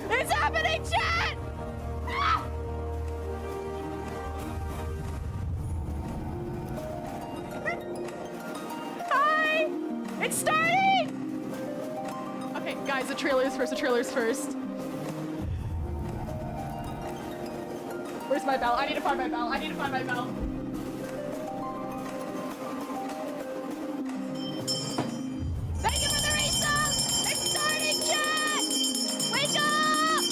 It's happening, chat! Ah! Hi! It's starting! Okay, guys, the trailer's first, Where's my bell? I need to find my bell. Thank you for the resub! It's starting, chat! Wake up!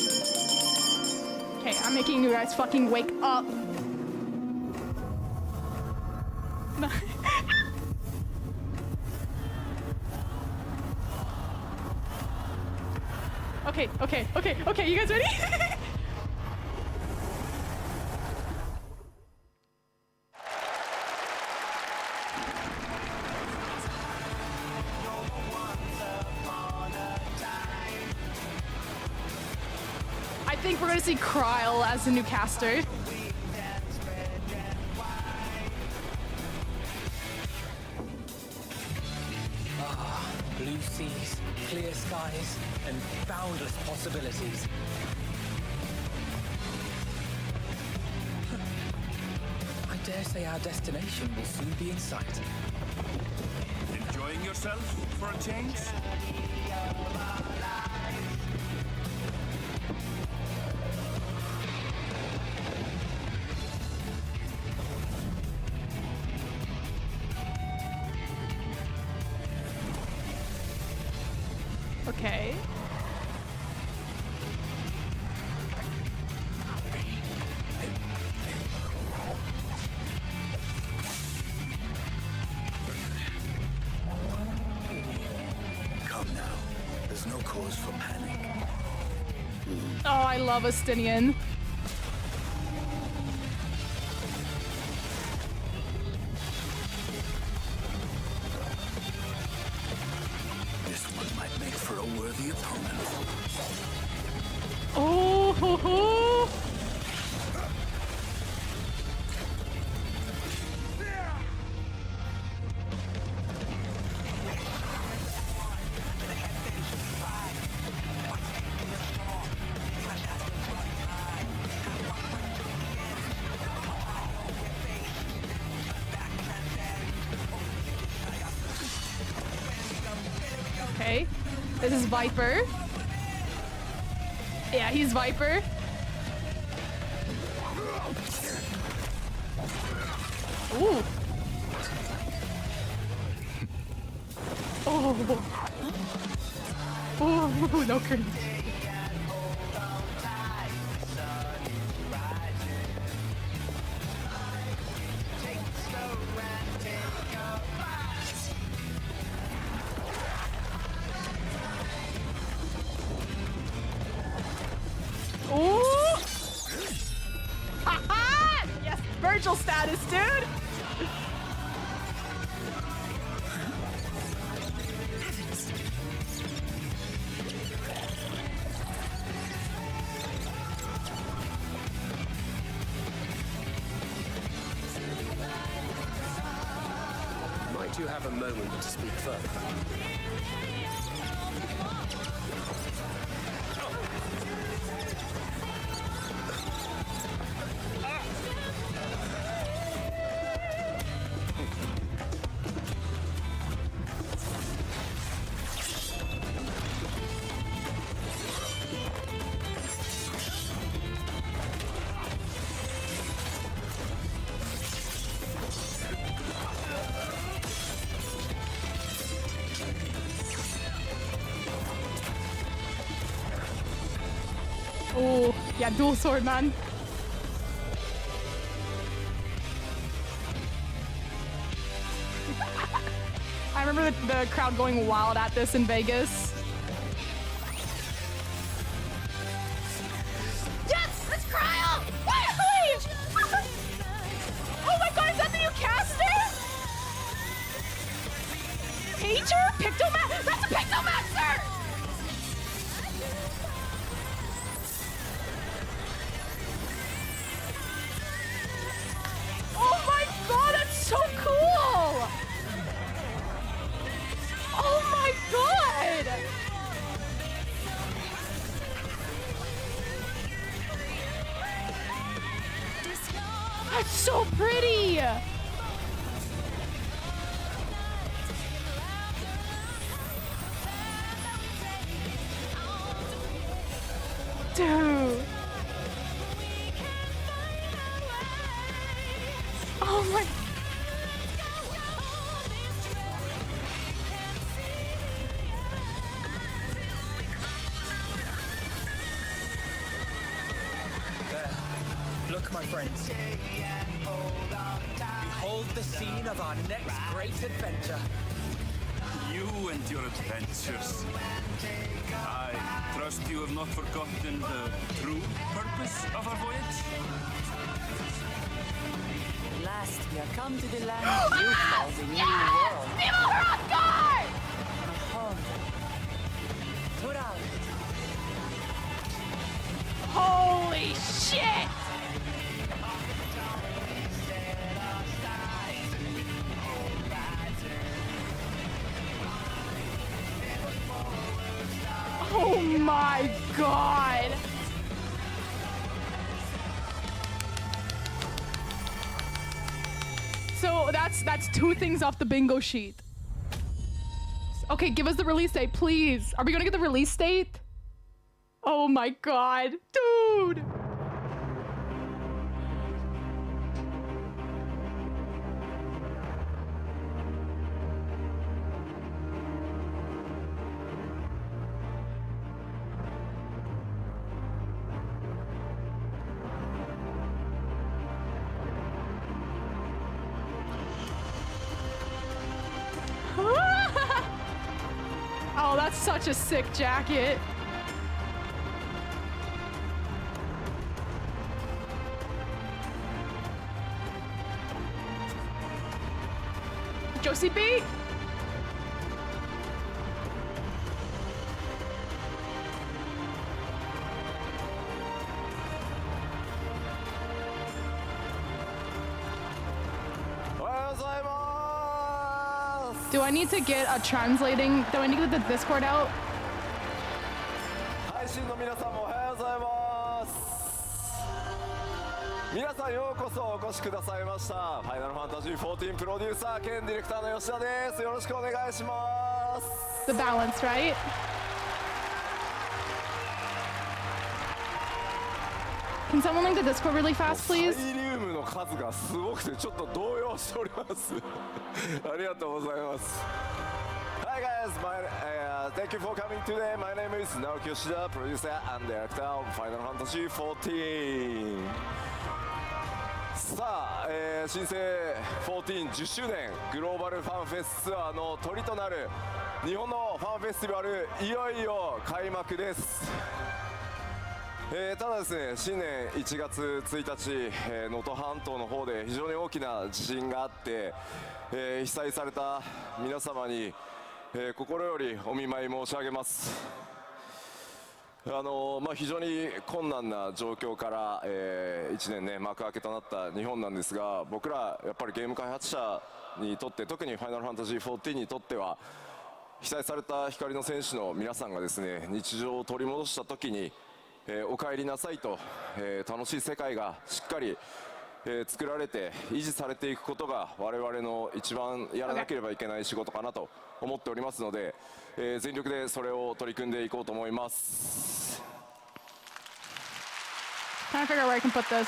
Okay, I'm making you guys fucking wake up. Okay, you guys ready? I think we're gonna see Kryle as the new caster. Blue seas, clear skies, and boundless possibilities. I dare say our destination will soon be in sight. Enjoying yourself for a change? Okay. Come now. There's no cause for panic. Oh, I love Astinian. For a worthy opponent. Oh, ho, ho. Okay. This is Viper. Yeah, he's Viper. Ooh. Oh. Oh, no cringe. Ooh! Haha! Yes, Virgil status, dude! Might you have a moment to speak further? Oh, yeah, dual sword, man. I remember the crowd going wild at this in Vegas. Yes! It's Kryle! Wait! Oh my god, is that the new caster? Pager? Pictomaster? That's a Pictomaster! Oh my god, that's so cool! Oh my god! so pretty. Dude. Oh my. There. Look, my friends. Behold the scene of our next great adventure. You and your adventures. I trust you have not forgotten the true purpose of our voyage. At last, we are come to the land you call the New World. Viva Hrothgar! A home. Toral. Holy shit! Oh my god! So that's two things off the bingo sheet. Okay, give us the release date, please. Are we gonna get the release date? Oh my god, dude! Oh, that's such a sick jacket. Josie B? Do I need to get a translating? Do I need to get the Discord out? 配信の皆さんもおはようございます。皆さんようこそお越しくださいました。ファイナルファンタジー14プロデューサー兼ディレクターの吉田です。よろしくお願いします。 The balance, right? Can someone link the Discord really fast, サイ please? リウムの数がすごくてちょっと動揺しております。ありがとうございます。Hi guys, thank you for coming today. My name is Naoki Yoshida, producer and director of Final Fantasy XIV. さあ、新生14 10周年グローバルファンフェスツアーのトリとなる日本のファンフェスティバルいよいよ開幕です。ただですね、新年1月1日、能登半島の方で非常に大きな地震があって、被災された皆様に、心よりお見舞い申し上げます。非常に困難な状況から、1年ね幕開けとなった日本なんですが、僕らやっぱりゲーム開発者にとって、特にファイナルファンタジー14にとっては被災された光の戦士の皆さんがですね、日常を取り戻した時にお帰りなさいと、楽しい世界がしっかり、作られて維持されていくことが我々の一番やらなければいけない仕事かなと思っておりますので、全力でそれを取り組んでいこうと思います。 Trying to figure out where I can put this.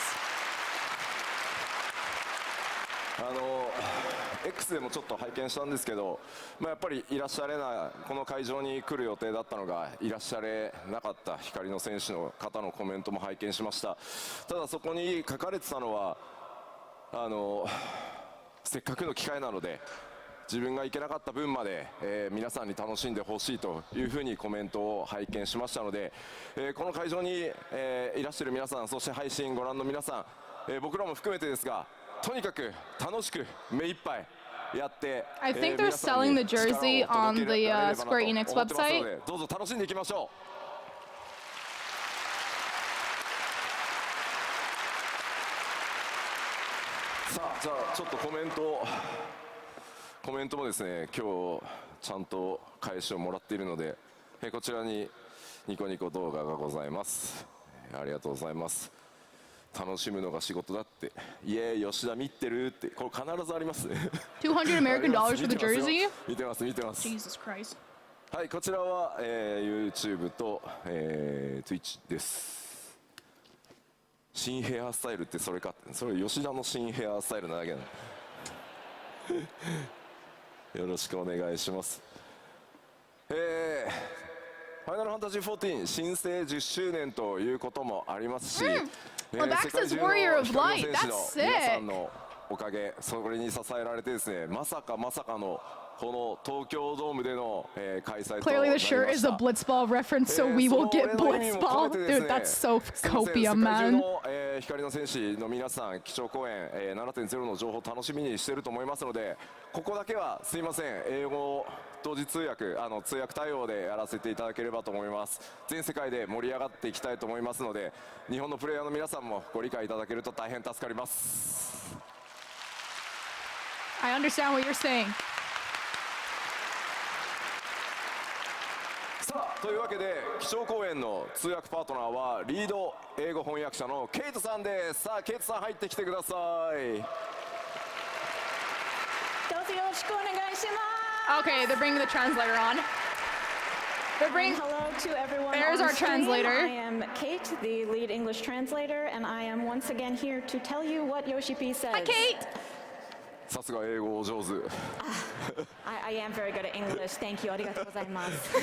X でもちょっと拝見したんですけど、やっぱりいらっしゃれない、この会場に来る予定だったのがいらっしゃれなかった光の選手の方のコメントも拝見しました。ただそこに書かれてたのは、せっかくの機会なので自分が行けなかった分まで、皆さんに楽しんでほしいというふうにコメントを拝見しましたので、この会場に、いらっしゃる皆さん、そして配信ご覧の皆さん、僕らも含めてですが、とにかく楽しく目いっぱいやって、 I think they're selling the jersey on the Square Enix website. どうぞ楽しんでいきましょう。さあ、じゃあちょっとコメントもですね、今日ちゃんと返しをもらっているので、こちらにニコニコ動画がございます。ありがとうございます。楽しむのが仕事だって、イエーイ吉田見てるって、これ必ずありますね。$200 American for the jersey? 見てます、見てます。 Jesus Christ. はい、こちらは、YouTube と、Twitch です。新ヘアスタイルってそれかって、それ吉田の新ヘアスタイルなだけなの。よろしくお願いします。ファイナルファンタジー14新生10周年ということもありますし、Well, Dax is Warrior of Light. That's 皆さ sick. んのおかげ、それに支えられてですね、まさかのこの東京ドームでの、開催となりました。 Clearly the shirt is a Blitzball reference, so we will get Blitzball. Dude, that's so copia, man. 光の戦士の皆さん、基調講演、7.0 の情報楽しみにしていると思いますので、ここだけはすいません、英語同時通訳、通訳対応でやらせていただければと思います。全世界で盛り上がっていきたいと思いますので、日本のプレイヤーの皆さんもご理解いただけると大変助かります。I understand what you're saying. さあ、というわけで基調講演の通訳パートナーはリード英語翻訳者のケイトさんです。さあ、ケイトさん入ってきてください。どうぞよろしくお願いします。 Okay, they're bringing the translator on. Hello to everyone. There's on our stream. translator. I am Kate, the lead English translator, and I am once again here to tell you what Yoshi P says. Hi, Kate. さすが英語お上手。I am very good at English. Thank you. ありがとうございます。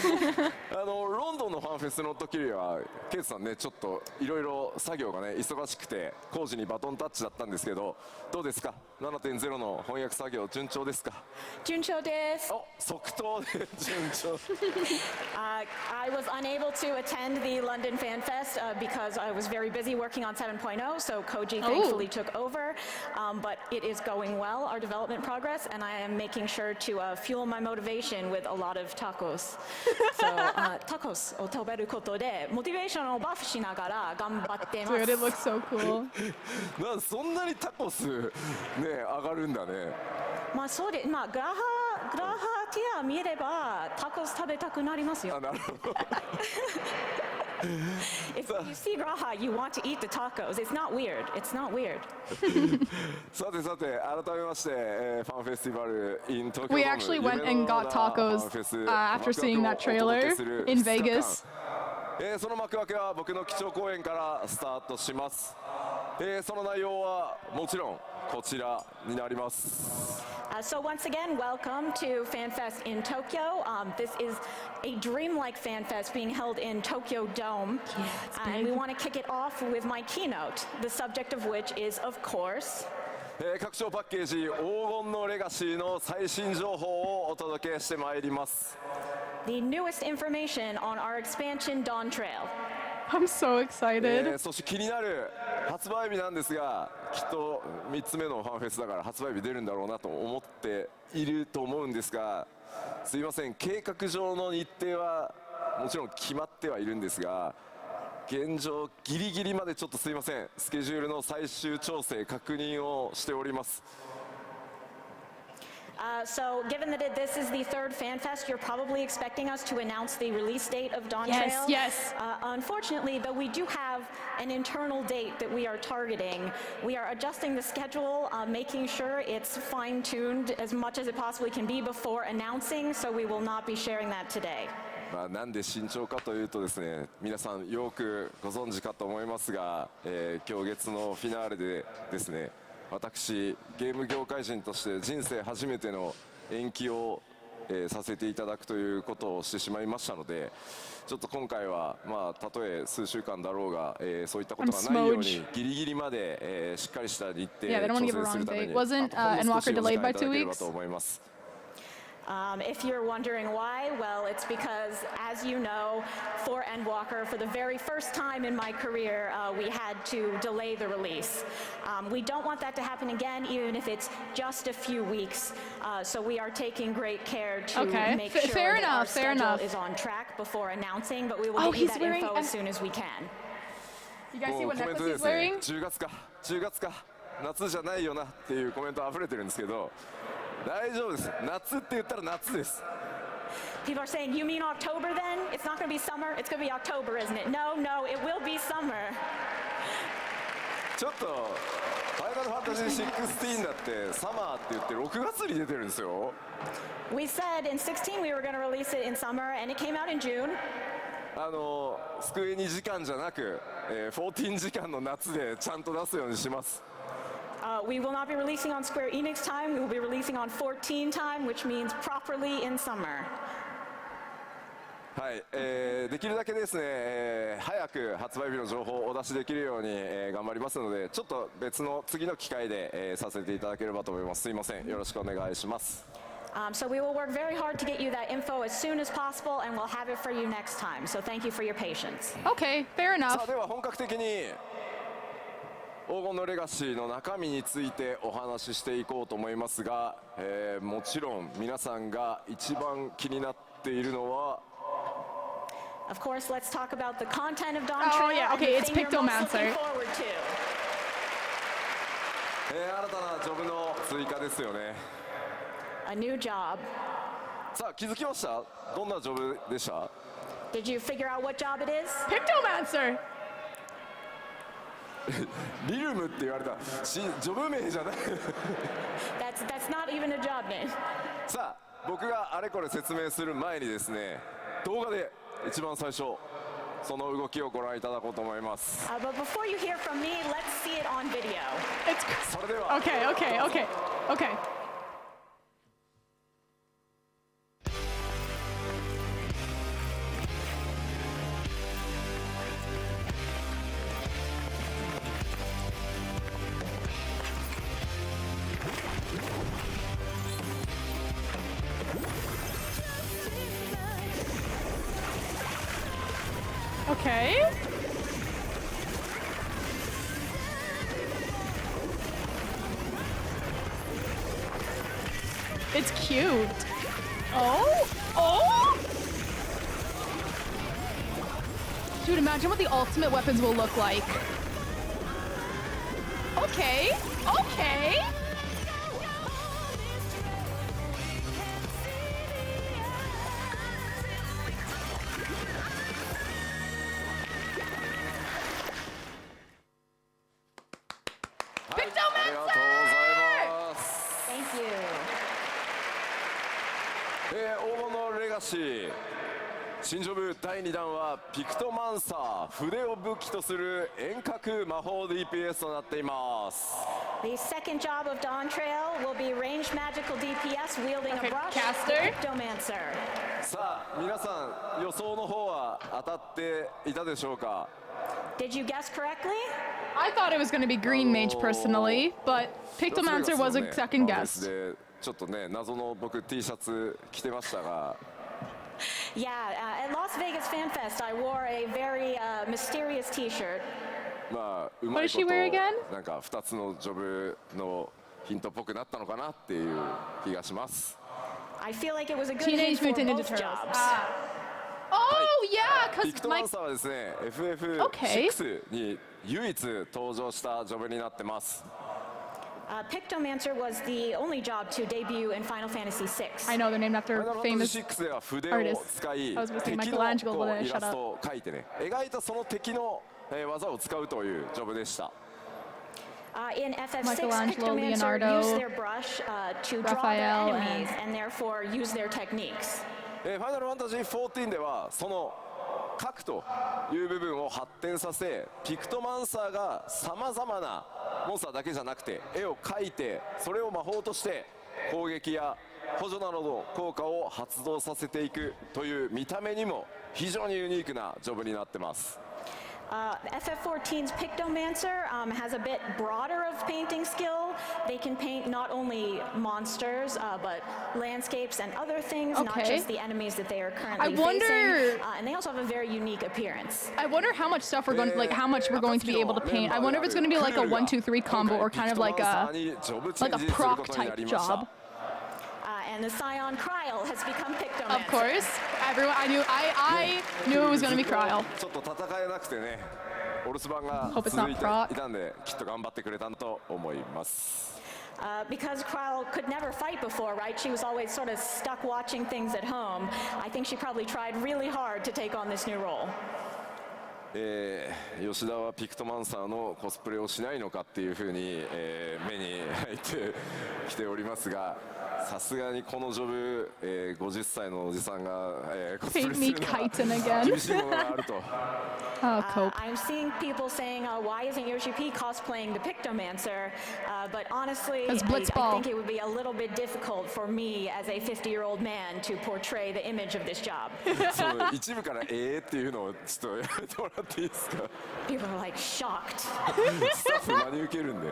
ロンドンのファンフェスの時にはケイトさんね、ちょっといろいろ作業がね忙しくて工事にバトンタッチだったんですけど、どうですか 7.0 の翻訳作業順調ですか？順調です。お、即答で順調。I was unable to attend the London FanFest because I was very busy working on 7.0, so Koji thankfully took over, but it is going well, our development progress, and I am making sure to fuel my motivation with a lot of tacos. So, tacos を食べることでモチベーションをバフしながら頑張ってます。 Dude, it looks so cool. そんなにタコスね上がるんだね。まあそうで、まあグラハティア見ればタコス食べたくなりますよ。なるほど。If you see Graha, you want to eat the tacos. It's not weird. It's not weird. さてさて、改めまして、ファンフェスティバル in 東京ドーム We actually went and got tacos after seeing that trailer in Vegas. その幕開けは僕の基調講演からスタートします。その内容はもちろんこちらになります。So once again, welcome to FanFest in Tokyo. This is a dreamlike FanFest being held in Tokyo Dome. And we want to kick it off with my keynote, the subject of which is, of course, 拡張パッケージ黄金のレガシーの最新情報をお届けしてまいります。 the newest information on our expansion Dawntrail. I'm so excited. そして気になる発売日なんですが、きっと3つ目のファンフェスだから発売日出るんだろうなと思っていると思うんですが、すいません、計画上の日程はもちろん決まってはいるんですが、現状ギリギリまでちょっとすいません、スケジュールの最終調整確認をしております。 So given that this is the third FanFest, you're probably expecting us to announce the release date of Dawntrail. Yes. Unfortunately, though, we do have an internal date that we are targeting. We are adjusting the schedule, making sure it's fine-tuned as much as it possibly can be before announcing, so we will not be sharing that today. なんで慎重かというとですね、皆さんよくご存知かと思いますが、今月のフィナーレでですね、私ゲーム業界人として人生初めての延期を、させていただくということをしてしまいましたので、ちょっと今回はまあたとえ数週間だろうが、そういったことがないようにギリギリまで、しっかりした日程を調整するために、ほんの少しお時間いただければと思います。 If you're wondering why, well, it's because, as you know, for Endwalker, for the very first time in my career, we had to delay the release. We don't want that to happen again, even if it's just a few weeks. So we are taking great care to make sure that our schedule is on track before announcing, but we will give you that info as soon as we can. You guys see what necklace he's wearing? 10月か、夏じゃないよなっていうコメント溢れてるんですけど。 大丈夫です。夏って言ったら夏です。 People are saying, you mean October then? It's not going to be summer. It's going to be October, isn't it? No, no, it will be summer. ちょっとファイナルファンタジー16だってサマーって言って6月に出てるんですよ。 We said in 16 we were going to release it in summer, and it came out in June. スクエニ時間じゃなく、14時間の夏でちゃんと出すようにします。We will not be releasing on Square Enix time. We will be releasing on 14 time, which means properly in summer. はい、できるだけですね、早く発売日の情報をお出しできるように、頑張りますので、ちょっと別の次の機会で、させていただければと思います。すいません、よろしくお願いします。So we will work very hard to get you that info as soon as possible, and we'll have it for you next time. So thank you for your patience. Okay, fair さ enough. あでは本格的に黄金のレガシーの中身についてお話ししていこうと思いますが、もちろん皆さんが一番気になっているのは Of course, let's talk about the content of Oh, Dawntrail. yeah, and okay, the it's thing you're most Pictomancer. looking forward to. 新たなジョブの追加ですよね。 A new job. さあ気づきました？どんなジョブでした？ Did you figure out what job it is? Pictomancer. リルムって言われたジョブ名じゃない。 That's not even a job name. さあ僕があれこれ説明する前にですね、動画で一番最初その動きをご覧いただこうと思います。 But before you hear from me, let's see it on video. It's それでは okay. Okay. It's cute. Oh! Dude, imagine what the ultimate weapons will look like. Okay. Thank you. 黄金のレガシー新ジョブ第2弾はピクトマンサー、筆を武器とする遠隔魔法 DPS となっています。 The second job of Dawntrail will be ranged magical DPS wielding Okay, a brush, caster. the Pictomancer. さあ皆さん予想の方は当たっていたでしょうか？ Did you guess correctly? I thought it was going to be Green Mage personally, but Pictomancer was a second で guess. ちょっとね謎の僕 T シャツ着てましたが。 Yeah, at Las Vegas FanFest, I wore a very mysterious T-shirt. まあうま What い did こ she wear again? となんか2つのジョブのヒントっぽくなったのかなっていう気がします。 I feel like it was a good Teenage hint for Mutant Ninja both Turtles. jobs. Oh, yeah, ピク because トマ like ンサーはですね FFXIV に唯一登場したジョブになってます。 Pictomancer was the only job to debut in Final Fantasy VI. I know they're named ファ after イナルファンタ famous. ジー6では筆を artists. 使い I was gonna say 敵の Michelangelo, こ but う then イ shut ラス up. トを描いてね描いたその敵の技を使うというジョブでした。 In FF6, Michelangelo, Pictomancer Leonardo, used their brush to draw Raphael, their enemies and therefore use their techniques. ファイナルファンタジー14ではその描くという部分を発展させピクトマンサーがさまざまなモンスターだけじゃなくて絵を描いてそれを魔法として攻撃や補助などの効果を発動させていくという見た目にも非常にユニークなジョブになってます。 FF14's Pictomancer has a bit broader of painting skill. They can paint not only monsters, but landscapes and other things, not Okay. just the enemies that they are currently I wonder- facing. And they also have a very unique appearance. I wonder how much stuff we're going, like how much we're going to be able to paint. I wonder if it's going to be like a 1, 2, 3 combo or kind of like a proc type job. And the Scion Kryl has become Pictomancer. Of course, everyone. I knew it was going to be Kryl. ちょっと戦えなくてねお留守番が Hope it's 続 not いて proc. いたんできっと頑張ってくれたと思います。 Because Kryl could never fight before, right? She was always sort of stuck watching things at home. I think she probably tried really hard to take on this new role. 吉田はピクトマンサーのコスプレをしないのかっていうふうに、目に入ってきておりますが、さすがにこのジョブ、50歳のおじさんが、コスプレするのは厳しいものがあると。I'm seeing people saying, why isn't Yoshi P cosplaying the Pictomancer? But honestly, I think it would be a little bit difficult for me as a 50-year-old man to portray the image of this job. その一部からっていうのをちょっとやめてもらっていいですか？ People are like shocked. スタッフ真に受けるんで。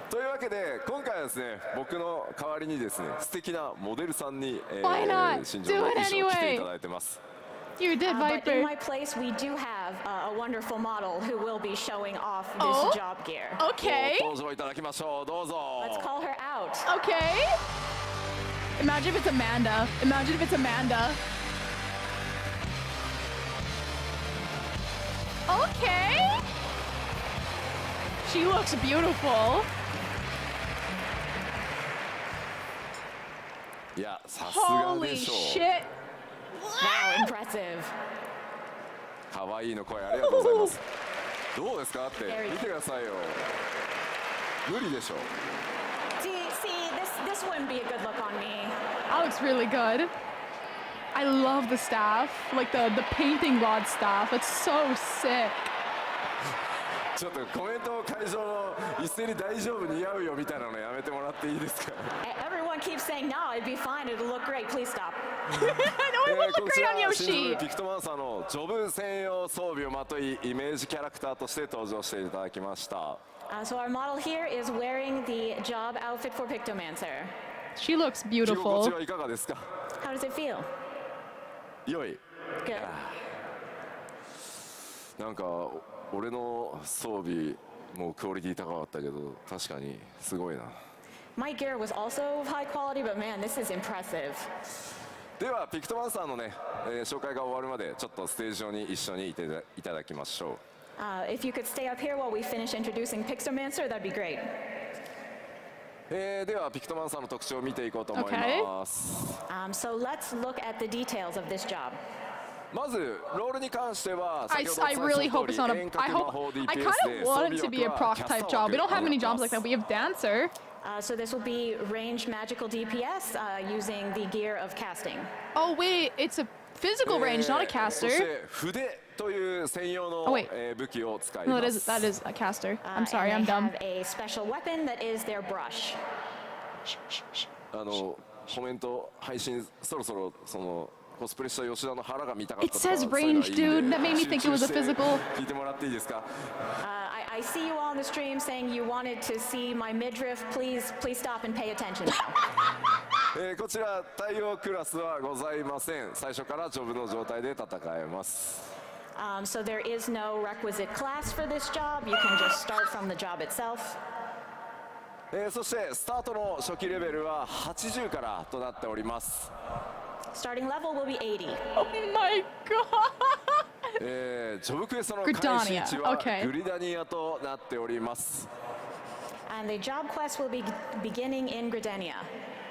というわけで今回はですね、僕の代わりにですね、素敵なモデルさんに、新庄の衣装を着ていただいてます。You did, But in Viper. my place, we do have a wonderful model who will be showing off this job gear. Okay. 登場いただきましょう。どうぞ。 Let's call her out. Okay. Imagine if it's Amanda. Imagine if it's Amanda. Okay. She looks beautiful. いや、さすがで Holy しょう。 shit. Wow, impressive. 可愛いの声ありがとうございます。どうですかって見てくださいよ。無理でしょ。 See, this wouldn't be a good look on me. That looks really good. I love the staff, like the painting rod staff. It's so sick. ちょっとコメント会場の一斉に大丈夫似合うよみたいなのやめてもらっていいですか？ Everyone keeps saying, no, it'd be fine, it'll look great, please stop. I know it would こ look ち great ら on 新庄 Yoshi. のピクトマンサーのジョブ専用装備をまといイメージキャラクターとして登場していただきました。 So our model here is wearing the job outfit for Pictomancer. She looks 着心 beautiful. 地はいかがですか？ How does it feel? 良い。 Good. なんか俺の装備もうクオリティ高かったけど確かにすごいな。 My gear was also of high quality, but man, this is impressive. ではピクトマンサーのね、紹介が終わるまでちょっとステージ上に一緒にいただきましょう。 If you could stay up here while we finish introducing Pictomancer, that'd be great. ではピクトマンサーの特徴を見ていこうと思います。 So let's look at the details of this job. まずロールに関しては I really hope it's not a. I kind of want it to be a proc type job. We don't have many jobs like that. We have dancer. So this will be ranged magical DPS using the gear of casting. Oh wait, it's a physical range, not a そし caster. て筆という専用の 武器を使い No, ま that す。 is a caster. I'm And sorry, they I'm dumb. have a special weapon that is their brush. コメント配信そろそろそのコスプレした吉田の腹が見たかった It とか says そういうのはいいん range, で dude. That made me think it was a 集中して physical. 聞いてもらっていいですか？ I see you on the stream saying you wanted to see my midriff. Please stop and pay attention now. こちら対応クラスはございません。最初からジョブの状態で戦えます。So there is no requisite class for this job. You can just start from the job itself. そしてスタートの初期レベルは80からとなっております。 Starting level will be 80. Oh my god. ジョブクエストの開始位置はグリダニアとなっております。 And the job quest will be beginning in Gridania.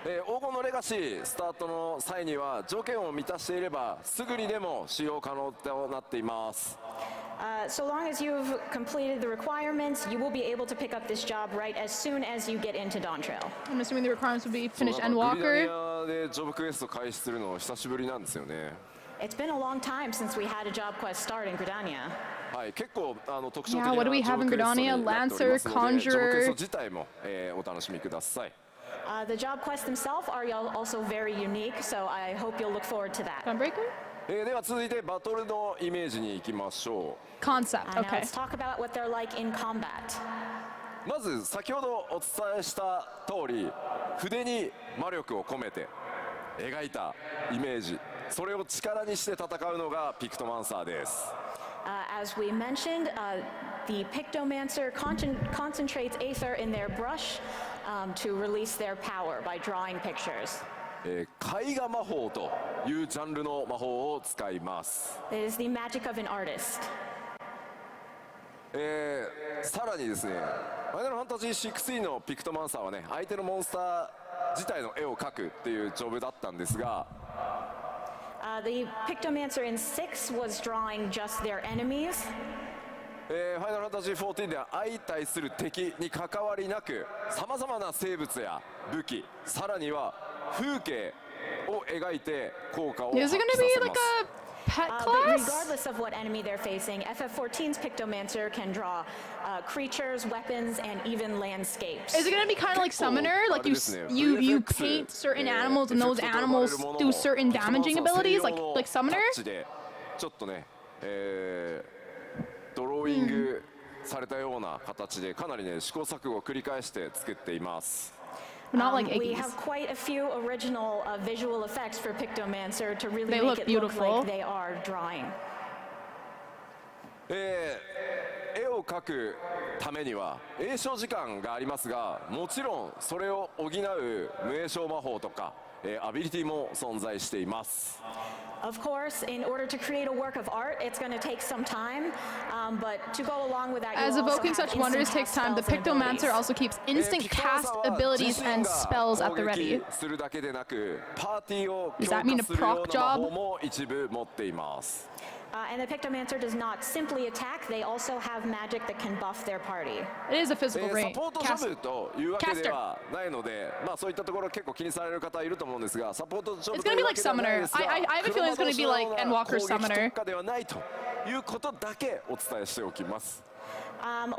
黄金のレガシースタートの際には条件を満たしていればすぐにでも使用可能となっています。 So long as you've completed the requirements, you will be able to pick up this job right as soon as you get into Dawntrail. I'm assuming the requirements would be そう finish なんかグリダニ Endwalker. アでジョブクエスト開始するの久しぶりなんですよね。 It's been a long time since we had a job quest start in Gridania. はい、結構特徴的 Yeah, な what do we ジョ have ブ in クエストに Gridania? なっておりますので、ジョブクエ Lancer, スト Conjurer. 自体も、お楽しみください。 The job quests themselves are also very unique, so I hope you'll look forward to that. Gunbreaker? では続いてバトルのイメージに行きましょ Concept. Now Okay. let's talk about what they're like in combat. う。まず先ほどお伝えした通り筆に魔力を込めて描いたイメージ、それを力にして戦うのがピクトマンサーです。 As we mentioned, the Pictomancer concentrates aether in their brush to release their power by drawing pictures. 絵画魔法というジャンルの魔法を使います。 It is the magic of an artist. さらにですね、ファイナルファンタジー16のピクトマンサーはね、相手のモンスター自体の絵を描くっていうジョブだったんですが、The Pictomancer in 6 was drawing just their enemies. ファイナルファンタジー14では相対する敵に関わりなくさまざまな生物や武器さらには風景を描いて効果を発揮 Is さ it せ gonna ま be like す。 a pet But class? regardless of what enemy they're facing, FF14's Pictomancer can draw creatures, weapons, and even landscapes. Is it gonna be kind of like Summoner? Like you paint certain animals and those animals do certain damaging abilities, like Summoner? ちょっとね、ドローイングされたような形でかなりね試行錯誤を繰り返して作っています。Not like We Iggy's. have quite a few original visual effects for Pictomancer to really They make look it beautiful. look like they are drawing. 絵を描くためには詠唱時間がありますが、もちろんそれを補う無詠唱魔法とか、アビリティも存在しています。Of course, in order to create a work of art, it's going to take some time, but to go along with that, you As also evoking have such wonders instant takes time, the spells and abilities. Pictomancer also keeps instant cast abilities and spells at the ready. するだけでなく、パーティーを Does 強 that mean 化 a するよう proc な魔 job? 法も一部持っています。And the Pictomancer does not simply attack, they also have magic that can buff their party. It is a physical サ range. ポートジョブというわけではないので、まあそういったところ結構気にされる方いると思うんですが、サポートジョブ It's と gonna い be うわ like けではない Summoner. ですが、 I have a feeling it's gonna be like Endwalker 攻撃 Summoner. 特化ではないということだけお伝えしておきます。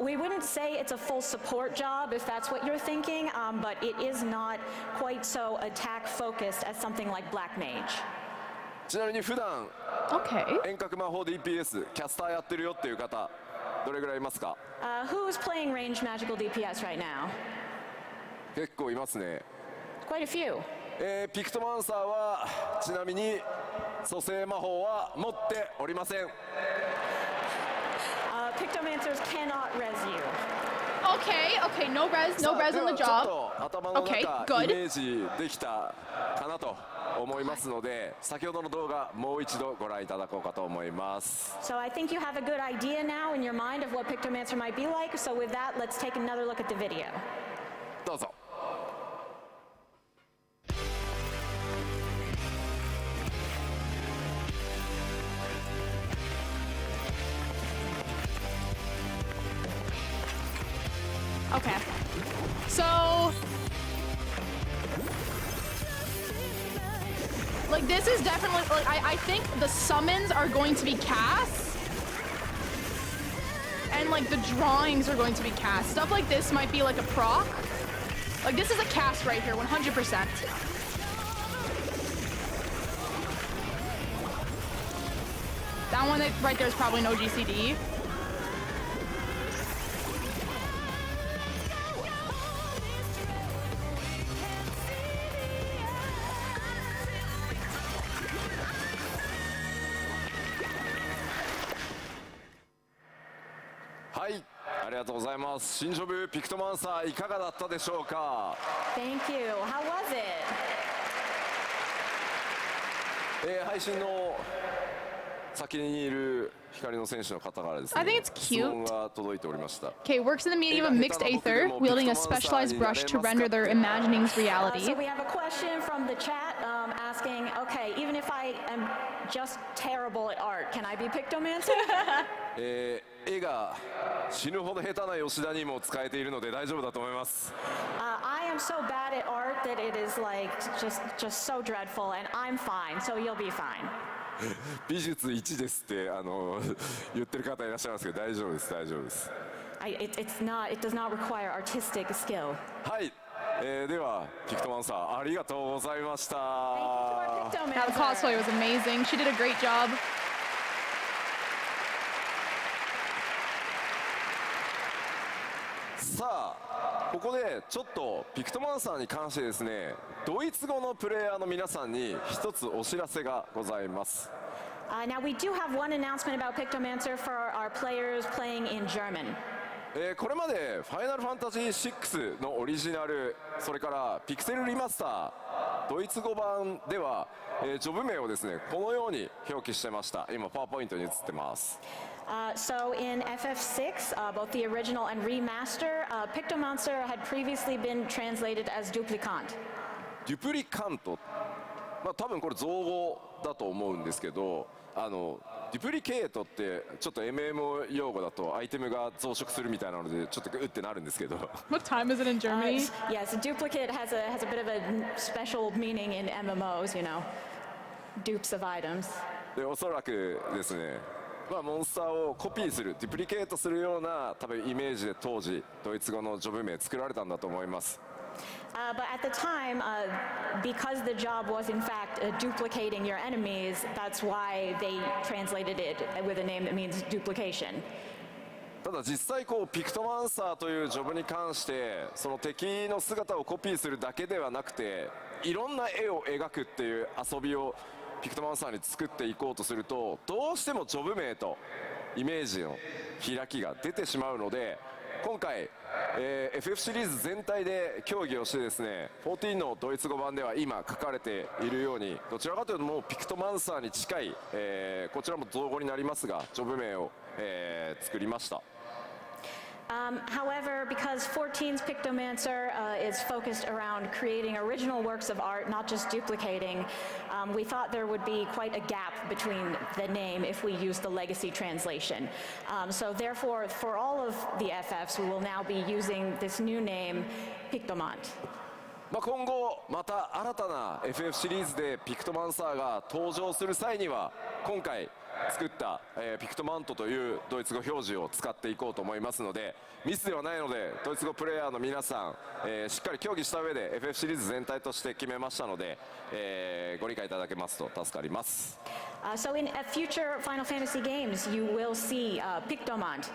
We wouldn't say it's a full support job if that's what you're thinking, but it is not quite so attack focused as something like Black Mage. ちなみに普段 Okay. 遠隔魔法 DPS キャスターやってるよっていう方どれぐらいいますか？ Who's playing ranged magical DPS right now? 結構いますね。 Quite a few. ピクトマンサーはちなみに蘇生魔法は持っておりません。Pictomancers cannot res you. Okay, no res in the ちょっ job. と頭の中 Okay, イ good. メージできたかなと思いますので、先ほどの動画もう一度ご覧いただこうかと思います。 So I think you have a good idea now in your mind of what Pictomancer might be like. So with that, let's take another look at the video. どうぞ。Okay. So, like this is definitely like I think the summons are going to be cast. And like the drawings are going to be cast. Stuff like this might be like a proc. Like this is a cast right here, 100%. That one right there is probably no GCD. Hi. ありがとうございます。新ジョブピクトマンサーいかがだったでしょうか。 Thank you. How was it? 配信の先にいる光の選手の方からですね、 I think it's cute. 質問が届いておりました。 Okay, works in the medium of mixed aether, wielding a specialized brush to render their imaginings So reality. we have a question from the chat asking, okay, even if I am just terrible at art, can I be Pictomancer? 絵が死ぬほど下手な吉田にも使えているので大丈夫だと思います。 I am so bad at art that it is like just so dreadful, and I'm fine, so you'll be fine. 美術1ですって言ってる方いらっしゃいますけど大丈夫です大丈夫です。It does not require artistic skill. はい、ではピクトマンさんありがとうございました。 Thank you to our Yeah, the cosplay Pictomancer. was amazing. She did a great job. さあここでちょっとピクトマンサーに関してですね、ドイツ語のプレイヤーの皆さんに一つお知らせがございます。 Now we do have one announcement about Pictomancer for our players playing in German. これまで「ファイナルファンタジー6」のオリジナル、それからピクセルリマスタードイツ語版では、ジョブ名をですねこのように表記してました。今パワーポイントに映ってます。 So in FF6, both the original and remaster, Pictomancer had previously been translated as Duplicant. デュプリカントまあ多分これ造語だと思うんですけど、デュプリケートってちょっと MMO 用語だとアイテムが増殖するみたいなのでちょっとうってなるんですけど。What time is it in Germany? Yes, duplicate has a bit of a special meaning in MMOs, you know, dupes of items. でおそらくですね、まあモンスターをコピーする、デュプリケートするような多分イメージで当時ドイツ語のジョブ名作られたんだと思います。But at the time, because the job was in fact duplicating your enemies, that's why they translated it with a name that means duplication. ただ実際こうピクトマンサーというジョブに関してその敵の姿をコピーするだけではなくていろんな絵を描くっていう遊びをピクトマンサーに作っていこうとするとどうしてもジョブ名とイメージの開きが出てしまうので今回、FF シリーズ全体で協議をしてですね14のドイツ語版では今書かれているようにどちらかというともうピクトマンサーに近い、こちらも造語になりますがジョブ名を、作りました。However, because 14's Pictomancer is focused around creating original works of art, not just duplicating, we thought there would be quite a gap between the name if we use the legacy translation. So therefore, for all of the FFs, we will now be using this new name, Pictomant. まあ今後また新たな FF シリーズでピクトマンサーが登場する際には今回作った、ピクトマントというドイツ語表示を使っていこうと思いますのでミスではないのでドイツ語プレイヤーの皆さん、しっかり協議した上で FF シリーズ全体として決めましたので、ご理解いただけますと助かります。So in future Final Fantasy games, you will see Pictomant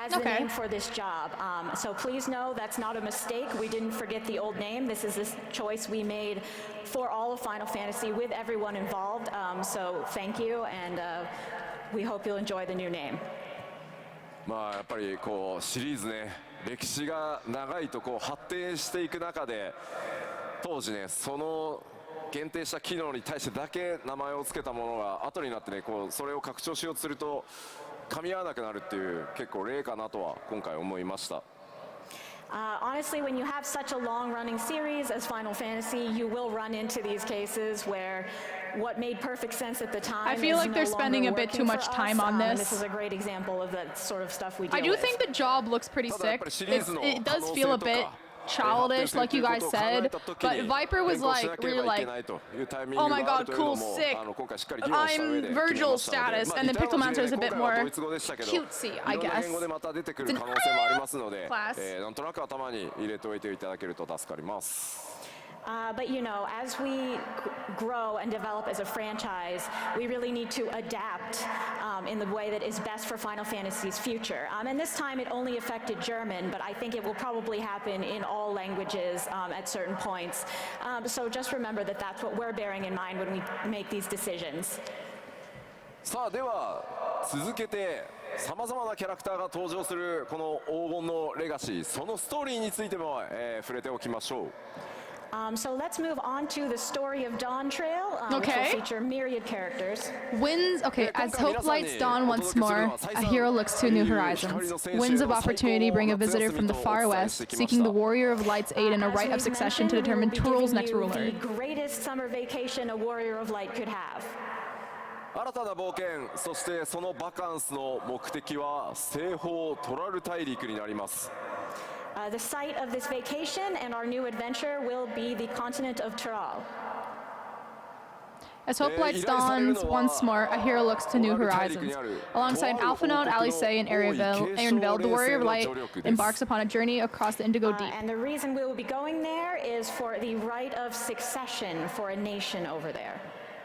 as the name for this job. So please know that's not a mistake. We didn't forget the old name. This is this choice we made for all of Final Fantasy with everyone involved. So thank you, and we hope you'll enjoy the new name. まあやっぱりこうシリーズね歴史が長いとこう発展していく中で当時ねその限定した機能に対してだけ名前を付けたものが後になってねこうそれを拡張しようとすると噛み合わなくなるっていう結構例かなとは今回思いました。Honestly, when you have such a long-running series as Final Fantasy, you will run into these cases where what made perfect sense at the time I feel like they're spending a bit too much time on this. This is a great example of the sort of stuff we deal I do with. think the job looks pretty sick. It does feel a bit childish, like you guys said, but Viper was like really like, oh my god, cool, sick. I'm Virgil status, and then Pictomancer is a bit more cutesy, I guess. It's an class. But you know, as we grow and develop as a franchise, we really need to adapt in the way that is best for Final Fantasy's future. And this time it only affected German, but I think it will probably happen in all languages at certain points. So just remember that that's what we're bearing in mind when we make these decisions. さあでは続けてさまざまなキャラクターが登場するこの黄金のレガシーそのストーリーについても、触れておきましょう。So let's move on to the story of Dawntrail, which will feature myriad characters. Winds, okay, as hope lights dawn once more, a hero looks to new horizons. Winds of opportunity bring a visitor from the far west, seeking the warrior of light's aid and a right of succession to determine Turul's next ruler. The greatest summer vacation a warrior of light could have. 新たな冒険そしてそのバカンスの目的は西方トラル大陸になります。The site of this vacation and our new adventure will be the continent of Tural. As hope lights dawns once more, a hero looks to new horizons. Alongside Alphinaud, Alice, and Aaronville, the warrior of light embarks upon a journey across the Indigo Deep. And the reason we will be going there is for the right of succession for a nation over there.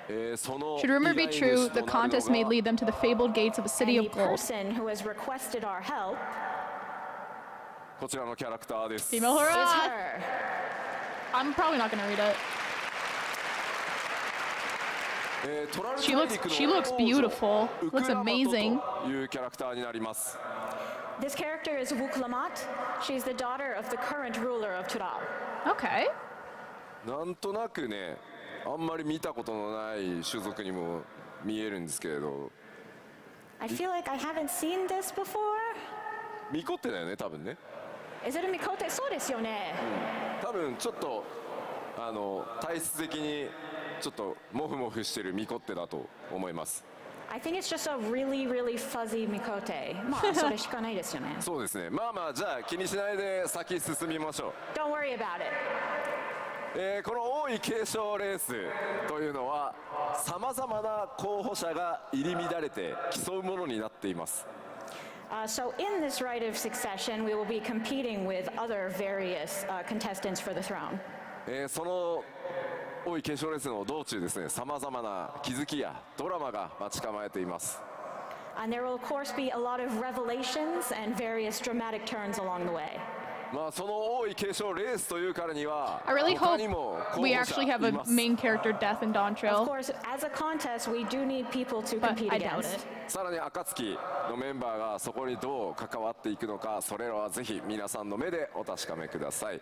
Should rumor be true, the contest may lead them to the fabled gates of a city of the gold. person who has requested our help こちらのキャラクターです。 Female is hurrah! her. I'm probably not gonna read it. She looks beautiful. Looks amazing. というキャラクターになります。 This character is Wuklamat. She's the daughter of the current ruler of Tural. Okay. なんとなくね、あんまり見たことのない種族にも見えるんですけれど。I feel like I haven't seen this before. ミコってだよね、多分ね。Is it a Mikote? そうですよね。多分ちょっと体質的にちょっとモフモフしてるミコッテだと思います。I think it's just a really, really fuzzy Mikote. まあ、それしかないですよね。そうですね。まあまあ、じゃあ気にしないで先進みましょう。Don't worry about it. この王位継承レースというのはさまざまな候補者が入り乱れて競うものになっています。So in this rite of succession, we will be competing with other various contestants for the throne. その王位継承レースの道中ですね、さまざまな気づきやドラマが待ち構えています。And there will of course be a lot of revelations and various dramatic turns along the way. まあその王位継承レースというからには I really 他 hope にも候 we 補者 actually い have a ます。 main character death in Of Dawntrail, course, as a contest, we do need people to but compete I doubt against. it. さらに暁のメンバーがそこにどう関わっていくのか、それらはぜひ皆さんの目でお確かめください。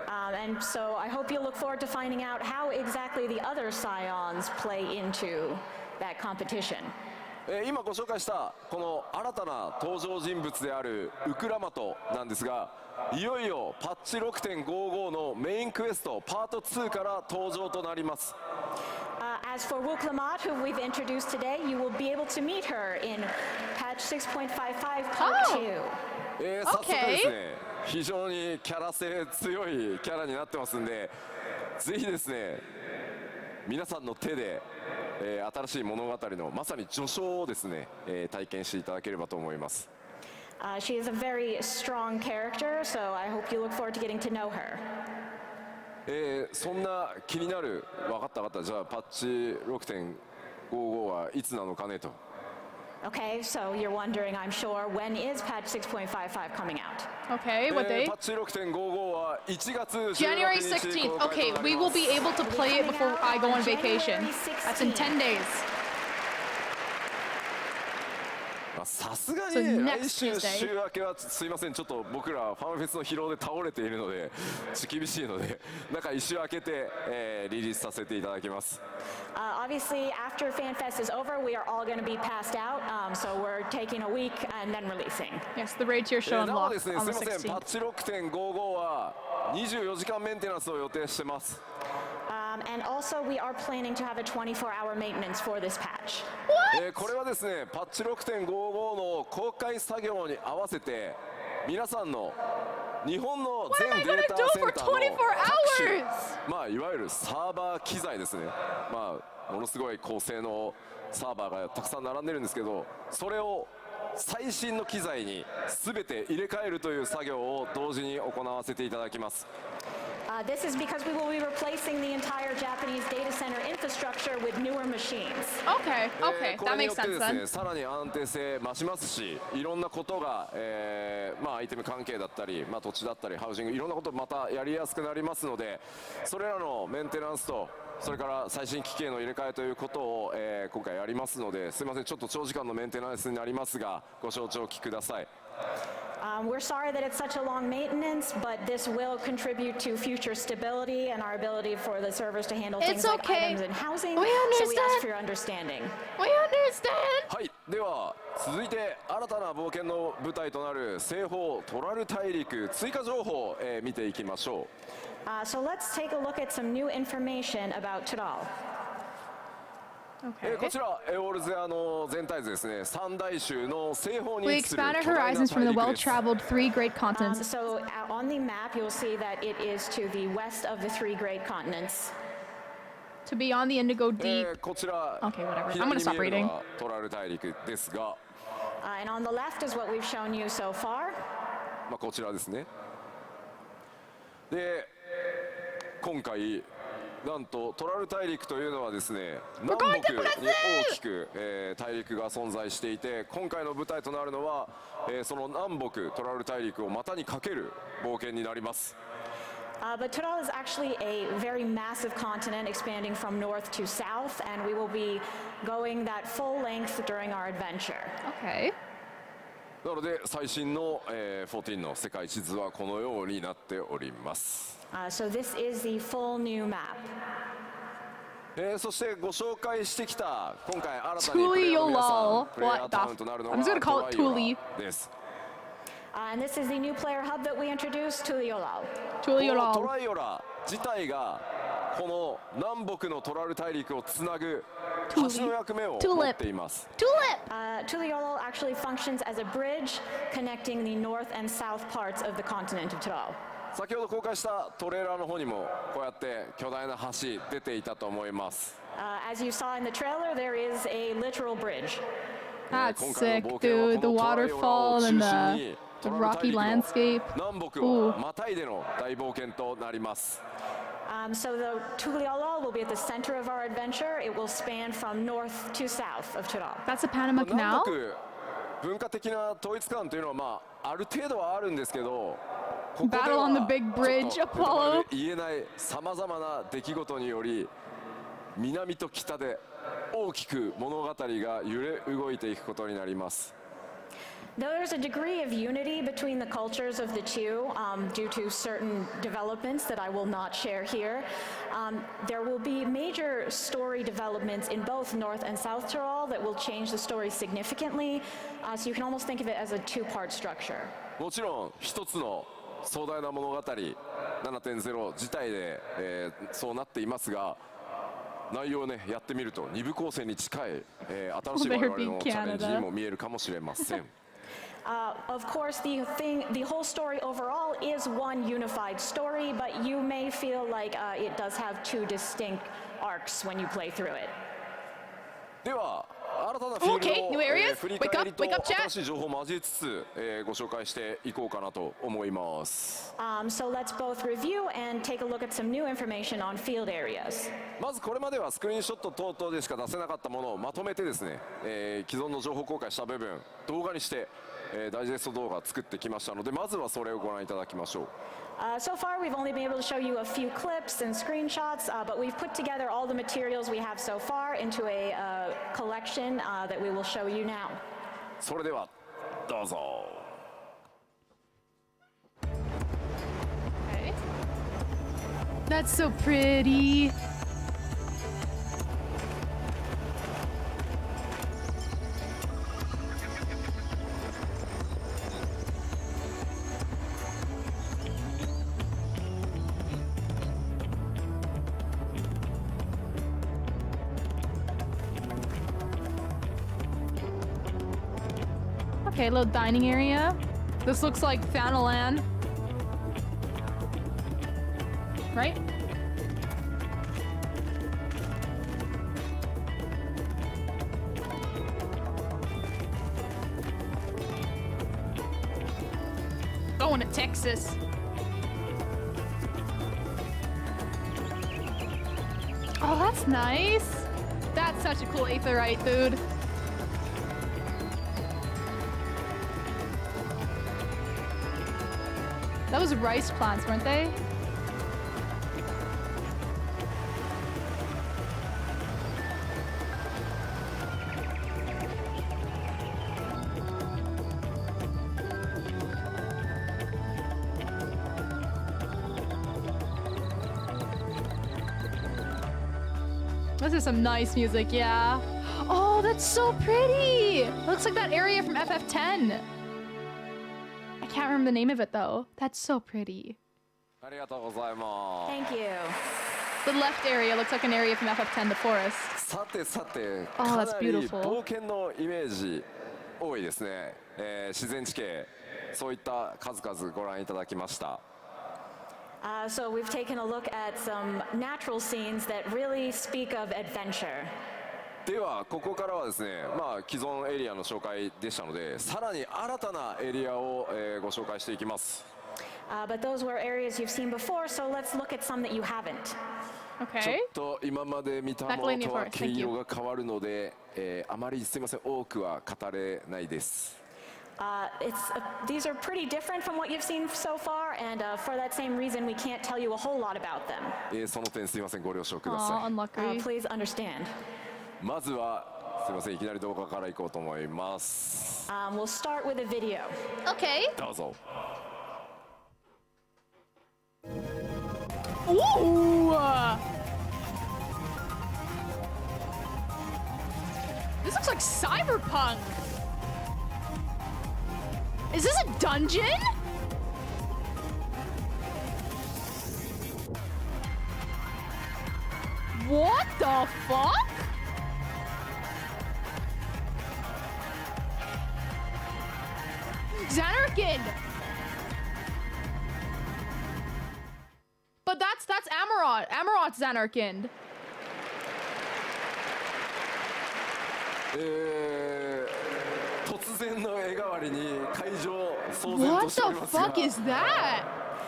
And so I hope you look forward to finding out how exactly the other scions play into that competition. 今ご紹介したこの新たな登場人物であるウクラマトなんですが、いよいよパッチ 6.55 のメインクエストパート2から登場となります。As for Wuklamat, who we've introduced today, you will be able to meet her in patch 6.55 part 2. 早速ですね、非常にキャラ性強いキャラになってますんで、ぜひですね皆さんの手で、新しい物語のまさに序章をですね、体験していただければと思います。She is a very strong character, so I hope you look forward to getting to know her. そんな気になる、分かったじゃあパッチ 6.55 はいつなのかねと。Okay, so you're wondering, I'm sure, when is patch 6.55 coming out? Okay, what day? パッチ 6.55 は1月16日 January 16th. Okay, we will be able to play it before I go on vacation. That's in 10 days. さすが So に next 来週 Tuesday. 週明けはすいません、ちょっと僕らファンフェスの疲労で倒れているので厳しいので、中1週明けて、リリースさせていただきます。Obviously, after FanFest is over, we are all going to be passed out, so we're taking a week and then releasing. Yes, the raid tier show なお unlocked ですね、 on す the いません、パッ 16th. チ 6.55 は24時間メンテナンスを予定してます。And also, we are planning to have a 24-hour maintenance for this patch. これはですね、パッチ 6.55 の公開作業に合わせて皆さんの日本の What 全 am I デー gonna タ do セン for ターの 24 各種 hours? まあいわゆるサーバー機材ですね、まあものすごい高性能サーバーがたくさん並んでるんですけど、それを最新の機材に全て入れ替えるという作業を同時に行わせていただきます。This is because we will be replacing the entire Japanese data center infrastructure with newer machines. Okay, okay, こ that れによ makes ってで sense すね、 then. さらに安定性増しますし、いろんなことが、まあアイテム関係だったり、まあ土地だったり、ハウジング、いろんなことまたやりやすくなりますので、それらのメンテナンスと、それから最新機器への入れ替えということを、今回やりますので、すみません、ちょっと長時間のメンテナンスになりますが、ご承知おきください。We're sorry that it's such a long maintenance, but this will contribute to future stability and our ability for the servers to handle things It's like okay. items and housing. We So we ask understand. for your understanding. We understand. はい、では続いて新たな冒険の舞台となる西方トラル大陸追加情報を、見ていきましょう。So let's take a look at some new information about Tudal. Okay. こちらオールゼアの全体図ですね。三大洲の西方 We に位置する expanded 巨大な horizons from the 大陸です。 well-traveled three great continents. So on the map, you'll see that it is to the west of the three great continents. To be on the Indigo Deep. こちら Okay, whatever. I'm 左 gonna に stop 見える reading. のがトラル大陸ですが、 And on the left is what we've shown you so far. まあこちらですね。で、今回なんとトラル大陸というのはですね、南北に大きく、大陸が存在していて、今回の舞台となるのは、その南北トラル大陸を股にかける冒険になります。But Tudal is actually a very massive continent expanding from north to south, and we will be going that full length during our adventure. Okay. なので最新の、14の世界地図はこのようになっております。So this is the full new map. そしてご紹介してきた今回新たにプレイヤーの皆さん、プレイヤータウンとなるのが I'm just gonna call it トライ Tuli オラです。And this is the new player hub that we introduced, Tuliolal. このト Tuliolal. ライオラ自体がこの南北のトラル大陸をつなぐ橋の役目を持っています。Tuliolo actually functions as a bridge connecting the north and south parts of the continent of Tyrol. 先ほど公開したトレーラーの方にもこうやって巨大な橋出ていたと思います。As you saw in the trailer, there is a literal bridge. That's sick, dude. The waterfall and the rocky landscape. 南北をまたいでの大冒険となります。So the Tuliolo will be at the center of our adventure. It will span from north to south of Tyrol. That's a Panama Canal? 文化的な統一感というのはまあある程度はあるんですけど、ここで Battle on the は big bridge, Apollo. 言えないさまざまな出来事により南と北で大きく物語が揺れ動いていくことになります。There's a degree of unity between the cultures of the two due to certain developments that I will not share here. There will be major story developments in both North and South Tyrol that will change the story significantly, so you can almost think of it as a two-part structure. もちろん一つの壮大な物語 7.0 自体で、そうなっていますが、内容をねやってみると二部構成に近い、新しい我々のチャレンジにも見えるかもしれません。Of course, the whole story overall is one unified story, but you may feel like it does have two distinct arcs when you play through it. では新たなフィールド Okay, new areas. を振り Wake 返 up, りと wake up, chat. 新しい情報を交えつつ、ご紹介していこうかなと思います。So let's both review and take a look at some new information on field areas. まずこれまではスクリーンショット等々でしか出せなかったものをまとめてですね、既存の情報公開した部分動画にして、ダイジェスト動画を作ってきましたので、まずはそれをご覧いただきましょう。So far, we've only been able to show you a few clips and screenshots, but we've put together all the materials we have so far into a collection that we will show you now. それではどうぞ。Okay. That's so pretty. Okay, little dining area. This looks like Thanalan. Right? Going to Texas. Oh, that's nice. That's such a cool aetheryte, dude. That was rice plants, weren't they? This is some nice music, yeah. Oh, that's so pretty! Looks like that area from FF10. I can't remember the name of it though. That's so pretty. ありがとうございます。 Thank you. The left area looks like an area from FF10, the forest. さてさて、 Oh, か that's なり beautiful. 冒険のイメージ多いですね。自然地形、そういった数々ご覧いただきました。 So we've taken a look at some natural scenes that really speak of adventure. ではここからはですね、まあ既存エリアの紹介でしたので、さらに新たなエリアを、ご紹介していきます。 But those were areas you've seen before, so let's look at some that you haven't. ちょ Okay. っと今まで見たものとは毛色が変わるので、あまりすみません多くは語れないです。 These are pretty different from what you've seen so far, and for that same reason, we can't tell you a whole lot about them. その点すみませんご了承くだ Aw, さい。 unlucky. Please understand. まずはすみませんいきなり動画からいこうと思います。 We'll start with a video. Okay. どうぞ。 Ooh! This looks like cyberpunk. Is this a dungeon? What the fuck? Xanarkand! But that's Amarot. Amarot's Xanarkand. 突然の絵代わりに会場騒然 What としており the ますが fuck is that?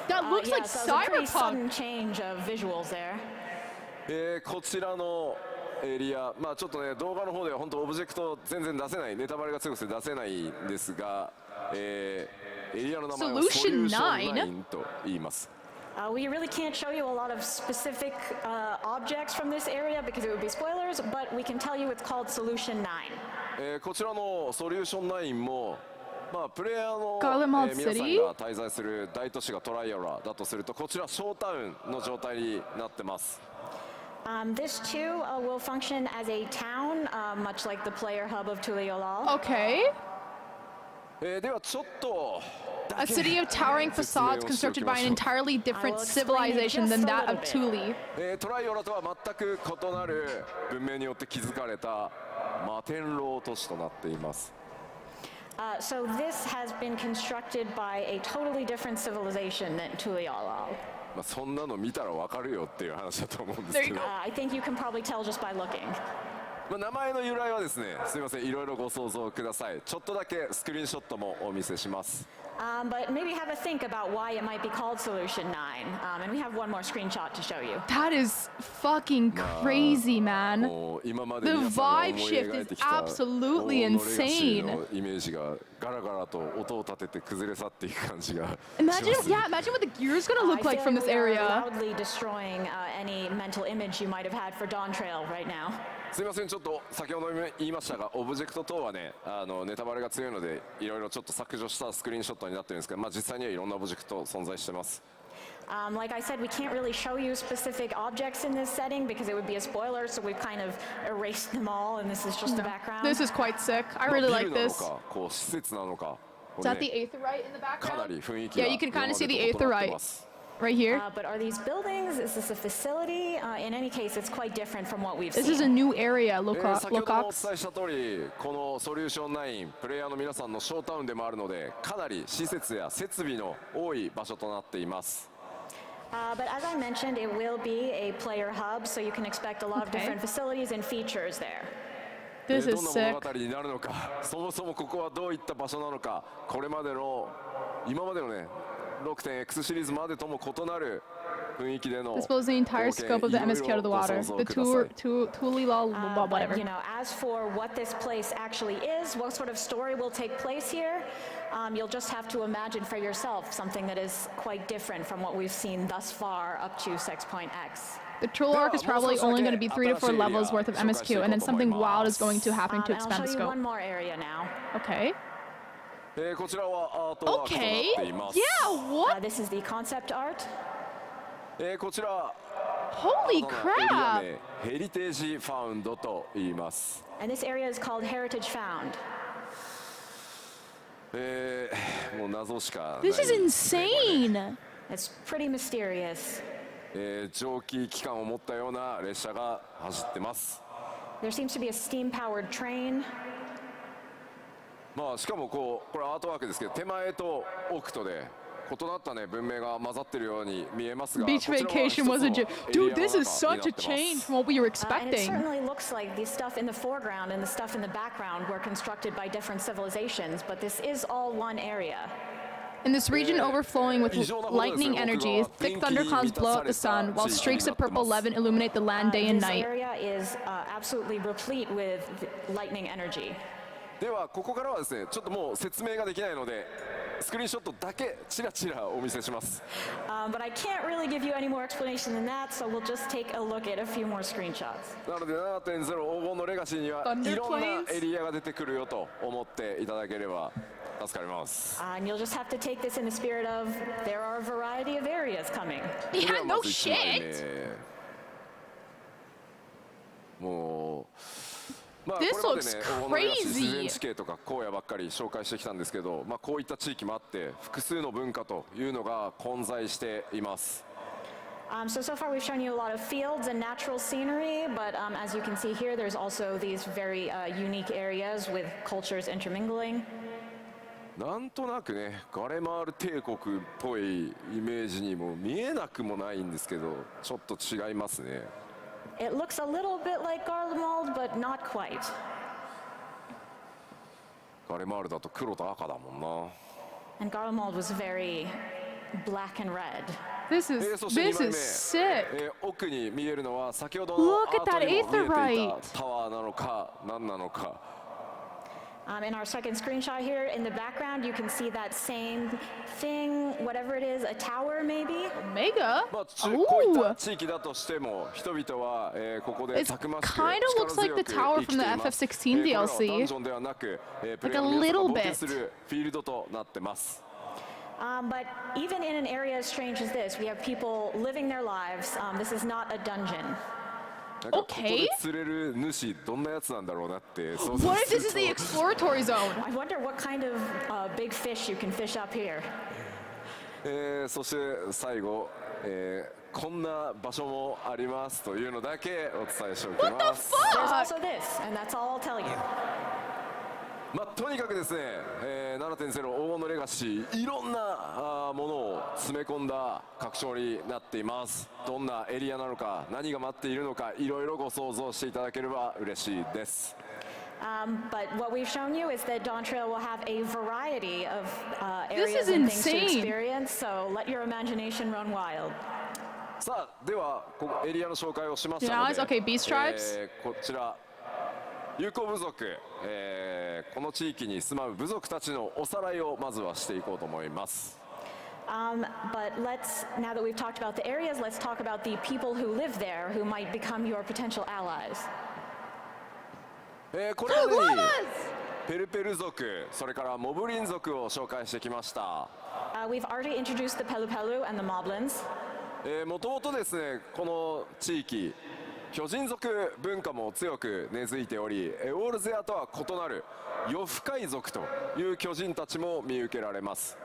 That looks like so it was a pretty sudden cyberpunk. change of visuals there. こちらのエリア、まあちょっとね動画の方では本当オブジェクト全然出せない、ネタバレが強くて出せないんですが、エリアの名前をソリューション9と言います。We really can't show you a lot of specific objects from this area because it would be spoilers, but we can tell you it's called Solution 9. こちらのソリューション9も、まあ、プレイヤーの、皆さんが滞在する大都市がトライアラだとすると、こちらショータウンの状態になってます。This too will function as a town, much like the player hub of Tuliolal. Okay. ではちょっと A city of towering facades constructed by an entirely different civilization than that of Thule. トライオラとは全く異なる文明によって築かれた摩天楼都市となっています。So this has been constructed by a totally different civilization than Tuliolal. まあそんなの見たらわかるよっていう話だと思うんですけど。I think you can probably tell just by looking. まあ名前の由来はですね、すみません、いろいろご想像ください。ちょっとだけスクリーンショットもお見せします。But maybe have a think about why it might be called Solution 9. And we have one more screenshot to show you. That is fucking crazy, man. The vibe shift is absolutely insane. Imagine what the gear is gonna look like from this area. Loudly destroying any mental image you might have had for Dawntrail right now. すみません、ちょっと先ほど言いましたが、オブジェクト等はね、ネタバレが強いので、いろいろちょっと削除したスクリーンショットになってるんですけど、まあ実際にはいろんなオブジェクト存在してます。Like I said, we can't really show you specific objects in this setting because it would be a spoiler, so we've kind of erased them all, and this is just the background. This is quite sick. I really like this. こう施設なのか。Is that the Aetherite in the background? かなり雰囲気が Yeah, you can kind of see the 今までと異なって Aetherite ます。 right here. But are these buildings? Is this a facility? In any case, it's quite different from what we've This is a seen. new area, 先ほどもお Locox. 伝えした通り、このソリューション9、プレイヤーの皆さんのショータウンでもあるので、かなり施設や設備の多い場所となっています。But as I mentioned, it will be a player hub, so you can expect a lot of Okay. different facilities and features there. This ど is んな sick. 物語になるのか、そもそもここはどういった場所なのか、これまでの今までのね 6.X シリーズまでとも異なる雰囲気での Disclose the entire scope of the MSQ out of the water. The Tulilal, But, whatever. you know, as for what this place actually is, what sort of story will take place here, you'll just have to imagine for yourself something that is quite different from what we've seen thus far up to 6.X. The Troll Arc is probably only going to be 3 to 4 levels worth of MSQ, and then something wild is going to happen to And I'll expand the show you scope. one more area now. Okay. こちらはアートワークとな Okay. っています。 Yeah, what? This is the concept art. こちら Holy エリア crap! 名ヘリテージファウンドと言います。 And this area is called Heritage Found. もう謎しかない。 This is insane! It's pretty mysterious. 蒸気機関を持ったような列車が走ってます。 There seems to be a steam-powered train. まあしかもこれアートワークですけど、手前と奥とで異なったね文明が混ざってるように見えますが、 Beach こちらは一つ vacation の was a エ joke. リア Dude, の this 中 is にな such って a ます。 change from what we were And it expecting. certainly looks like the stuff in the foreground and the stuff in the background were constructed by different civilizations, but this is all one area. In this region overflowing with lightning energy, thick thunderclouds blow out the sun, while streaks of purple levin illuminate the land day and This night. area is absolutely replete with lightning energy. ではここからはですね、ちょっともう説明ができないので、スクリーンショットだけちらちらお見せします。But I can't really give you any more explanation than that, so we'll just take a look at a few more screenshots. なので 7.0 黄金のレガシーにはいろんなエリアが出てくるよと思っていただければ助かります。And you'll just have to take this in the spirit of there are a variety of areas coming. Yeah, no まず一枚 shit! 目もうまあ This これまでね looks 黄金のレガシー crazy. 自然地形とか荒野ばっかり紹介してきたんですけど、まあこういった地域もあって複数の文化というのが混在しています。So far we've shown you a lot of fields and natural scenery, but as you can see here, there's also these very unique areas with cultures intermingling. なんとなくね、ガレマール帝国っぽいイメージにも見えなくもないんですけど、ちょっと違いますね。It looks a little bit like Garlemald, but not quite. ガレマールだと黒と赤だもんな。And Garlemald was very black and red. This is sick. 奥に見えるのは先ほどのアートにも見えていたタワーなのか何なのか。In our second screenshot here, in the background, you can see that same thing, whatever it is, a tower maybe? Omega? まあ、こういった地域だとしても人々は、ここでたくましく力強く生きています。これはダンジョンではなく、プレイヤーの皆さんが冒険するフィールドとなってます。But even in an area as strange as this, we have people living their lives. This is not a dungeon. Okay. What if this is the exploratory zone? I wonder what kind of big fish you can fish up here. そして最後、こんな場所もありますというのだけお伝えしておきます。There's also this, and that's all I'll tell you. まあ、とにかくですね、7.0 黄金のレガシー、いろんなものを詰め込んだ拡張になっています。どんなエリアなのか、何が待っているのか、いろいろご想像していただければ嬉しいです。But what we've shown you is that Dawntrail will have a variety of areas and things to experience, so let your imagination run wild. さあ、ではここエリアの紹介をしましたので、こちら友好部族、この地域に住まう部族たちのおさらいをまずはしていこうと思います。But now that we've talked about the areas, let's talk about the people who live there who might become your potential allies. これまでにペルペル族、それからモブリン族を紹介してきました。We've already introduced the Pelupelu and the Moblins. もともとですね、この地域巨人族文化も強く根付いており、オールゼアとは異なる夜深い族という巨人たちも見受けられます。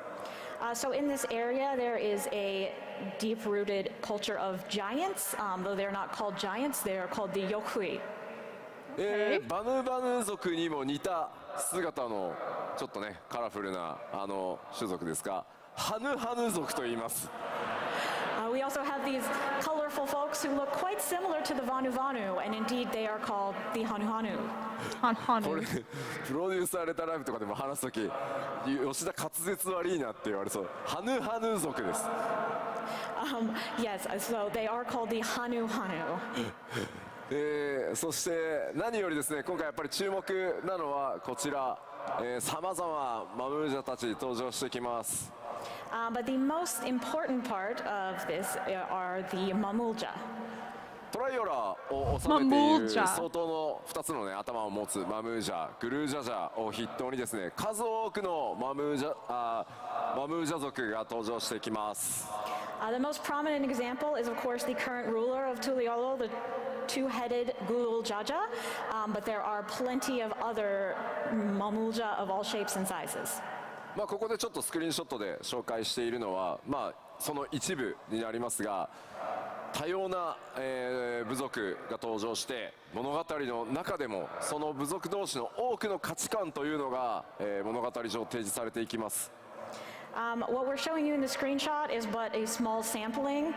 So in this area there is a deep-rooted culture of giants, though they're not called giants, they are called the Yokhui. バヌバヌ族にも似た姿のちょっとねカラフルな種族ですが、ハヌハヌ族と言います。We also have these colorful folks who look quite similar to the Vanu Vanu, and indeed they are called the Hanu Hanu. これプロデューサーレタライブとかでも話すとき、吉田滑舌悪いなって言われそう。ハヌハヌ族です。Yes, so they are called the Hanu Hanu. そして何よりですね、今回やっぱり注目なのはこちら、さまざまマムージャたち登場してきます。But the most important part of this are the Mamulja. トライオラを収めている相当の2つの、ね、頭を持つマムージャ、グルージャジャを筆頭にですね、数多くのマムージャ族が登場してきます。The most prominent example is of course the current ruler of Tuliolo, the two-headed Gulul Jaja, but there are plenty of other Mamulja of all shapes and sizes. まあここでちょっとスクリーンショットで紹介しているのは、まあその一部になりますが、多様な、部族が登場して物語の中でもその部族同士の多くの価値観というのが、物語上提示されていきます。What we're showing you in the screenshot is but a small sampling.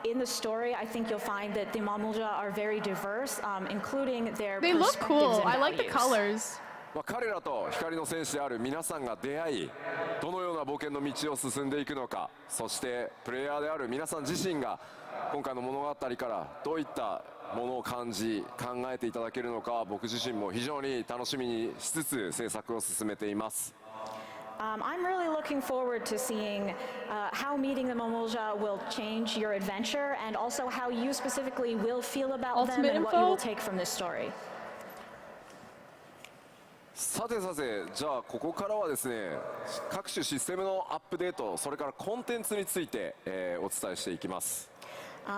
In the story, I think you'll find that the Mamulja are very diverse, including their They look cool. perspectives and I like the values. colors. 彼らと光の戦士である皆さんが出会い、どのような冒険の道を進んでいくのか、そしてプレイヤーである皆さん自身が今回の物語からどういったものを感じ考えていただけるのか、僕自身も非常に楽しみにしつつ制作を進めています。I'm really looking forward to seeing how meeting the Mamulja will change your adventure, and also how you specifically will feel about them and what you will take from this story. さてさて、じゃあここからはですね、各種システムのアップデート、それからコンテンツについて、お伝えしていきます。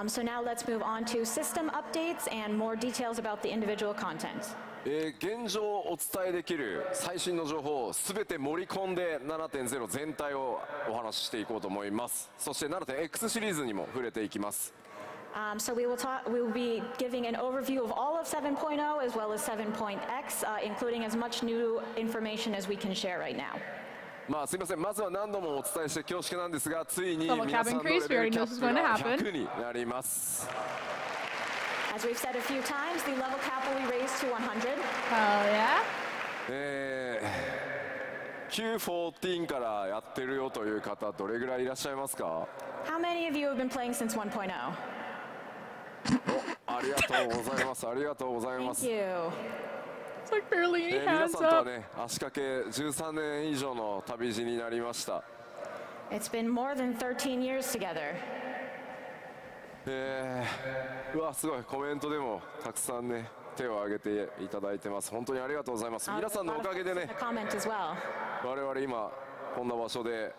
So now let's move on to system updates and more details about the individual content. 現状お伝えできる最新の情報をすべて盛り込んで 7.0 全体をお話ししていこうと思います。そして 7.x シリーズにも触れていきます。So we will be giving an overview of all of 7.0 as well as 7.x, including as much new information as we can share right now. まあすみません、まずは何度もお伝えして恐縮なんですが、ついに Level 皆 cap さんのレ increase, ベ we ル already キャ know ッ this is プ going to が happen. 100になります。 As we've said a few times, the level cap will be raised to 100. Hell yeah. Q14 からやってるよという方どれぐらいいらっしゃいますか？ How many of you have been playing since 1.0? ありがとうございます。ありがとうございま Thank す。you. It's like barely any 皆 hands さんとは up. ね、足掛け13年以上の旅路になりました。 It's been more than 13 years together. うわ、すごいコメントでもたくさんね手を挙げていただいてます。本当にありがとうございます。皆さんのおかげでね、 Comment as well. 我々今こんな場所で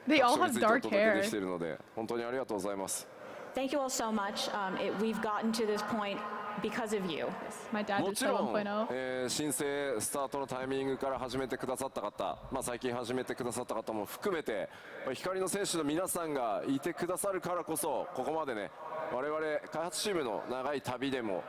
They all 勝利 have ついてお dark 届けで hair. きているので本当にありがとうございます。 Thank you all so much. We've gotten to this point because of you. My dad も just ち said ろん、 1.0. 申請スタートのタイミングから始めてくださった方、最近始めてくださった方も含めて光の選手の皆さんがいてくださるからこそここまでね我々開発チームの長い旅でも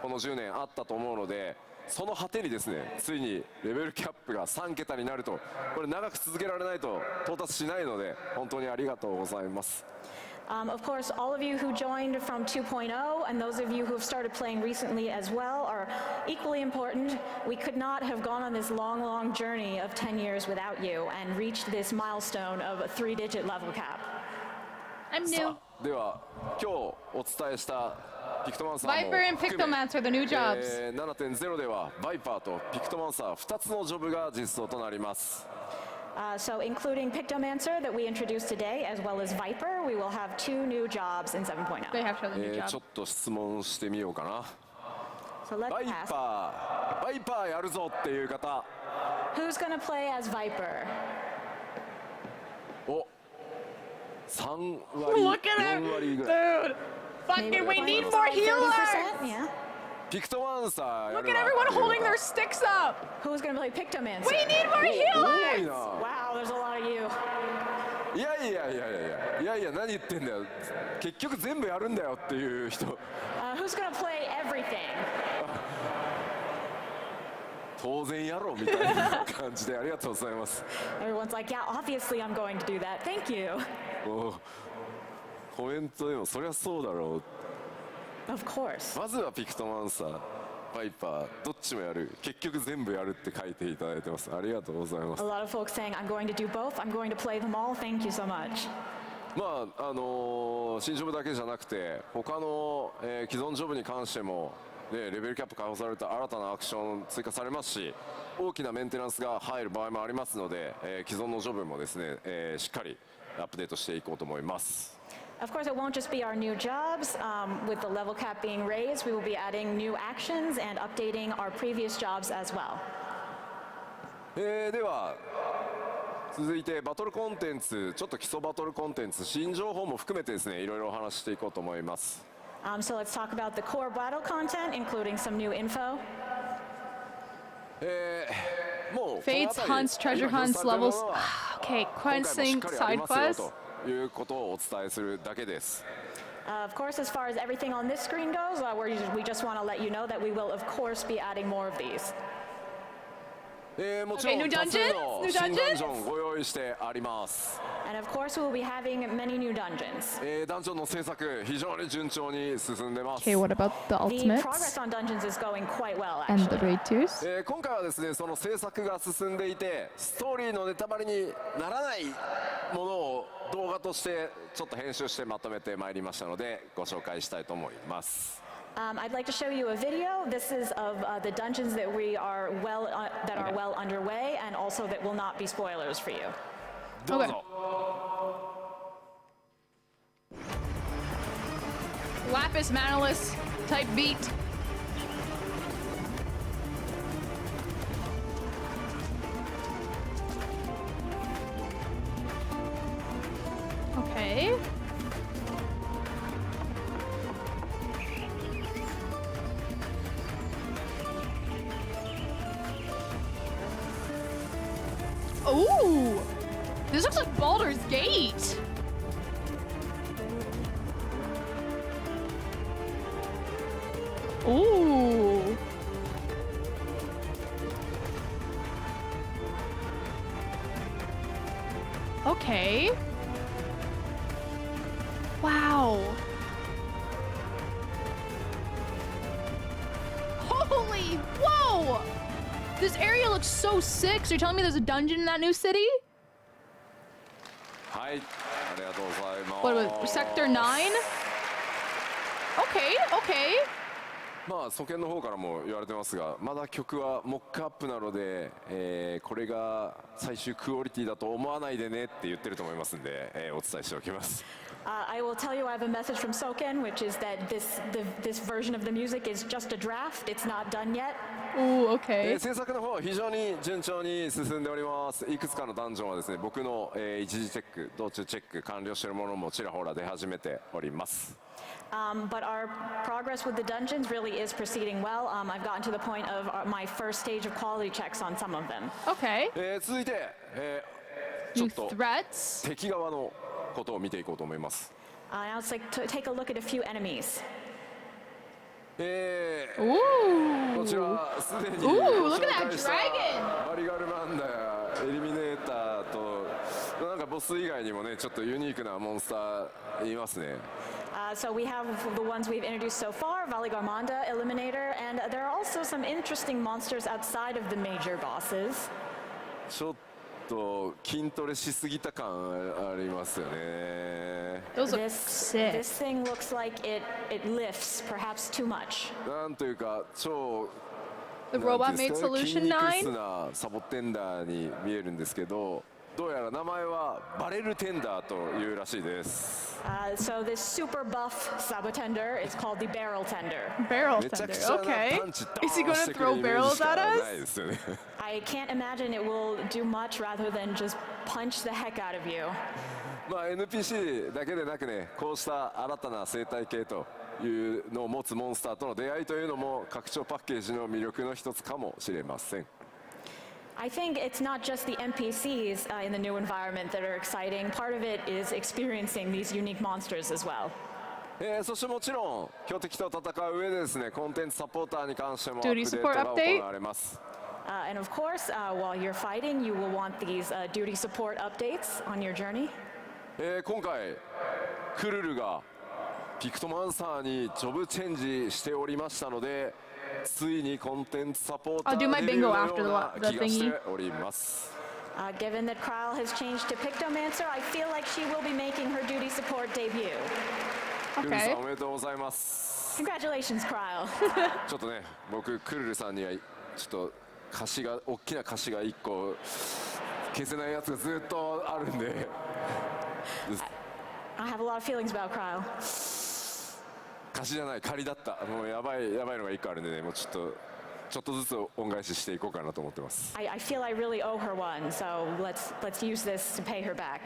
この10年あったと思うので、その果てにですねついにレベルキャップが3桁になると、これ長く続けられないと到達しないので本当にありがとうございます。 Of course, all of you who joined from 2.0 and those of you who have started playing recently as well are equally important. We could not have gone on this long journey of 10 years without you and reached this milestone of a 3-digit level cap. I'm new. では今日お伝えしたピクトマンサーも Viper and 含め Pictomancer, the new jobs. 7.0 ではバイパーとピクトマンサー2つのジョブが実装となります。 So including Pictomancer that we introduced today, as well as Viper, we will have 2 new jobs in 7.0. They have chosen a new ちょ job. っと質問してみようかな。 So let's バイ ask, パーやるぞっていう方、 who's going to play as Viper? お3割 Look at 4 him! 割ぐらい。 Dude! Fucking, we need 25, more 30%? healers! Yeah. ピクトマンサーや Look る at なっていう everyone 方 holding their sticks up! Who's going to play Pictomancer? We need more 多い healers! な。 Wow, there's a lot of you. いや何言ってんだよ、結局全部やるんだよっていう人 Who's going to play everything? 当然やろうみたいな感じでありがとうございます。 Everyone's like, yeah, obviously I'm going to do that. Thank you. おコメントでもそりゃそうだろう。 Of course. まずはピクトマンサー、バイパーどっちもやる、結局全部やるって書いていただいてます。ありがとうございま A す。 lot of folks saying, I'm going to do both. I'm going to play them all. Thank you so much. まあ新ジョブだけじゃなくて他の、既存ジョブに関しても、ね、レベルキャップ解放された新たなアクション追加されますし、大きなメンテナンスが入る場合もありますので、既存のジョブもですね、しっかりアップデートしていこうと思います。 Of course, it won't just be our new jobs. With the level cap being raised, we will be adding new actions and updating our previous jobs as well. では続いてバトルコンテンツ、ちょっと基礎バトルコンテンツ新情報も含めてですねいろいろお話ししていこうと思います。 So let's talk about the core battle content, including some new info. もう Fates, hunts, treasure hunts, levels. Okay, questing, side quests. ということをお伝えするだけです。 Of course, as far as everything on this screen goes, we just want to let you know that we will, of course, be adding more of these. もちろん new 多数 dungeons? の New 新ダン dungeons? ジョンご用意してあります。 And of course, we will be having many new dungeons. ダンジョンの制作非常に順調に進んでます。 Okay, what about the The progress ultimates on dungeons is going quite well, and the actually. raid twos? 今回はですねその制作が進んでいてストーリーのネタバレにならないものを動画としてちょっと編集してまとめてまいりましたのでご紹介したいと思います。 I'd like to show you a video. This is of the dungeons that are well underway, and also that will not be spoilers for you. どうぞ。 Lapis, Manalus, type beat. Okay. This looks like Baldur's Gate. Ooh. Okay. Wow. Holy, whoa! This area looks so sick. So you're telling me there's a dungeon in that new city? What was Sector 9? Okay, okay. まあ祖権の方からも言われてますが、まだ曲はモックアップなので、これが最終クオリティだと思わないでねって言ってると思いますんで、お伝えしておきます。I will tell you I have a message from Soken, which is that this version of the music is just a draft. It's not done yet. Ooh, okay. 制作の方は非常に順調に進んでおります。いくつかのダンジョンはですね、僕の、一時チェック、道中チェック完了しているものもちらほら出始めております。But our progress with the dungeons really is proceeding well. I've gotten to the point of my first stage of quality checks on some of them. Okay. 続いて、ちょ New っと threats. 敵側のことを見ていこうと思います。Now it's like to take a look at a few enemies. こちらすでに Ooh, ご look 紹 at that 介した dragon. マリガルマンダやエリミネーターとなんかボス以外にもねちょっとユニークなモンスターいますね。So we have the ones we've introduced so far, Valigarmanda, Eliminator, and there are also some interesting monsters outside of the major bosses. ちょっと筋トレしすぎた感ありますよね。Those look This sick. thing looks like it lifts, perhaps too much. なんというか超 The robot made solution 筋肉質 9? なサボテンダーに見えるんですけど、どうやら名前はバレルテンダーというらしいです。So this super buff Sabotender is called the Barrel Tender. Barrel めちゃく tender. ちゃな Okay. パンチ Is he ドーン gonna してくる throw イメージ barrels しか at ない us? ですよね。I can't imagine it will do much rather than just punch the heck out of you. まあ NPC だけでなくね、こうした新たな生態系というのを持つモンスターとの出会いというのも拡張パッケージの魅力の一つかもしれません。I think it's not just the NPCs in the new environment that are exciting. Part of it is experiencing these unique monsters as well. そしてもちろん強敵と戦う上でですね、コンテンツサポーターに関してもアップ Duty デート support が行 update? われます。And of course, while you're fighting, you will want these duty support updates on your journey. 今回クルルがピクトマンサーにジョブチェンジしておりましたので、ついにコンテンツサポーター I'll do my デビュ bingo ー after のような the 気がして thingy. おります。Given that Kryle has changed to Pictomancer, I feel like she will be making her duty support debut. クルルさ Okay. んおめでとうございます。 Congratulations, Kryle. ちょっとね、僕クルルさんにはちょっと大きな歌詞が1個消せないやつがずっとあるんで。I have a lot of feelings about Kryle. 歌詞じゃない仮だった。もうやばいのが1個あるんでね、もうちょっとずつ恩返ししていこうかなと思ってます。I feel I really owe her one, so let's use this to pay her back.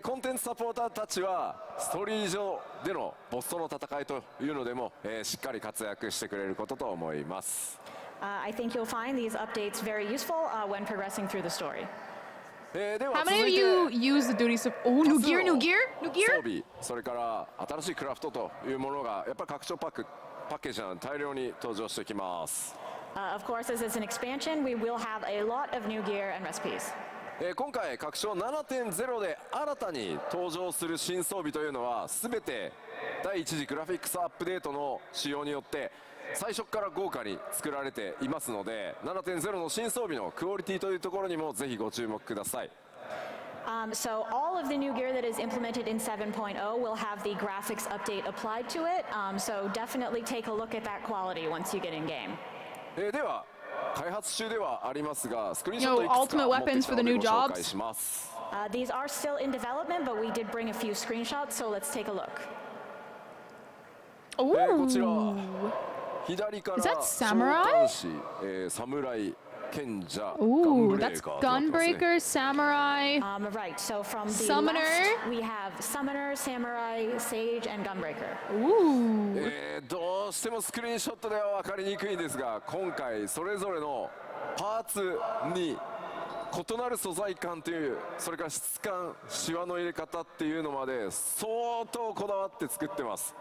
コンテンツサポーターたちはストーリー上でのボスとの戦いというのでも、しっかり活躍してくれることと思います。I think you'll find these updates very useful when progressing through the story. で How は many 続 of いて you use the duty support? Oh, new gear, new gear, new 装 gear. 備、それから新しいクラフトというものがやっぱり拡張パッケージなので大量に登場してきます。Of course, as it's an expansion, we will have a lot of new gear and recipes. 今回拡張 7.0 で新たに登場する新装備というのは全て第一次グラフィックスアップデートの仕様によって最初から豪華に作られていますので 7.0 の新装備のクオリティというところにもぜひご注目ください。So all of the new gear that is implemented in 7.0 will have the graphics update applied to it. So definitely take a look at that quality once you get in game. では開発中ではありますがスクリーンショッ No トいくつか ultimate 持って weapons きた for の the で new ご紹 jobs. 介します。These are still in development, but we did bring a few screenshots, so let's take a look. こちら Ooh. 左から Is that 召 samurai? 喚士、侍賢者 Ooh, ガンブレ that's ーカーとなってますね。 Gunbreaker, Samurai. Right, so from the Summoner. left, we have Summoner, Samurai, Sage, and Gunbreaker. Ooh. どうしてもスクリーンショットでは分かりにくいんですが今回それぞれのパーツに異なる素材感という、それから質感、シワの入れ方っていうのまで相当こだわって作ってます。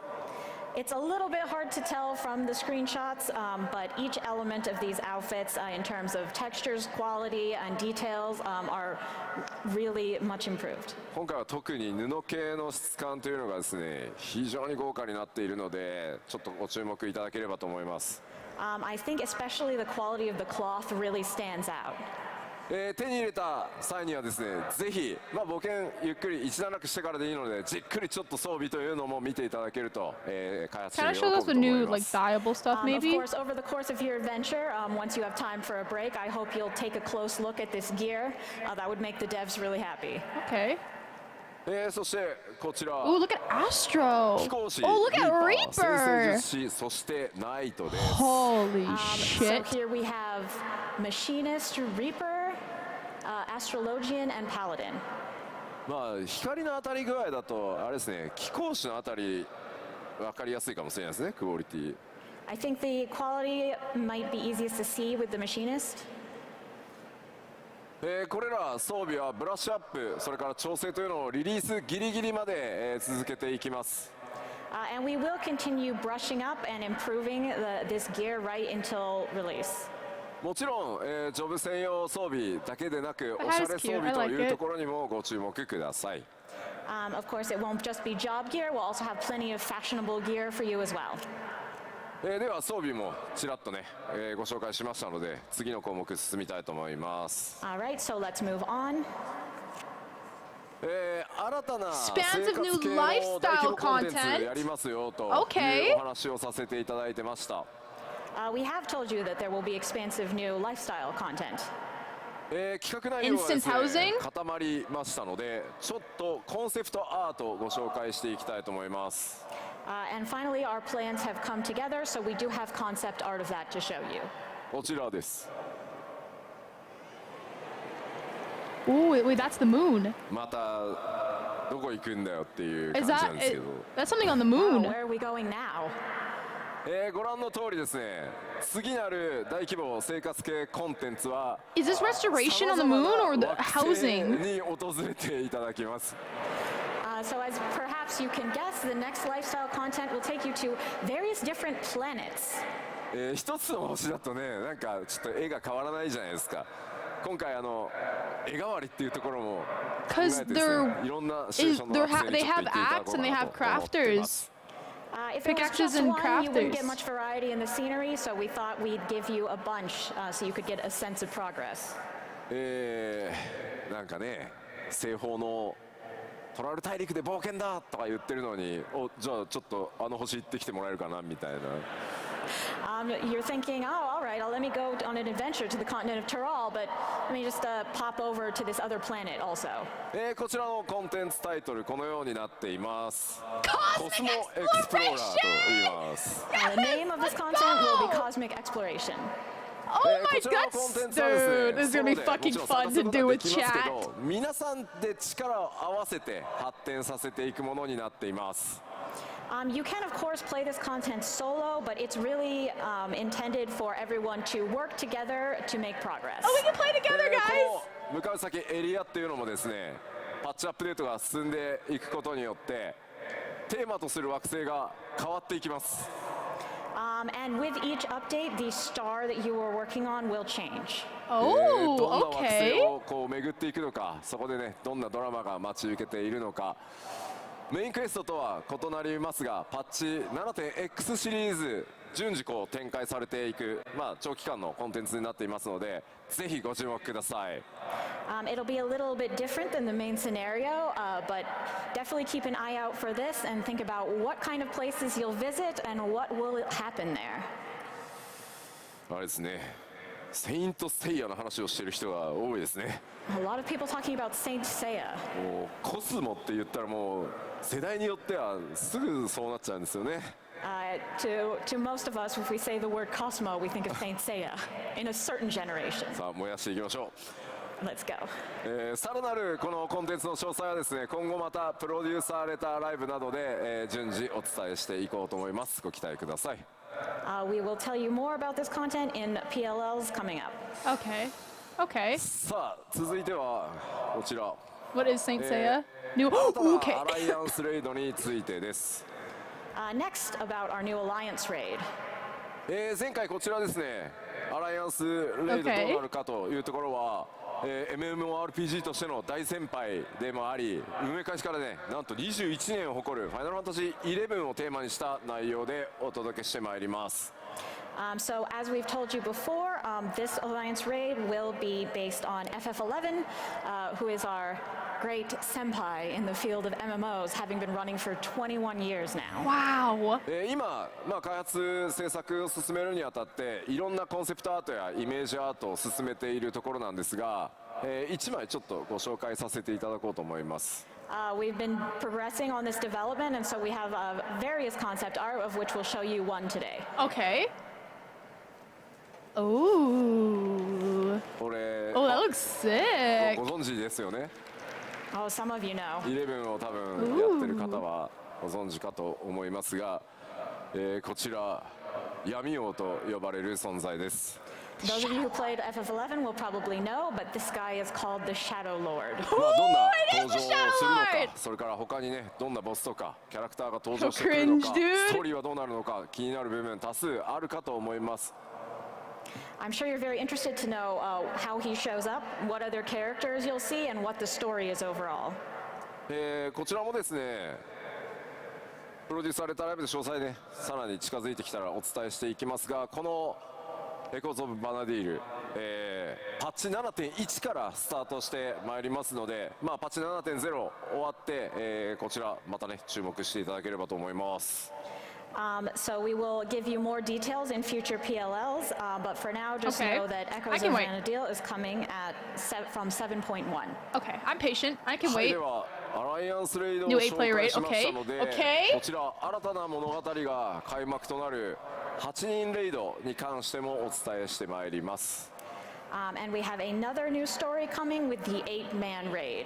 It's a little bit hard to tell from the screenshots, but each element of these outfits in terms of textures, quality, and details are really much improved. 今回は特に布系の質感というのがですね、非常に豪華になっているので、ちょっとご注目いただければと思います。I think especially the quality of the cloth really stands out. 手に入れた際にはですね、ぜひ、冒険ゆっくり一段落してからでいいので、じっくりちょっと装備というのも見ていただけると、開発者に喜ぶと思います。Can I show us the new like dyeable stuff maybe? Of course, over the course of your adventure, once you have time for a break, I hope you'll take a close look at this gear. That would make the devs really happy. Okay. そしてこちら。 Ooh, look at Astro. Oh, look at Reaper. そしてナイトです。 Holy So shit. here we have Machinist, Reaper, Astrologian, and Paladin. 光の当たり具合だとあれですね、貴公子のあたり分かりやすいかもしれないですね、クオリティ。I think the quality might be easiest to see with the Machinist. これら装備はブラッシュアップ、それから調整というのをリリースギリギリまで、続けていきます。And we will continue brushing up and improving this gear right until release. もちろん、ジョブ専用装備だけでなく、おしゃれ装備というところにもご注目ください。Of course, it won't just be job gear. We'll also have plenty of fashionable gear for you as well. では装備もちらっとね、ご紹介しましたので、次の項目進みたいと思います。All right, so let's move on. 新たな Expansive new 生活系の大規模コンテンツ lifestyle やりますよと Okay. いうお話をさせていただいてました。We have told you that there will be expansive new lifestyle content. 企画内容がです Instant ね housing? 固まりましたので、ちょっとコンセプトアートをご紹介していきたいと思います。And finally, our plans have come together, so we do have concept art of that to show you. こちらです。 Ooh, wait, that's the moon. またどこ行くんだよっていう Is 感じな that んですけど、 that's something on the Wow, moon? where are we going now? ご覧の通りですね、次なる大規模生活系コンテンツは Is this restoration on the moon or the 様々な惑星 housing? に訪れていただきます。 So as perhaps you can guess, the next lifestyle content will take you to various different planets. 一つの星だとね、なんかちょっと絵が変わらないじゃないですか。今回絵代わりっていうところも考え Because てですね、いろんなシチュエーションの惑星に they ちょっと行 have っていただ acts こう and they か have なと思ってま crafters. す。If it was Pickaxes just and one, you wouldn't crafters. get much variety in the scenery, so we thought we'd give you a bunch so you could get a sense of progress. なんかね、西方のトラル大陸で冒険だとか言ってるのに、じゃあちょっとあの星行ってきてもらえるかなみたいな。You're thinking, oh, all right, let me go on an adventure to the continent of Tyrol, but let me just pop over to this other planet also. こちらのコンテンツタイトルこのようになっています。コス Cosmic モエクスプローラーと言います。 The name of this content will be Cosmic Exploration. Oh my こちらのコンテン god, ツはですね、 dude, this is gonna be ソロで fucking もちろん fun 参加す to ること do は with できますけ chat. ど、皆さんで力を合わせて発展させていくものになっています。You can, of course, play this content solo, but it's really intended for everyone to work together to make progress. Oh, we can play together, こ guys. の向かう先エリアっていうのもですね、パッチアップデートが進んでいくことによってテーマとする惑星が変わっていきます。And with each update, the star that you were working on will change. どんな Oh, 惑星 okay. をこう巡っていくのか、そこでね、どんなドラマが待ち受けているのか。メインクエストとは異なりますが、パッチ 7.X シリーズ順次こう展開されていく、長期間のコンテンツになっていますので、ぜひご注目ください。It'll be a little bit different than the main scenario, but definitely keep an eye out for this and think about what kind of places you'll visit and what will happen there. あれですね、セイントセイヤの話をしている人が多いですね。A lot of people talking about Saint Seiya. もうコスモって言ったらもう世代によってはすぐそうなっちゃうんですよね。To most of us, if we say the word Cosmo, we think of Saint Seiya in a certain generation. さあ燃やしていきましょう。 Let's go. さらなるこのコンテンツの詳細はですね、今後またプロデューサーレターライブなどで、順次お伝えしていこうと思います。ご期待ください。We will tell you more about this content in PLLs coming up. Okay. Okay. さあ続いてはこちら What is Saint Seiya? New. 新たな Okay. アライアンスレイドについてです。Next, about our new Alliance raid. 前回こちらですね、アライアンスレイドどうなるかというところは、MMORPG としての大先輩でもあり、運営開始からね、なんと21年を誇るファイナルファンタジー11をテーマにした内容でお届けしてまいります。So as we've told you before, this Alliance raid will be based on FF11, who is our great senpai in the field of MMOs, having been running for 21 years now. Wow. 今、開発制作を進めるにあたっていろんなコンセプトアートやイメージアートを進めているところなんですが、1枚ちょっとご紹介させていただこうと思います。We've been progressing on this development, and so we have various concept art, of which we'll show you one today. Okay. Ooh. これ Oh, that looks sick. ご存知ですよね。Oh, some of you know. 11を多分やってる方はご存知かと思いますが、こちら闇王と呼ばれる存在です。Those of you who played FF11 will probably know, but this guy is called the Shadow Lord. どんな登場をするのか、それから他にね、どんなボスとかキャラクターが登場してくるのか、ストーリーはどうなるのか気になる部分多数あるかと思います。I'm sure you're very interested to know how he shows up, what other characters you'll see, and what the story is overall. こちらもですね、プロデュースされたライブで詳細ね、さらに近づいてきたらお伝えしていきますが、このエコーズ・オブ・バナディール、パッチ 7.1 からスタートしてまいりますので、パッチ 7.0 終わって、こちらまたね注目していただければと思います。So we will give you more details in future PLLs, but for now, just know that Echoes of Vana'diel is coming from 7.1. Okay, I'm patient. I can wait. ではアライアンスレイドを New 紹 8-player 介 raid. しましたの Okay. で、 Okay. こちら新たな物語が開幕となる8人レイドに関してもお伝えしてまいります。And we have another new story coming with the 8-man raid.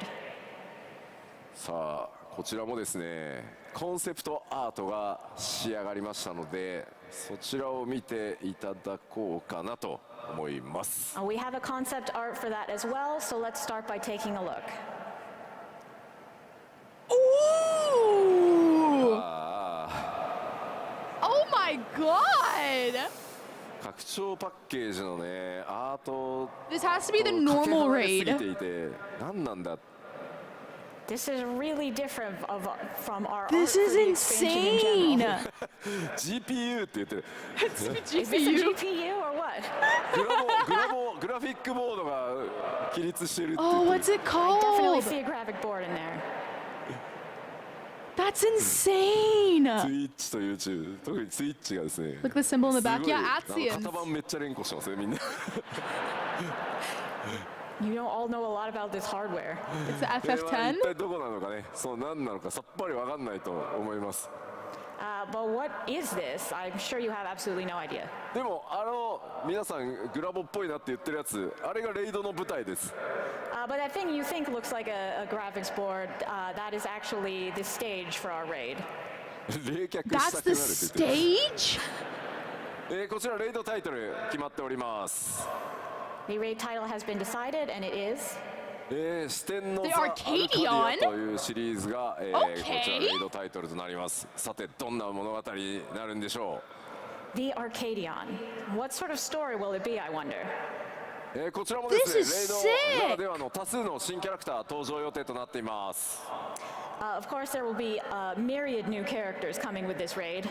さあこちらもですね、コンセプトアートが仕上がりましたので、そちらを見ていただこうかなと思います。We have a concept art for that as well, so let's start by taking a look. Ooh. Oh my god. 拡張パッケージのねアート This has to be the normal かけ離れすぎ raid. ていて何なんだ。 This is really different from our This art for the is expansion in insane. general. GPU って言ってる。 Is this a GPU. GPU or what? グラフィックボードが起立してるって言 Oh, ってる。 what's it Definitely called? see a graphic board in there. That's insane. ツイッチと YouTube、特にツイッチがですね。 Look at the symbol in the す back. ごい Yeah, Atsians. 型番めっちゃ連呼してますねみんな。 You don't all know a lot about this hardware. It's the これは FF10. 一体どこなのかね、そう何なのかさっぱりわかんないと思います。 But what is this? I'm sure you have absolutely no idea. でも皆さんグラボっぽいなって言ってるやつ、あれがレイドの舞台です。 But that thing you think looks like a graphics board, that is actually the stage for our raid. 冷却した That's くな the るって言ってる。 stage? こちらレイドタイトル決まっております。 The raid title has been decided, and it is 四天王 The ザ・アルカディ Arcadion? アというシリーズが、こちらレイドタイトルとなります。さてどんな物語になるんでしょ The Arcadion. What sort of story will it be, I wonder? う。こちらもですね This is レイド sick! ならではの多数の新キャラクター登場予定となっています。 Of course, there will be myriad new characters coming with this raid.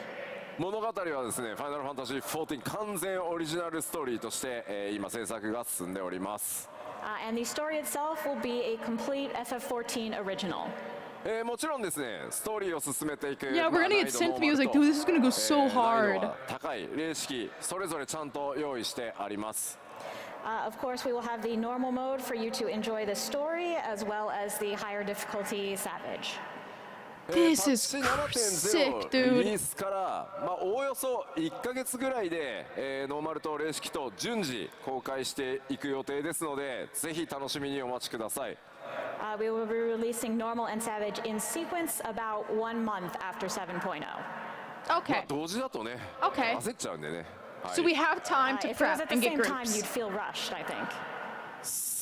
物語はですねファイナルファンタジー14完全オリジナルストーリーとして、今制作が進んでおります。 And the story itself will be a complete FF14 original. もちろんですねストーリーを進めていく Yeah, we're gonna get synth music. Dude, this is gonna go so 難易度 hard. は高い霊式それぞれちゃんと用意してあります。 Of course, we will have the normal mode for you to enjoy the story, as well as the higher difficulty Savage. This is パッチ sick, 7.0 リリ dude. ースから、おおよそ1ヶ月ぐらいで、ノーマルと霊式と順次公開していく予定ですのでぜひ楽しみにお待ちください。 We will be releasing normal and Savage in sequence about 1 month after 7.0. Okay. 同時だとね Okay. 焦っちゃうんでね、はい So we have time to If it was prep at the and get same time, groups. you'd feel rushed, I think.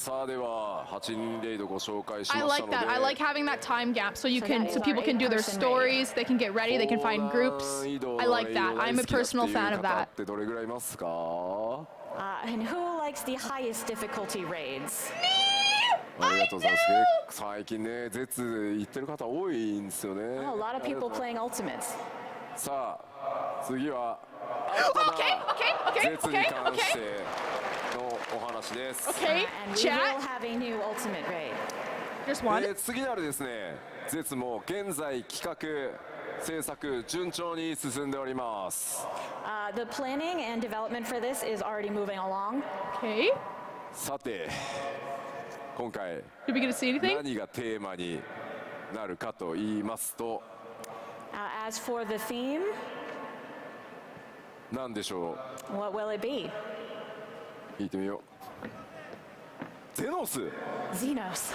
さあでは8人レイドご紹介しま I した like ので that. I like having that time gap so you can, that so is people our can do their eight-person stories, they can get ready, they can find groups. I like that. I'm a personal fan of that. ってどれぐらいいますか？ And who likes the highest difficulty raids? ありがとうございます。最近ね、絶言ってる方多いんですよね。 A lot of people playing ultimates. さあ、次は Okay, 絶に関してのお話です。 Okay, And we chat. will have a new ultimate raid. Just one. 次なるですね、絶も現在企画制作順調に進んでおります。 The planning and development for this is already moving along. Okay. さて、今回 Did we get to see anything? 何がテーマになるかと言いますと、 As for the theme, 何でしょ what will it be? う？聞いてみよう。ゼノス。 Xenos.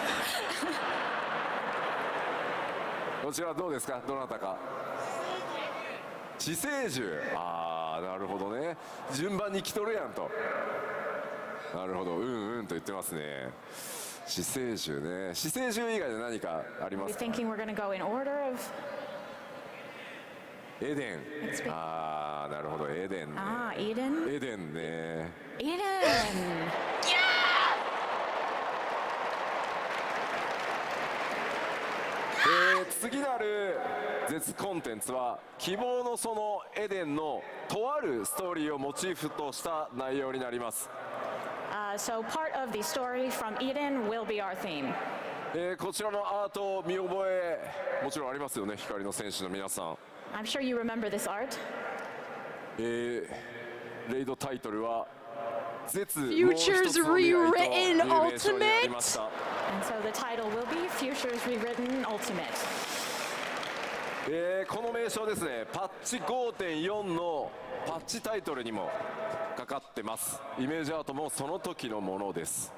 こちらどうですか？どなたか。死生獣。ああ、なるほどね。順番に来とるやんと。なるほど、うんと言ってますね。死生獣ね。死生獣以外で何かありま We're すか？ thinking we're going to go in order of. エデン。ああ、なるほど、エデンね。 Eden. エデンね。 Eden. 次なる絶コンテンツは希望のそのエデンのとあるストーリーをモチーフとした内容になります。 So part of the story from Eden will be our theme. こちらのアート見覚えもちろんありますよね、光の戦士の皆さん。 I'm sure you remember this art. レイドタイトルは絶 Futures Rewritten Ultimate. And so the title will be Futures Rewritten Ultimate. この名称ですね、パッチ 5.4 のパッチタイトルにもかかってます。イメージアートもその時のものです。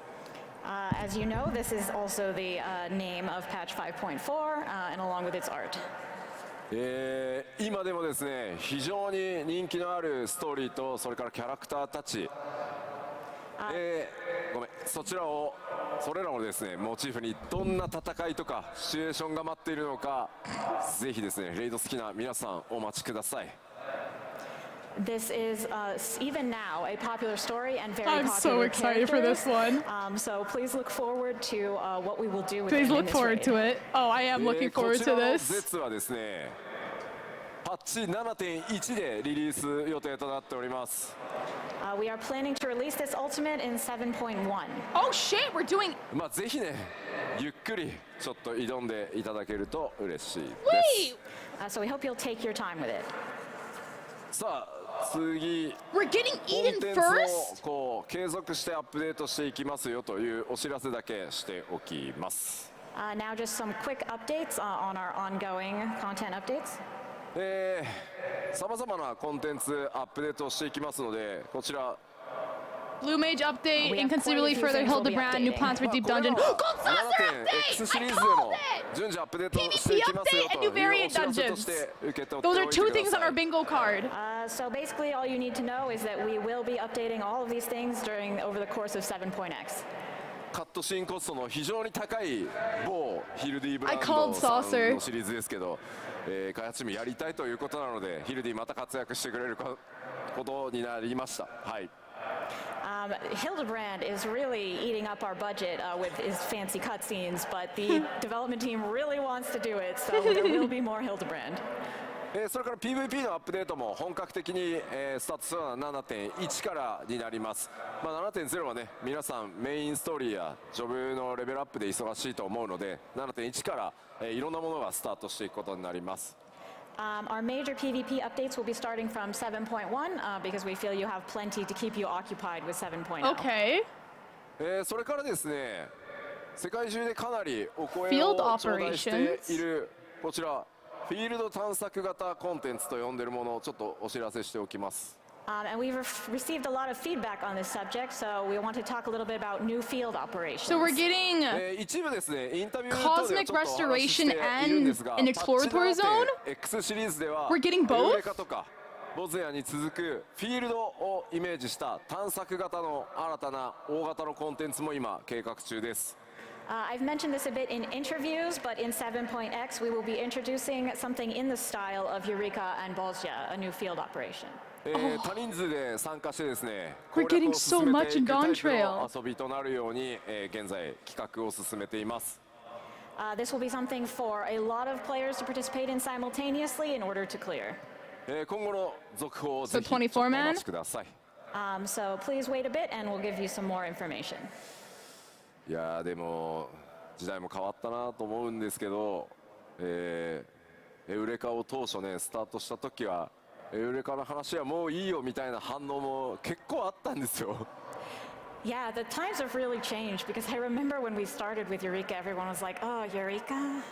As you know, this is also the name of patch 5.4 and along with its art. 今でもですね、非常に人気のあるストーリーとそれからキャラクターたち、ごめん、それらをですねモチーフにどんな戦いとかシチュエーションが待っているのか、ぜひですねレイド好きな皆さんお待ちください。 This is even now a popular story and very I'm so popular excited for this character. one. So please look forward to what we will do with Please them in look this forward raid. to it. Oh, I am looking こ forward ち to らの this. 絶はですね、パッチ 7.1 でリリース予定となっております。 We are planning to release this ultimate in 7.1. Oh shit, we're doing. まあぜひね、ゆっくりちょっと挑んでいただけると嬉しいです。 So we hope you'll take your time with it. さあ次、 We're getting コン Eden テンツ first. をこう継続してアップデートしていきますよというお知らせだけしておきます。 Now just some quick updates on our ongoing content updates. さまざまなコンテンツアップデートをしていきますので、こちら Blue Mage update, We have inconceivably quite a few further things we'll be Hildebrand, new updating. plans for こ Deep れ Dungeon. も Gold Saucer7.x update! シ I リーズで called も it! 順次アップデートしてい PvP きますよ update と and new いうお variant 知らせと dungeons. して受け取ってお Those い are て two くだ things さ on our い。 bingo card. So basically all you need to know is that we will be updating all of these things over the course of 7.x. カットシーンコストの非常に高い某ヒルディブラ I ン called ドさん Saucer. のシリーズですけど、開発チームやりたいということなので、ヒルディまた活躍してくれることになりました。はい。Hildebrand is really eating up our budget with his fancy cutscenes, but the development team really wants to do it, so there will be more Hildebrand. それから PVP のアップデートも本格的に、スタートするのは 7.1 からになります。まあ、7.0 はね、皆さんメインストーリーやジョブのレベルアップで忙しいと思うので、7.1 から、いろんなものがスタートしていくことになります。Our major PvP updates will be starting from 7.1 because we feel you have plenty to keep you occupied with 7.0. Okay. それからですね、世界中でかなりお声 Field を頂戴して operations いるこちらフィールド探索型コンテンツと呼んでいるものをちょっとお知らせしておきます。And we've received a lot of feedback on this subject, so we want to talk a little bit about new field operations. So we're getting 一部ですね、インタビュー等では Cosmic ちょっとお話ししているんですが、 Restoration and an Exploratory Zone? X シリーズでは We're getting both? ルーレ化とかボズヤに続くフィールドをイメージした探索型の新たな大型のコンテンツも今計画中です。I've mentioned this a bit in interviews, but in 7.x we will be introducing something in the style of Eureka and Bolzia, a new field operation. 多人数で参加してですね、 We're getting so much in Dawntrail. 遊びとなるように、現在企画を進めています。This will be something for a lot of players to participate in simultaneously in order to clear. 今後の続報をぜひ So 24 お man? 待ちください。So please wait a bit and we'll give you some more information. いやーでも時代も変わったなと思うんですけど、エウレカを当初ねスタートした時はエウレカの話はもういいよみたいな反応も結構あったんですよ。Yeah, the times have really changed because I remember when we started with Eureka, everyone was like, "Oh, Eureka."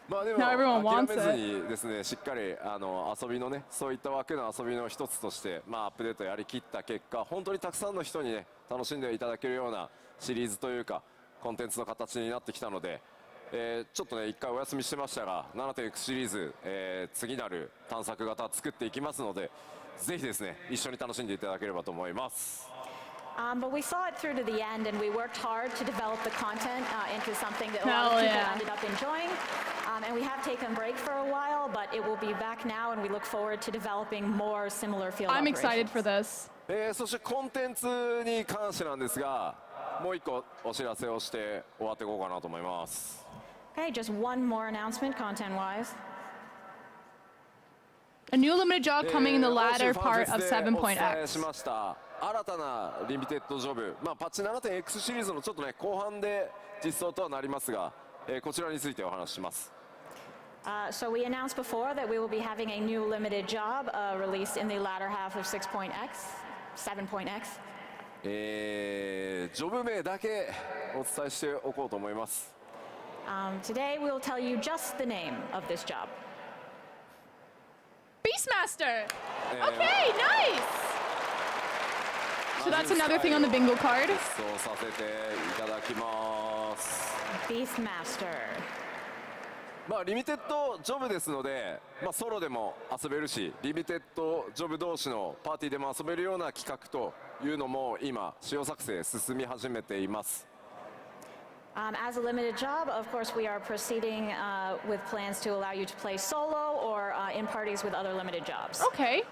まあでも Now everyone 諦 wants めずにですねしっかり遊びのねそういった枠の遊びの一つとしてまあアップデートやりきった結果本当にたくさんの人にね楽しんでいただけるようなシリーズというかコンテンツの形になってきたので、ちょっとね一回お休みしてましたが 7.x シリーズ、次なる探索型作っていきますのでぜひですね一緒に楽しんでいただければと思います。But we saw it through to the end, and we worked hard to develop the content into something that a lot of Hell people yeah. ended up enjoying. And we have taken a break for a while, but it will be back now, and we look forward to developing more similar field I'm operations. excited for this. そしてコンテンツに関してなんですがもう一個お知らせをして終わっていこうかなと思います。 Okay, just one more announcement, content-wise. A new limited job coming in the 欧州 latter ファン part フ of ェスでお伝え 7.x. しました新たなリミテッドジョブ、パッチ 7.x シリーズのちょっとね後半で実装とはなりますが、こちらについてお話しします。 So we announced before that we will be having a new limited job released in the latter half of 6.x, 7.x. ジョブ名だけお伝えしておこうと思います。 Today we'll tell you just the name of this job. Beastmaster! Okay, nice! So that's another thing on the bingo card. そうさせていただきます。 Beastmaster. リミテッドジョブですので、ソロでも遊べるしリミテッドジョブ同士のパーティーでも遊べるような企画というのも今使用作成進み始めています。 As a limited job, of course, we are proceeding with plans to allow you to play solo or in parties with other limited jobs. Okay.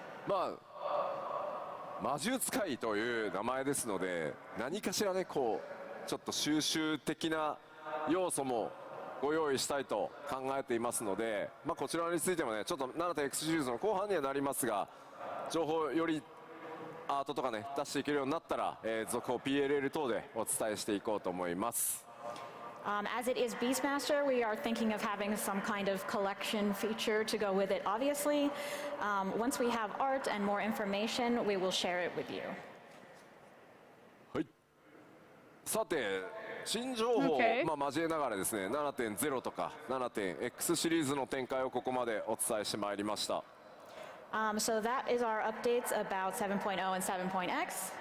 魔術界という名前ですので何かしらねこうちょっと収集的な要素もご用意したいと考えていますので、こちらについてもねちょっと 7.x シリーズの後半にはなりますが情報よりアートとかね出していけるようになったら、続報 PLL 等でお伝えしていこうと思います。 As it is Beastmaster, we are thinking of having some kind of collection feature to go with it, obviously. Once we have art and more information, we will share it with you. はい。さて新情報を、 Okay. 交えながらですね 7.0 とか 7.x シリーズの展開をここまでお伝えしてまいりました。 So that is our updates about 7.0 and 7.x.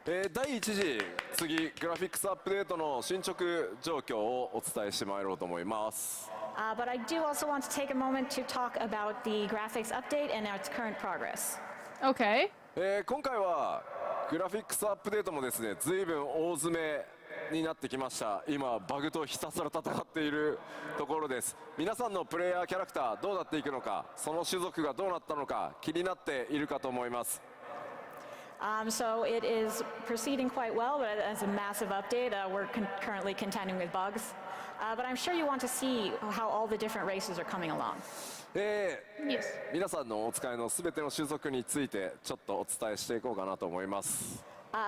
第1次次グラフィックスアップデートの進捗状況をお伝えしてまいろうと思います。 But I do also want to take a moment to talk about the graphics update and its current progress. Okay. 今回はグラフィックスアップデートもですね随分大詰めになってきました。今バグとひたすら戦っているところです。皆さんのプレイヤーキャラクターどうなっていくのかその種族がどうなったのか気になっているかと思います。 So it is proceeding quite well, but as a massive update, we're currently contending with bugs. But I'm sure you want to see how all the different races are coming along. Yes. 皆さんのお使いのすべての種族についてちょっとお伝えしていこうかなと思います。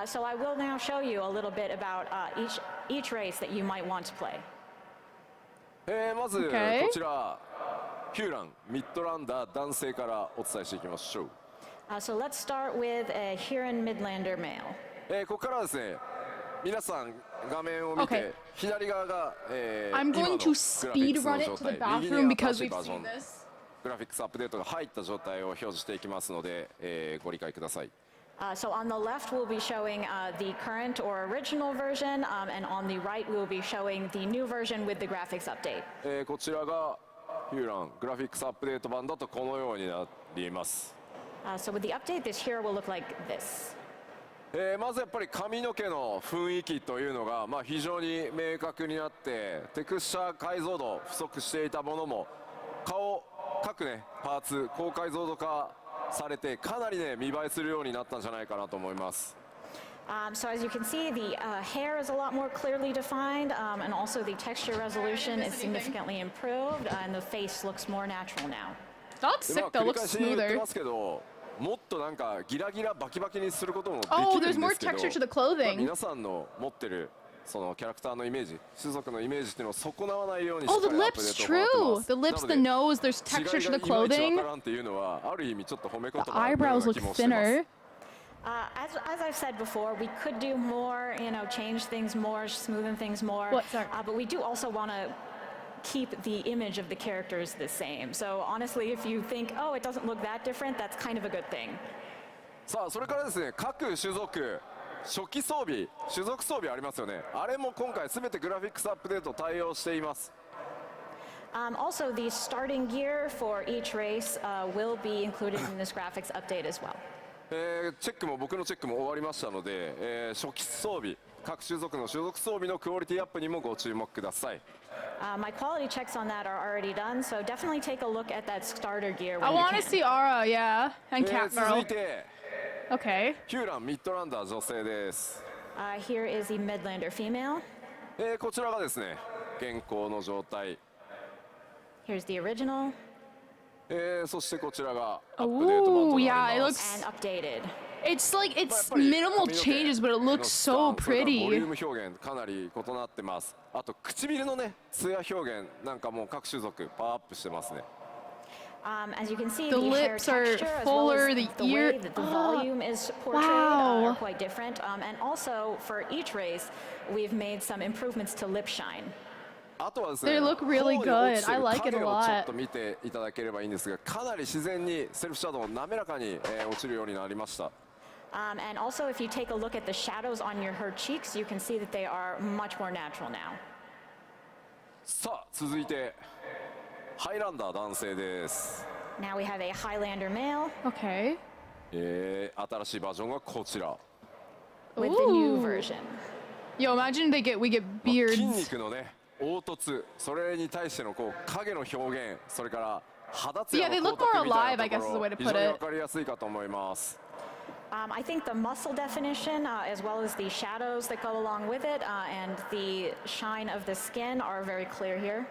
So I will now show you a little bit about each race that you might want to play. まずこ Okay. ちらヒューランミッドランダー男性からお伝えしていきましょう。 So let's start with a Huron Midlander male. ここからですね皆さん画面を見て、 Okay. 左側が、 I'm 今の going to speed run it to the グラフィックスの状態、右 bathroom に because 新しい we've バージョ seen ン this. グラフィックスアップデートが入った状態を表示していきますので、ご理解ください。 So on the left, we'll be showing the current or original version, and on the right, we'll be showing the new version with the graphics update. こちらがヒューラングラフィックスアップデート版だとこのようになります。So with the update, this hero will look like this. まずやっぱり髪の毛の雰囲気というのが、非常に明確になってテクスチャー解像度不足していたものも各ねパーツ高解像度化されてかなりね見栄えするようになったんじゃないかなと思います。So as you can see, the hair is a lot more clearly defined, and also the texture resolution is significantly improved, and the face looks more natural now. That's sick though, looks smoother. もっとなんかギラギラバキバキにすることもできる Oh, んで there's す more けど、 texture to the clothing. 皆さんの持ってるそのキャラクターのイメージ、種族のイメージっていうのを損なわないようにし Oh, っか the りアップデ lips, ートを行ってます。 true. The lips, the nose, there's texture to the 違いがいまいち clothing. わからんっていうのはある意味ちょっと褒め言 The 葉のような eyebrows 気 look もしてます。 thinner. As I've said before, we could do more, change things more, smoothen things more. What, sorry? But we do also want to keep the image of the characters the same. So honestly, if you think, oh, it doesn't look that different, that's kind of a good thing. さあそれからですね、各種族初期装備種族装備ありますよね。あれも今回すべてグラフィックスアップデート対応しています。Also, the starting gear for each race will be included in this graphics update as well. チェックも僕のチェックも終わりましたので、初期装備各種族の種族装備のクオリティアップにもご注目ください。My quality checks on that are already done, so definitely take a look at that starter gear I when you want to can. see Aura, yeah, and 続 Catgirl. いて Okay. ヒューランミッドランダー女性です。Here is the Midlander female. こちらがですね現行の状態。 Here's the original そしてこちらがアップデート版と Ooh, な yeah, り it ます。 and updated. it's like it's まあやっぱり minimal changes, but it 髪の毛 looks so の質感それからボリュー pretty. ム表現かなり異なってます。あと唇のね艶表現なんかもう各種族パワーアップしてますね。As you can see, The the hair lips are texture as well fuller, as the the ear- way that the volume is portrayed Wow. are quite different. And also, for each race, we've made some improvements to lip shine. あとはですね、 They look really 頬に落ち good. て I る like it a 影をちょっ lot. と見ていただければいいんですが、かなり自然にセルフシャドウ滑らかに、落ちるようになりました。 And also, if you take a look at the shadows on her cheeks, you can see that they are much more natural now. さあ続いてハイランダー男性です。 Now we have a Highlander male Okay. 新しいバージョンがこちら。 with the new Ooh. version. Yo, imagine we get 筋 beards. 肉のね凹凸、それに対してのこう影の表現、それから肌ツヤ Yeah, they の look 光沢 more みたい alive, な I と guess こ is the way ろ to 非 put 常に it. 分かりやすいかと思います。 I think the muscle definition, as well as the shadows that go along with it, and the shine of the skin are very clear here.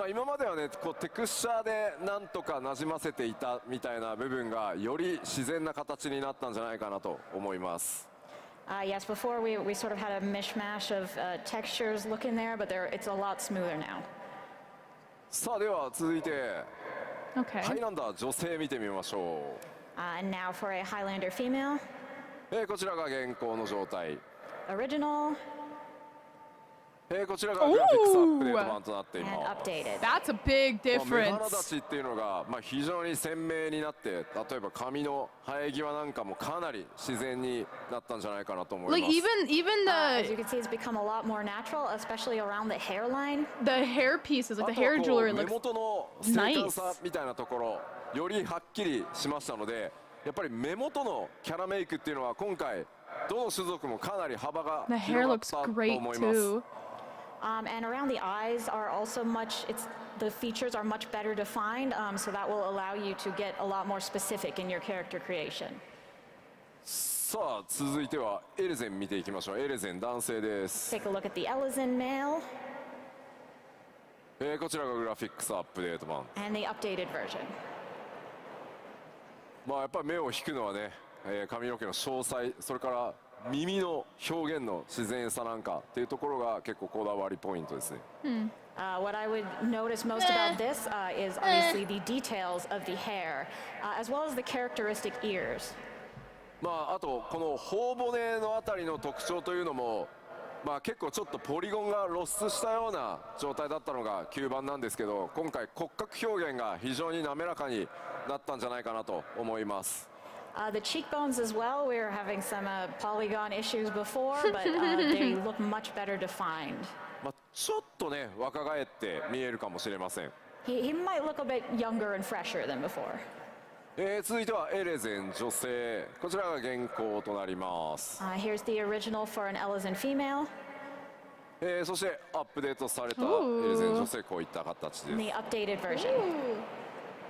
今まではねこうテクスチャーでなんとかなじませていたみたいな部分がより自然な形になったんじゃないかなと思います。 Yes, before we sort of had a mishmash of textures look in there, but it's a lot smoother now. さあでは続いて Okay. ハイランダー女性見てみましょ And now for a Highlander female, う。こちらが現行の状態。 original こちらがグラフィックスアップデート版となってい and ます。 updated. That's a big 目鼻立 difference. ちっていうのが、非常に鮮明になって例えば髪の生え際なんかもかなり自然になったんじゃないかなと思い Like ます。 even As you the can see, it's become a lot more natural, especially around the hairline. hair pieces, あ like と the は hair こう jewelry 目 looks 元の清潔さみたいなところよりはっきりしましたので、やっぱり目元のキャラメイクっていうのは今回どの種族もかなり幅が the 広 hair がっ looks たと great 思います。 too. And around the eyes are also the features are much better defined, so that will allow you to get a lot more specific in your character creation. さあ続いてはエレゼン見ていきましょう。エレゼン男性です。 Take a look at the Elysian male こちらがグラフィックスアップデート版。 and the updated version. やっぱり目を引くのはね、髪の毛の詳細、それから耳の表現の自然さなんかっていうところが結構こだわりポイントですね。What I would notice most about this is obviously the details of the hair, as well as the characteristic ears. あとこの頬骨のあたりの特徴というのも、結構ちょっとポリゴンが露出したような状態だったのが吸盤なんですけど、今回骨格表現が非常に滑らかになったんじゃないかなと思います。The cheekbones as well, we were having some polygon issues before, but they look much better defined. ちょっとね若返って見えるかもしれません。 He might look a bit younger and fresher than before. 続いてはエレゼン女性、こちらが現行となります。Here's the original for an Elezen female. そしてアップデートされたエレゼン女性、こういった形です。 The updated version.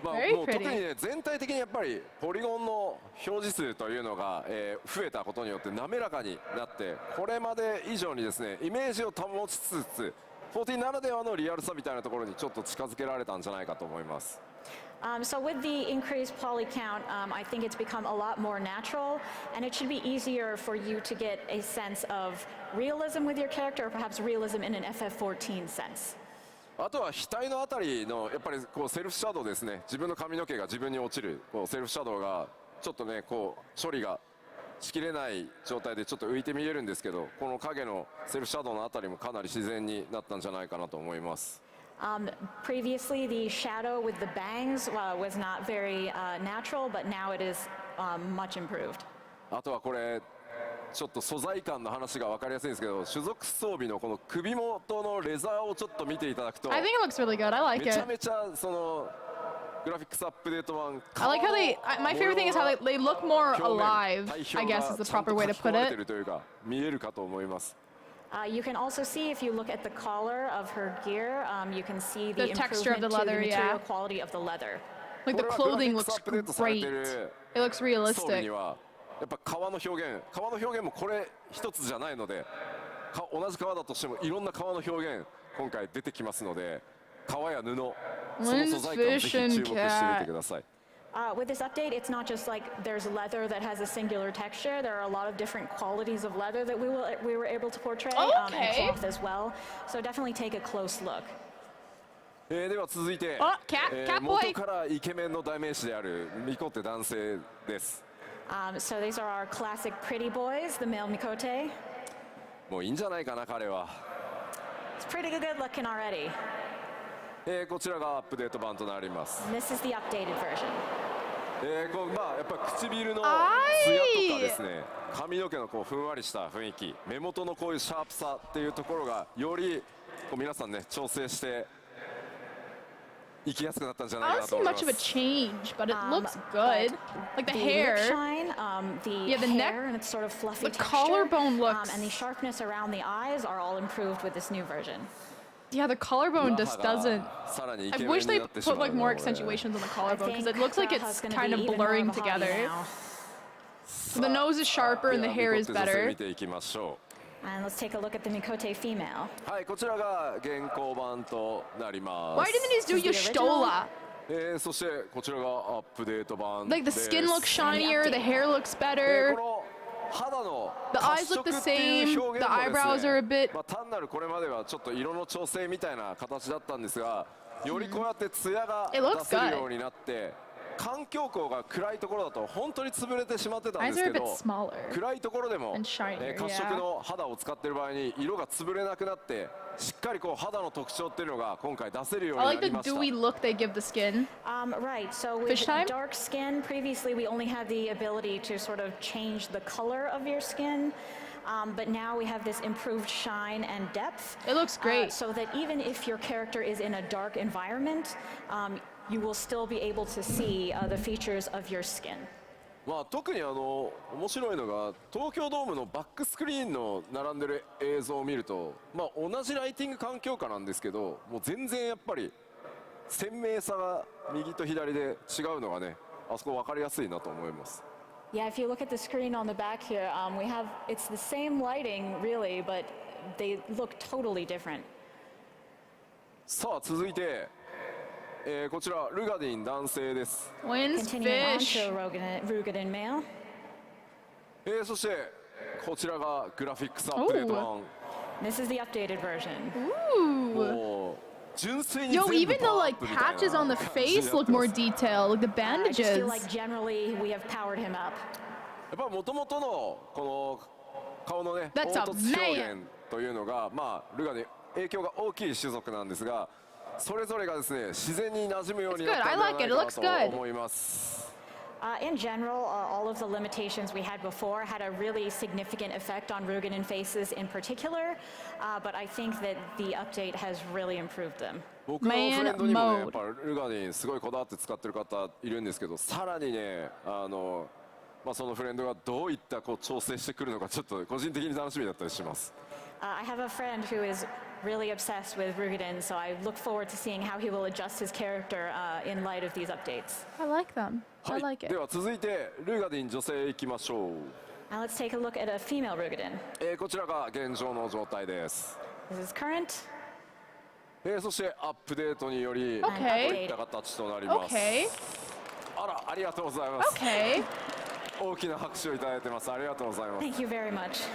まあ、もう特にね、全体的にやっぱりポリゴンの表示数というのが、増えたことによって滑らかになって、これまで以上にですねイメージを保ちつつ14ならではのリアルさみたいなところにちょっと近づけられたんじゃないかと思います。So with the increased poly count, I think it's become a lot more natural, and it should be easier for you to get a sense of realism with your character, or perhaps realism in an FF14 sense. あとは額のあたりのやっぱりこうセルフシャドウですね。自分の髪の毛が自分に落ちるこうセルフシャドウがちょっとねこう処理がしきれない状態でちょっと浮いて見えるんですけど、この影のセルフシャドウのあたりもかなり自然になったんじゃないかなと思います。Previously, the shadow with the bangs was not very natural, but now it is much improved. あとはこれちょっと素材感の話が分かりやすいんですけど、種族装備のこの首元のレザーをちょっと見ていただくと I think it looks really good. I like めちゃ it. めちゃそのグラフィックスアップデート版 I like how my favorite thing is how they look more alive, I guess is the proper way to put it. というか見えるかと思います。You can also see, if you look at the collar of her gear, you can see the texture of the improvement to leather, the material yeah. quality of the leather. Like the clothing looks これはグラフィックスアップデートされ great. てる It looks 装備 realistic. にはやっぱ革の表現もこれ一つじゃないので、同じ革だとしてもいろんな革の表現今回出てきますので、革や布その素材感をぜひ注目してみてください。With this update, it's not just like there's leather that has a singular texture. There are a lot of different qualities of leather that we were able to portray, and cloth as well. So definitely take a close look. では続いて、cat boy. 元からイケメンの代名詞であるミコって男性です。So these are our classic pretty boys, the male Mikote. もういいんじゃないかな彼は。 It's pretty good looking already. こちらがアップデート版となります。 This is the updated version. こうまあやっぱ唇の艶とかですね、髪の毛のこうふんわりした雰囲気、目元のこういうシャープさっていうところがよりこう皆さんね調整して生きやすくなったんじゃない I か don't なと see 思いま much of a す。 change, but it looks good. Like the The hair. lip shine, the Yeah, the neck- hair and its sort of fluffy the texture, collarbone looks- and the sharpness around the eyes are all improved with this new version. Yeah, the collarbone just doesn't. さらにイ I ケメン wish に they なってし put まう like の more で accentuations on the I collarbone because think it looks like Praha's it's gonna kind be of even more blurring of a hottie together. now. The nose is sharper and the では hair ミ is コって女性 better. 見ていきましょ And let's take a look at the Mikote female. う。はい、こちらが現行版となりま Why す。 didn't he do This is the original. Yoshitola? そしてこちらがアップデート版 Like で the す。 skin looks shinier, the hair looks こ better. の肌の The eyes look the 褐色っていう same. 表 The 現もです eyebrows ね are a bit. まあ単なるこれまではちょっと色の調整みたいな形だったんですが、よりこうやってツヤが It looks 出せるようになって、環境光が暗いところだと本当に潰れてしまってたんで Eyes す are け a bit ど、 smaller. 暗いところでも And shinier, 褐色の肌を使っている場合に色が潰れなくなって、しっかりこう肌の特徴っていうのが今回出せるよう I にな like り the ました。 dewy look they give the skin. Right, so with Fish time? dark skin, previously we only had the ability to sort of change the color of your skin. But now we have this improved shine and depth. It looks great. So that even if your character is in a dark environment, you will still be able to see the features of your skin. まあ特に面白いのが東京ドームのバックスクリーンの並んでる映像を見ると、まあ同じライティング環境下なんですけど、もう全然やっぱり鮮明さが右と左で違うのがね、あそこ分かりやすいなと思います。 Yeah, if you look at the screen on the back here, it's the same lighting really, but they look totally different. さあ続いて、こちらルガディン男性です。 Wins Continuing on fish. to Rugadin male. そしてこちらがグラフィックスアップデート版。 This is the updated version. Ooh. もう純粋に Yo, 全部 even パ the ワーアッ like プみたいな patches on the 感じ face になって look ま more す。 detailed. Like the I just feel bandages. like generally we have powered him up. やっぱり元々のこの顔のね That's 凹 a 凸表 man. 現というのがまあルガに影響が大きい種族なんですが、それぞれがですね自然に馴染むようになったんじゃないかなと思います。In general, all of the limitations we had before had a really significant effect on Rugen and faces in particular, but I think that the update has really improved them. 僕のフレンドにもね、やっぱルガディンすごいこだわって使ってる方いるんですけど、さらにね、そのフレンドがどういったこう調整してくるのか、ちょっと個人的に楽しみだったりします。I have a friend who is really obsessed with Rugen, so I look forward to seeing how he will adjust his character in light of these updates. I like them. I like it. では続いてルガディン女性いきましょう。Now let's take a look at a female Rugen. こちらが現状の状態です。This is current. そしてアップデートにより Okay. こういった形となります。Okay. あら、ありがとうございます。Okay. 大きな拍手をいただいてます。ありがとうございます。 Thank you very much.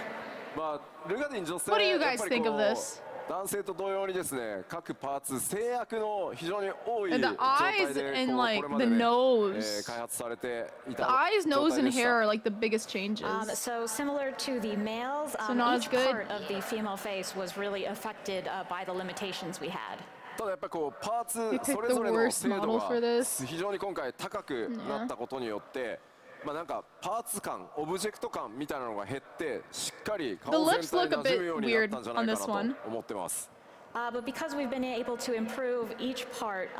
ルガディン女性 What do you や guys っぱり think こ of う this? 男性と同様にですね、各パーツ制約の非常に多い And 状 the 態 eyes で and こ like れま the でね、 nose. 開発されてい The た eyes, 状 nose, 態 and でし hair た。 are like the biggest changes. So similar to the males, So not as each good. part of the female face was really affected by the limitations we had. ただやっぱりこうパーツ You picked それぞれの the worst 精度 model for が this. 非常に今回高くなったことによって、なんかパーツ感、オブジェクト感みたいなのが減ってしっかり顔全 The lips 体 look に a 馴染 bit むようになったんじゃないかな weird on this と思ってます。But because we've been able to improve each part,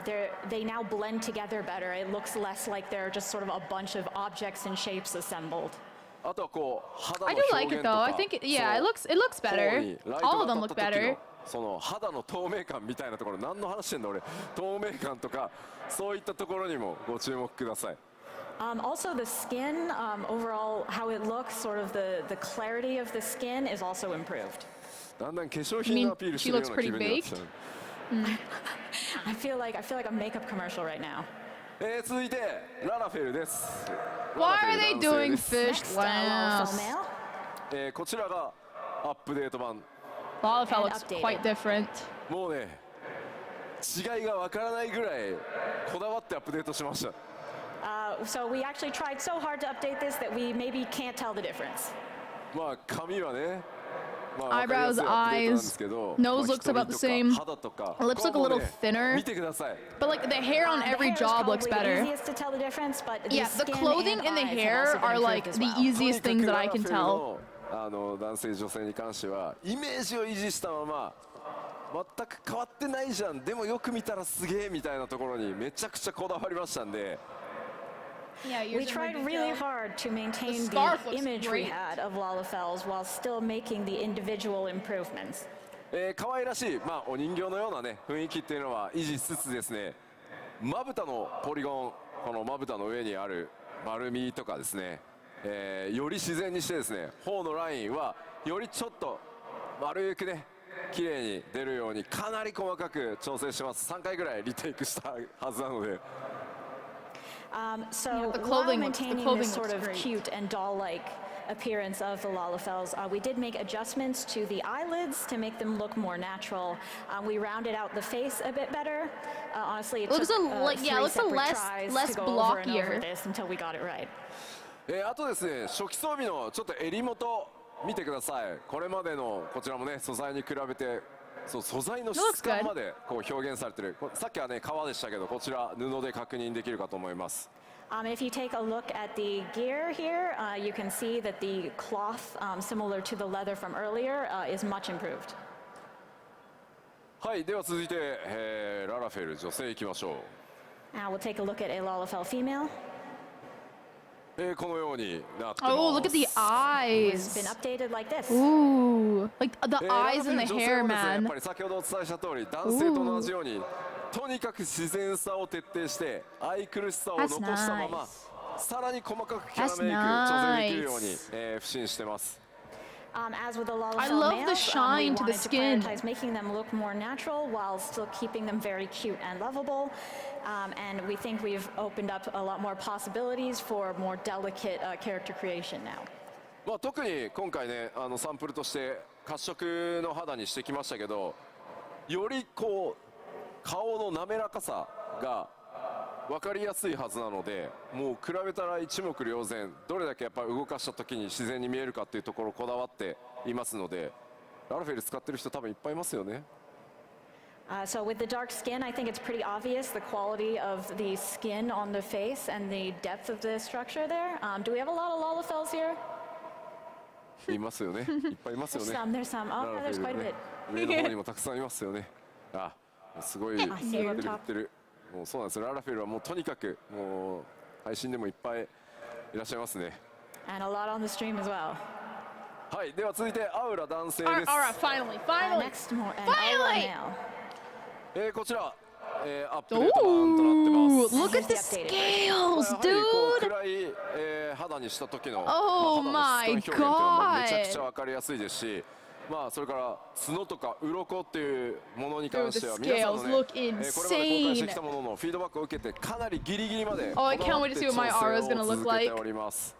they now blend together better. It looks less like they're just sort of a bunch of objects and shapes assembled. あとはこう肌 I の do 表 like 現 it と though. か I think yeah, it looks 頬 better. にライト All of が them 当た look った時 better. のその肌の透明感みたいなところ、何の話してんの俺、透明感とかそういったところにもご注目ください。Also, the skin, overall, how it looks, sort of the clarity of the skin is also improved. だんだん化粧品のアピールしてるような気分になってきたね。I feel like a makeup commercial right now. 続いてララフェルです。 Why are they doing 男性です fish Next, lamps? male. こちらがアップデート版。 Lolifel And looks updated. quite different. もうね、違いがわからないぐらいこだわってアップデートしました。So we actually tried so hard to update this that we maybe can't tell the difference. 髪はね、わ Eyebrows, かりやすいアップデートなんですけど、 eyes, nose looks about the same. 肌とか Lips look a これも little ね thinner. 見てください。 But like the hair on The every hair is job looks probably the better. easiest to tell the difference, but the Yeah, the skin clothing and and the eyes have hair also been are like improved as the well. easiest とに things か that く I ラ can ラフェル tell. の男性女性に関してはイメージを維持したまま全く変わってないじゃん、でもよく見たらすげえみたいなところにめちゃくちゃこだわりましたんで。 Yeah, We tried really hard to maintain The scarf the looks image we great. had of Lalafels while still making the individual improvements. 可愛らしい、お人形のようなね雰囲気っていうのは維持しつつですね、まぶたのポリゴン、このまぶたの上にある丸みとかですね、より自然にしてですね、頬のラインはよりちょっと丸くね綺麗に出るようにかなり細かく調整してます。3回ぐらいリテイクしたはずなので。So Yeah, the while clothing maintaining looks this sort of great. cute and doll-like appearance of the Lalafels, we did make adjustments to the eyelids to make them look more natural. We rounded out the face a bit better. Honestly, it Looks took a- like- yeah, three looks a separate less- tries less to go over and over blockier. this until we got it right. あとですね、初期装備のちょっと襟元見てください。これまでのこちらもね素材に比べて素材の質感までこう表現されてる。さっきはね革でしたけど、こちら布で確認できるかと思います。 If you take a look at the gear here, you can see that the cloth, similar to the leather from earlier, is much improved. はい、では続いて、ララフェル女性いきましょう。 Now we'll take a look at a Lalafell female. このようになってます。 Oh, look at the It's been eyes. updated like this. Ooh, like the ララ eyes フェ and ル the 女性 hair, もですね、やっ man. ぱり先ほどお伝えした通り男性と同じようにとにかく自然さを徹底して愛くるしさを残したまま、さらに細かくキャラメイク調整できるように、不審してます。 As with the Lalafell I love the males, we shine to the wanted to skin. prioritize making them look more natural while still keeping them very cute and lovable. And we think we've opened up a lot more possibilities for more delicate character creation now. 特に今回ねサンプルとして褐色の肌にしてきましたけど、よりこう顔の滑らかさが分かりやすいはずなので、もう比べたら一目瞭然、どれだけやっぱり動かした時に自然に見えるかっていうところをこだわっていますので、ララフェル使ってる人多分いっぱいいますよね。So with the dark skin, I think it's pretty obvious the quality of the skin on the face and the depth of the structure there. Do we have a lot of Lalafels here? いますよね。いっぱいいますよね。There's some. Oh, yeah, there's quite a bit. 上の方にもたくさんいますよね。あ、すごい言ってる。もうそうなんですよ。ララフェルはもうとにかくもう配信でもいっぱいいらっしゃいますね。And a lot on the stream as well. はい、では続いてアウラ男性です。Alright, finally. Next, more an aura male. こちら、アップデート版となってます。 Look at the scales, dude! 暗い、肌にした時の、Oh 肌の質感表現というのもめちゃく my ちゃ分かりやすいですし、まあそれから角とか鱗っていうものに関しては Dude, the 皆さんのね、こ scales look れまで公開してきたもののフィードバックを受けてかなりギリギリまで Oh, I can't wait to see what my aura is gonna look 続けております。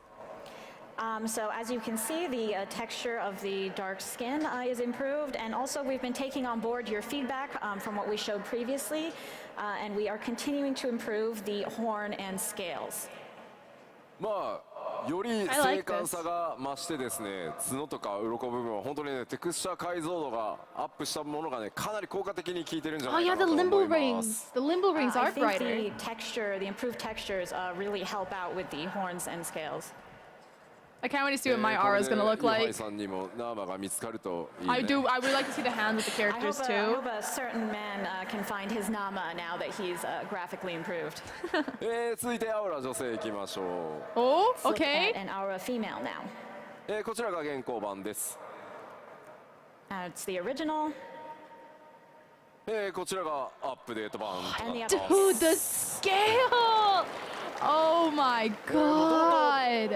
So as you can see, the texture of the dark skin is improved, and also we've been taking on board your feedback from what we showed previously, and we are continuing to improve the horn and scales. まあより精悍さが増してですね、角とか鱗部分は本当にねテクスチャー解像度がアップしたものがねかなり効果的に効いてるんじゃないかなと思います。 Oh yeah, the limbo rings are I think brighter. the texture, the improved textures, really help out with the horns and scales. I can't wait to see what my aura is gonna look ユハイ like. さんにもナーマが見つかるといいね。 I would like to see the hands with the I characters hope too. a certain man can find his Nama now that he's graphically improved. 続いてアウラ女性いきましょう。 Oh, Look okay. at an aura female now. こちらが現行版です。 It's the original. こちらがアップデート版とな And って the ます。 Dude, the scale! Oh my god!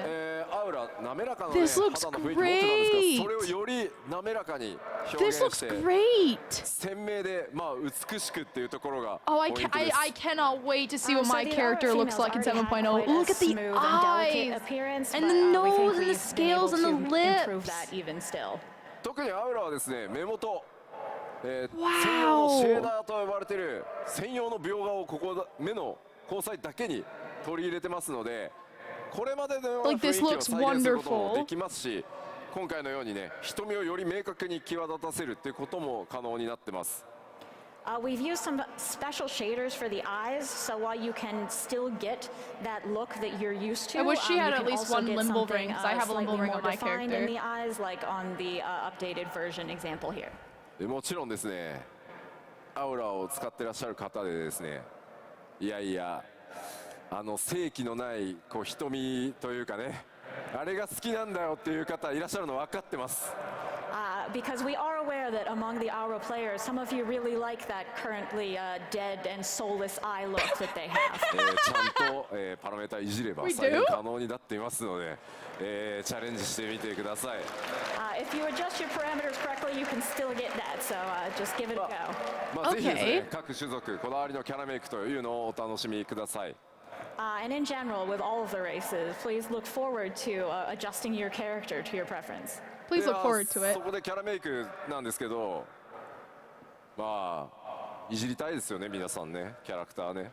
アウラ滑らかな、ね、 This looks 肌の雰囲気持ってたんですけ great. ど、それをより滑らかに表 This 現 looks して great! 鮮明で、まあ、美しくっていうところが Oh, ポイントです。 I cannot wait to see what So my the character aura looks like in females already 7.0. had quite a Look at the smooth and delicate eyes! appearance, And but, the we think nose and the we've been scales able and the to improve lips. that even still. 特にアウラはですね、目元、専 Wow. 用のシェーダーと呼ばれている専用の描画をここ目の交際だけに取り入れてますので、これまでのような Like, 雰 this 囲気を looks 再現することも wonderful. できますし、今回のようにね、瞳をより明確に際立たせるっていうことも可能になってます。We've used some special shaders for the eyes, so while you can still get that look that you're used to, I wish she you had can at least also one get limbo something, ring, 'cause I have a limbo slightly ring more on my defined character. in the eyes, like on the updated version example here. もちろんですね、アウラを使ってらっしゃる方でですね、いやいや、正気のないこう瞳というかね、あれが好きなんだよっていう方いらっしゃるの分かってます。Because we are aware that among the Aura players, some of you really like that currently dead and soulless eye look that they have. ちゃんと、パラメータいじれば We 再現 do? 可能になっていますので、チャレンジしてみてください。If you adjust your parameters correctly, you can still get that, so just give it a go. まあ、ぜひですね、 Okay. 各種族こだわりのキャラメイクというのをお楽しみください。And in general, with all of the races, please look forward to adjusting your character to your preference. Please で look forward to そ it. こでキャラメイクなんですけど、まあいじりたいですよね、皆さんね、キャラクターね。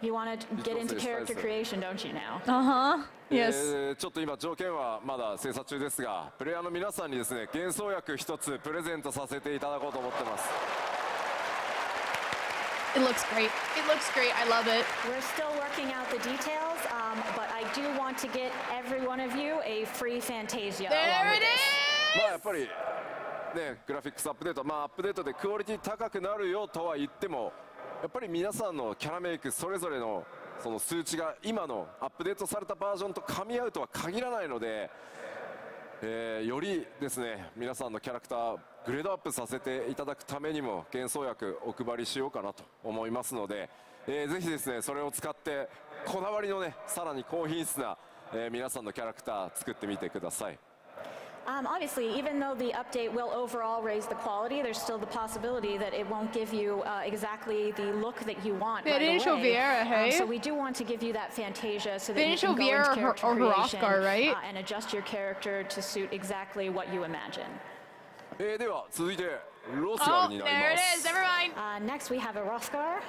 You want to get into character creation, don't you now? Yes. ちょっと今条件はまだ精査中ですが、プレイヤーの皆さんにですね、幻想薬一つプレゼントさせていただこうと思ってます。 It looks great. It looks great. I love it. We're still working out the details, but I do want to get every one of you a free Fantasia. There it まあ is! やっぱりね、グラフィックスアップデート、まあアップデートでクオリティ高くなるよとは言っても、やっぱり皆さんのキャラメイクそれぞれのその数値が今のアップデートされたバージョンと噛み合うとは限らないので、よりですね、皆さんのキャラクターグレードアップさせていただくためにも幻想薬お配りしようかなと思いますので、ぜひですね、それを使ってこだわりのね、さらに高品質な、皆さんのキャラクター作ってみてください。Obviously, even though the update will overall raise the quality, there's still the possibility that it won't give you exactly the look that you want right They didn't show away. Vieira, hey? So we do want to give you that Fantasia so that They you didn't can show go Vieira into character or creation Hrothgar, right? And adjust your character to suit exactly what you imagine. では続いてロスガ Oh, ルにな there り it ま is. Never mind. Next, we have a Hrothgar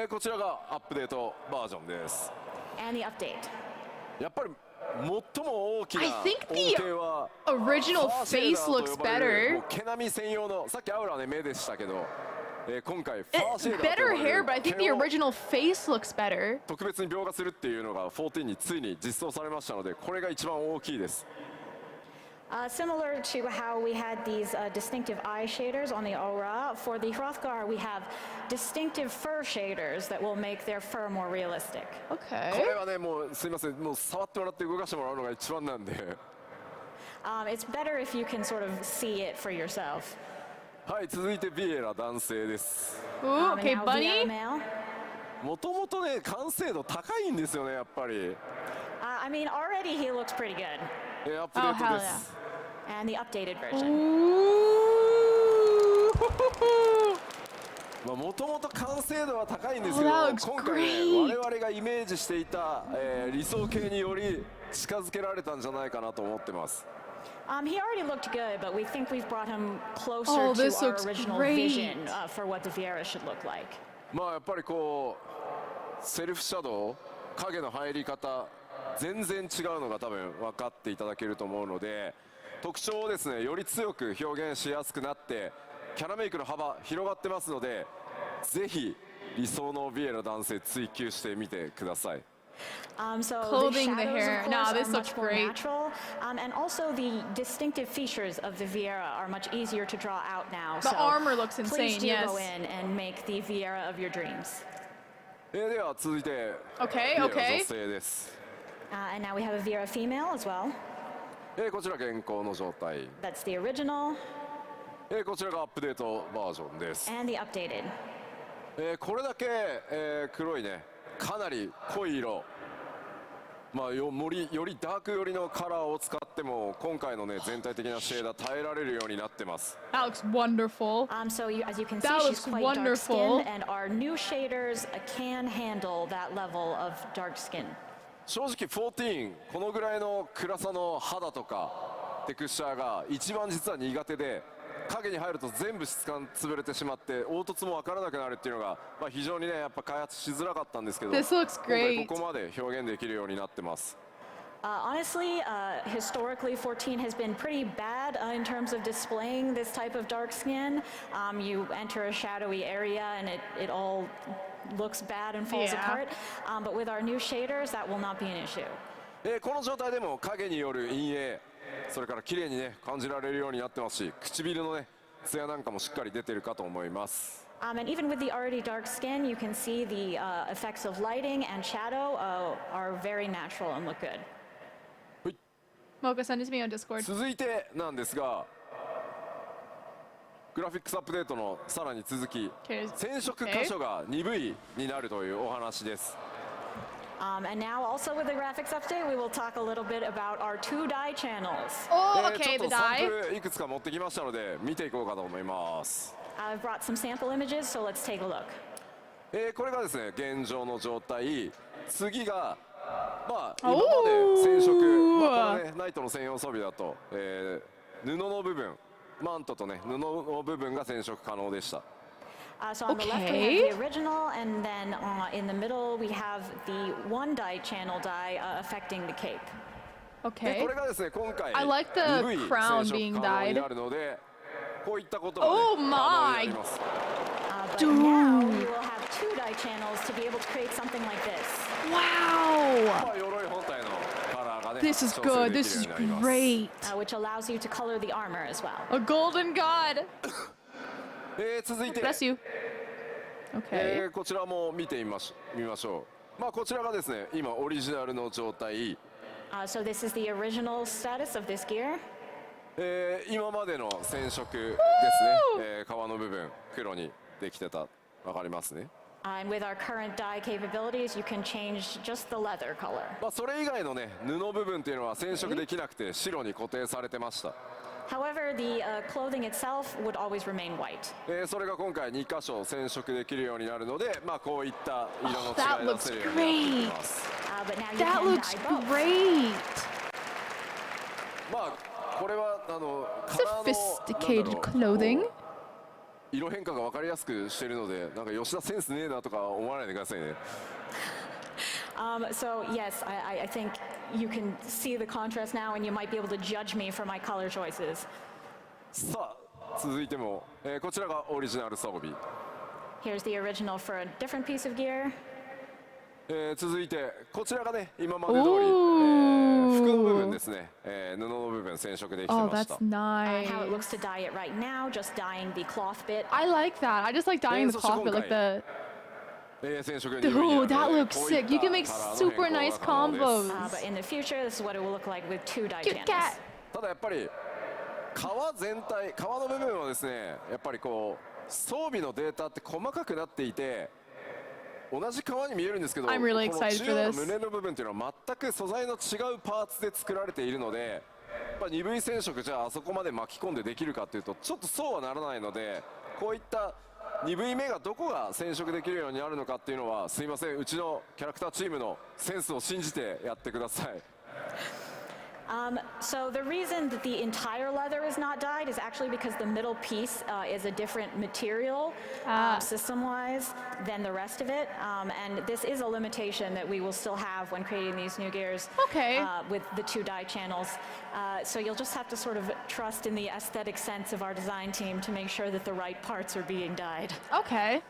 す。こちらがアップデートバージョンです。 and the update. やっぱり最も大きな I think the 恩恵は Original ファーシェーダ face ーと looks 呼ばれるも better. う毛並み専用の、さっきアウラはね目でしたけど、今回ファーシェーダー Better hair, but I think the 毛を original face looks better. 特別に描画するっていうのが14についに実装されましたので、これが一番大きいです。Similar to how we had these distinctive eye shaders on the Aura, for the Hrothgar we have distinctive fur shaders that will make their fur more realistic. こ Okay. れはね、もうすいません、もう触ってもらって動かしてもらうのが一番なんで。It's better if you can sort of see it for yourself. はい、続いてビエラ男性です。 Ooh, And okay, now Vieira bunny. male. もともとね、完成度高いんですよね、やっぱり。I mean, already he looks pretty good. アップデ Oh, ート hell です。 And the updated version. Ooh. もともと完成度は高いんですけ Oh, ど、 that looks 今回ね、 great. 我々がイメージしていた、理想形により近づけられたんじゃないかなと思ってます。He already looked good, but we think we've brought him closer Oh, to this our looks original great. vision for what the Vieira should look like. まあやっぱりこうセルフシャドウ、影の入り方全然違うのが多分分かっていただけると思うので、特徴をですねより強く表現しやすくなってキャラメイクの幅広がってますので、ぜひ理想のビエラ男性追求してみてください。So Clothing, the the shadows, hair. of Nah, course, this are looks much more great. natural, and also the distinctive features of the Vieira are much easier to draw out now. The so armor looks please insane, do yes. go in and make the Vieira of your dreams. では続いて Okay, ビエラ okay. 女性です。And now we have a Vieira female as well. こちら現行の状態。 That's the original こちらがアップデートバージョンです。 and the updated. これだけ、黒いね、かなり濃い色。まあ、よりダーク寄りのカラーを使っても今回のね全体的なシェーダー耐えられるようになってます。 That looks wonderful. So as you can see, That she's looks quite wonderful. dark-skinned, and our new shaders can handle that level of dark skin. 正直14このぐらいの暗さの肌とかテクスチャーが一番実は苦手で、影に入ると全部質感潰れてしまって凹凸も分からなくなるっていうのが、まあ、非常にねやっぱ開発しづらかったんですけど、 This looks 今回 great. ここまで表現できるようになってます。 Honestly, historically, 14 has been pretty bad in terms of displaying this type of dark skin. You enter a shadowy area and it all looks bad and falls Yeah. apart. But with our new shaders, that will not be an issue. この状態でも影による陰影、それから綺麗にね感じられるようになってますし、唇のね艶なんかもしっかり出てるかと思います。 And even with the already dark skin, you can see the effects of lighting and shadow are very natural and look good. Mocha, send it to me on Discord. 続いてなんですが、グラフィックスアップデートのさらに続き、 Okay. 染色箇所が鈍いになるというお話です。 And now also with the graphics update, we will talk a little bit about our 2 dye channels. Oh, ち okay, ょっ the とサン dye. プルいくつか持ってきましたので見ていこうかと思います。 I've brought some sample images, so let's take a look. これがですね現状の状態。次がまあ今まで染色、まあ、これねナイトの専用装備だと、布の部分、マントとね布の部分が染色可能でした。 So on the left we Okay. have the original, and then in the middle we have the 1 dye channel dye affecting the cape. で Okay. これがですね今回 I like the 鈍い crown 染 being 色可能に dyed. なるので、こういったことが、ね Oh 可能に my なります。 But now we will have 2 dye channels to be able to create something like this. Wow. まあ鎧本体のカラーがね This is 調整 good. で This き is るようになります。 great. Which allows you to color the armor as well. A golden god. 続いて Bless you. Okay. こちらも見てみましょう。まあこちらがですね今オリジナルの状態。 So this is the original status of this gear. 今までの染色ですね、皮の部分黒にできてた、わかりますね。 And with our current dye capabilities, you can change just the leather color. まあそれ以外のね布部分っていうのは染色できなくて白に固定されてました。 However, the clothing itself would always remain white. それが今回2箇所染色できるようになるので、まあこういった色の That 違いを出 looks せるようになってい great. ます。 But now you That can looks dye both. great. まあこれはカラーの Sophisticated なんだろう clothing. 色変化が分かりやすくしてるので、なんか吉田センスねえなとか思わないでくださいね。So yes, I think you can see the contrast now, and you might be able to judge me for my color choices. さあ続いても、こちらがオリジナル装備。Here's the original for a different piece of gear. 続いてこちらがね今まで通り、服の部分ですね、布の部分染色できて Oh, ました。 that's nice. How it looks to dye it right now, just dyeing the cloth bit. I like that. I just like dyeing the cloth bit, like the. 染色が Dude, that looks sick. You can make super nice combos. But in the future, this is what it will look like with 2 dye Cute channels. cat. ただやっぱり革全体、革の部分はですねやっぱりこう装備のデータって細かくなっていて同じ革に見えるんですけど、こ I'm の really 中 excited for 央の this. 胸の部分っていうのは全く素材の違うパーツで作られているので、まあ、鈍い染色じゃあそこまで巻き込んでできるかっていうとちょっとそうはならないので、こういった鈍い目がどこが染色できるようになるのかっていうのはすいません、うちのキャラクターチームのセンスを信じてやってください。So the reason that the entire leather is not dyed is actually because the middle piece is a different material system-wise than the rest of it. And this is a limitation that we will still have when creating these new gears with the 2 dye channels. So you'll just have to sort of trust in the aesthetic sense of our design team to make sure that the right parts are being dyed. Okay.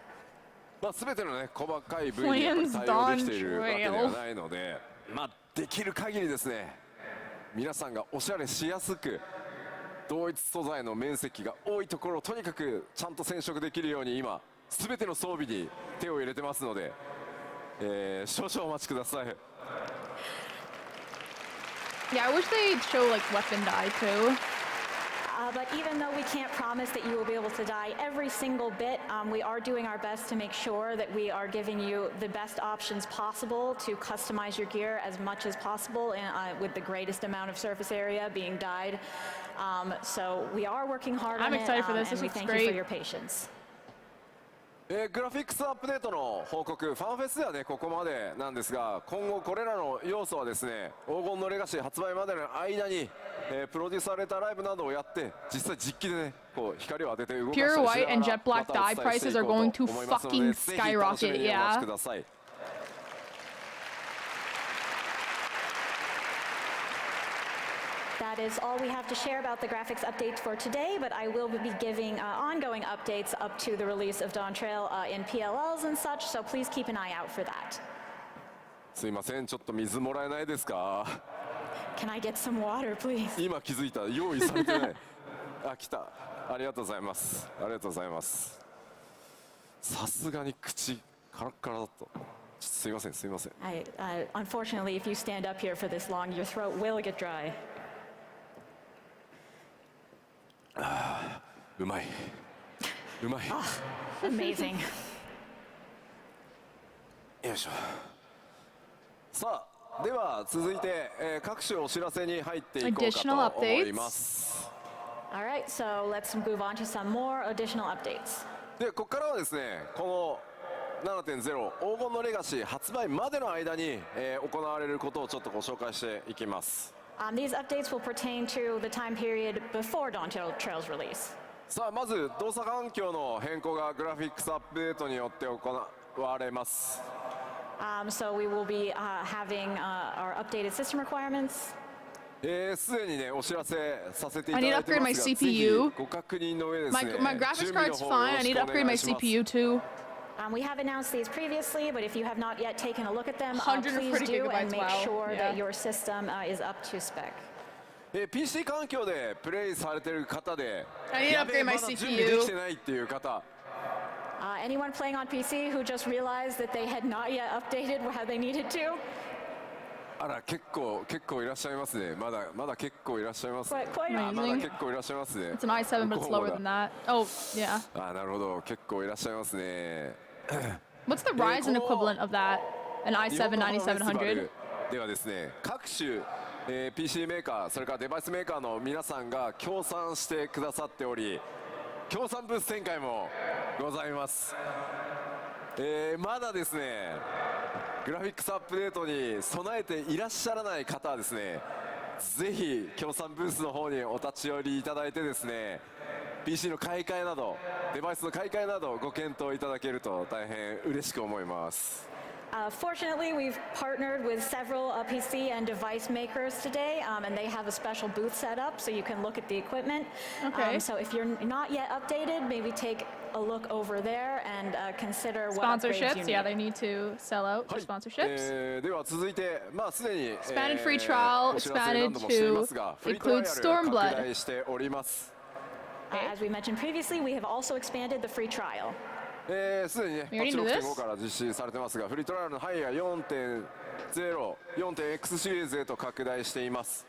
まあ全てのね細かい部位にやっぱり対応できているわけではないので、まあできる限りですね。皆さんがおしゃれしやすく同一素材の面積が多いところをとにかくちゃんと染色できるように今全ての装備に手を入れてますので、少々お待ちください。 Yeah, I wish they'd show like weapon dye too. But even though we can't promise that you will be able to dye every single bit, we are doing our best to make sure that we are giving you the best options possible to customize your gear as much as possible with the greatest amount of surface area being dyed. So we are working hard on it, and we thank you for your patience. グラフィックスアップデートの報告、ファンフェスではねここまでなんですが、今後これらの要素はですね黄金のレガシー発売までの間に、プロデュースされたライブなどをやって実際実機でねこう光を当てて動かしたりし Pure なが white ら and jet ま black たお伝 dye えしてい prices こ are うと going to 思いますので、 fucking ぜひ楽しみにお skyrocket. 待ち Yeah. ください。That is all we have to share about the graphics updates for today, but I will be giving ongoing updates up to the release of Dawntrail in PLLs and such, so please keep an eye out for that. すいません、ちょっと水もらえないですか。 Can I get some water, please? 今気づいた、用意されてない。あ、来た。ありがとうございます。ありがとうございます。さすがに口カラッカラだと。すいません、すいません。Unfortunately, if you stand up here for this long, your throat will get dry. うまい。うまい。Amazing. よいしょ。さあ、では続いて、各種お知らせに入っていこうかと思います。All right, so let's move on to some more additional updates. で、ここからはですね、この 7.0 黄金のレガシー発売までの間に、行われることをちょっとご紹介していきます。These updates will pertain to the time period before Dawntrail's release. さあまず動作環境の変更がグラフィックスアップデートによって行われます。So we will be having our updated system requirements. すでにねお知らせさせていただい I て need to ま upgrade my すが、ぜひ CPU. ご確認の上ですね。 My graphics 準備の card's 方 fine. よ I ろし need く to お願 upgrade my いします。 CPU too. We have announced these previously, but if you have not yet taken a look at them, 140 please do and gigabytes, make wow. sure Yeah. that your system is up to spec. PC 環境でプレイされてる方で、 I need to やべえ upgrade ま my だ準備でき CPU. てないっていう方、 Anyone playing on PC who just realized that they had not yet updated how they needed to? あら結構いらっしゃいますね。まだ結構いらっしゃいますね。 Quite まだ amazing. 結構いらっしゃいますね。 It's an i7, but it's lower than that. Oh, yeah. あ、なるほど、結構いらっしゃいますね。 What's the Ryzen equivalent of that? An 日本 i7 のフェスティバ 9700? ルではですね、各種、PC メーカー、それからデバイスメーカーの皆さんが協賛してくださっており、協賛ブース展開もございます。まだですね、グラフィックスアップデートに備えていらっしゃらない方はですね、ぜひ協賛ブースの方にお立ち寄りいただいてですね、PC の買い替えなどデバイスの買い替えなどご検討いただけると大変嬉しく思います。Fortunately, we've partnered with several PC and device makers today, and they have a special booth set up so you can look at the equipment. Okay. So if you're not yet updated, maybe take a look over there and consider what upgrades you Sponsorships, need. yeah, they need to sell out for sponsorships. では続いて、すでに Expanded free trial, お知らせ何度もしていますが、 expanded to フリートライアル include Stormblood. 拡大しております。 As we mentioned previously, we have also expanded the free trial. すでにね、パ We ッチ already knew this? 6.5 から実施されてますが、フリートライアルの範囲は 4.0、4.x シリーズへと拡大しています。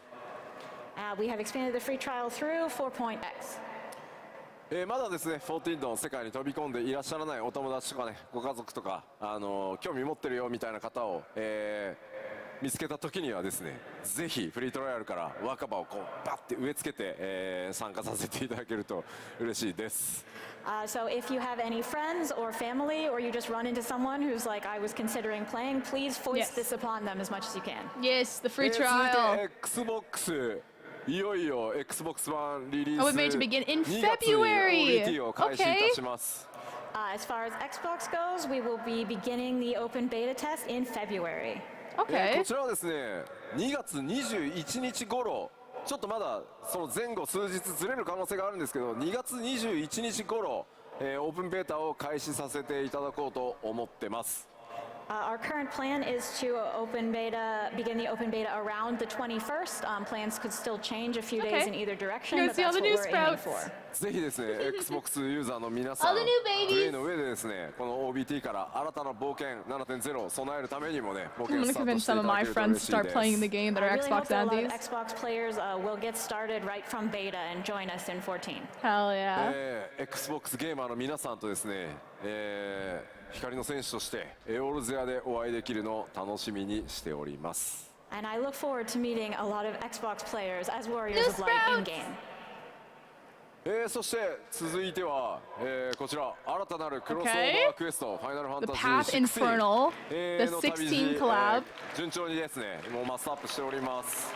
We have expanded the free trial through 4.x. まだですね、14の世界に飛び込んでいらっしゃらないお友達とかね、ご家族とか、興味持ってるよみたいな方を、見つけた時にはですね、ぜひフリートライアルから若葉をこうバッて植え付けて、参加させていただけると嬉しいです。So if you have any friends or family, or you just run into someone who's like, I was considering playing, please foist this upon them as much as you can. Yes, the free 続い trial. て Xbox、いよいよ Xbox One リリー Oh, ス it's made to begin in 2月に February. OBT を開始いたします。 As far as Xbox goes, we will be beginning the open beta test in February. こ Okay. ちらはですね、2月21日頃、ちょっとまだその前後数日ずれる可能性があるんですけど、2月21日頃、オープンベータを開始させていただこうと思ってます。Our current plan is to begin the open beta around the 21st. Plans could still change a few days in either direction, You but see all that's the what new we're aiming sprouts. for. ぜひですね、Xbox ユーザーの皆さん、 All the new babies. プレイの上でですね、この OBT から新たな冒険 7.0 を備えるためにもね、冒 I'm 険 gonna スタート convince してい some た of だ my けると friends 嬉 to しい start で playing す。 the game that I are really hope Xbox that a lot of Andes. Xbox players will get started right from beta and join us in 14. Hell yeah. Xbox ゲーマーの皆さんとですね、光の戦士としてオールゼアでお会いできるのを楽しみにしております。 And I look forward to meeting a lot of Xbox players as Warriors of Light in game. そして続いては、こちら新たなるクロスオーバークエスト、ファイナルファン The タジ Path ー Infernal, 16 the の旅路、 16 collab. 順調にですね、もうマストアップしております。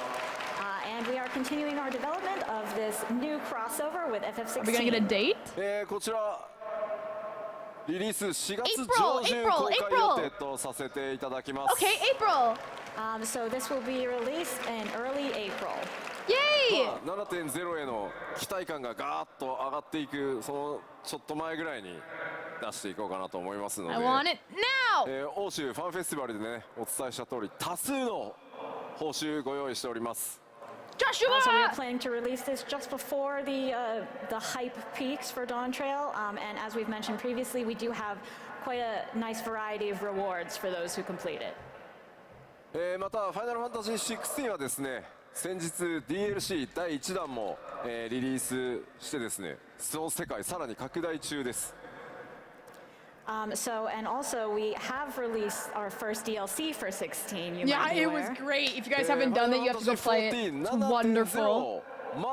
And we are continuing our development of this new crossover with Are we gonna get a FF16. date? こちらリリース4月 April, 上旬 April, 公開 April. 予定とさせていただきます。 Okay, April. So this will be released in early April. Yay! 7.0 への期待感がガーッと上がっていくそのちょっと前ぐらいに出していこうかなと思いますので、 I want it now. 欧州ファンフェスティバルでねお伝えした通り多数の報酬ご用意しております。 So we are Joshua! planning to release this just before the hype peaks for Dawntrail. And as we've mentioned previously, we do have quite a nice variety of rewards for those who complete it. またファイナルファンタジー16はですね先日 DLC 第1弾も、リリースしてですねその世界さらに拡大中です。 And also we have released our first DLC for 16. You Yeah, might be it was aware. great. If you guys haven't done it, you have to go play it. It's wonderful.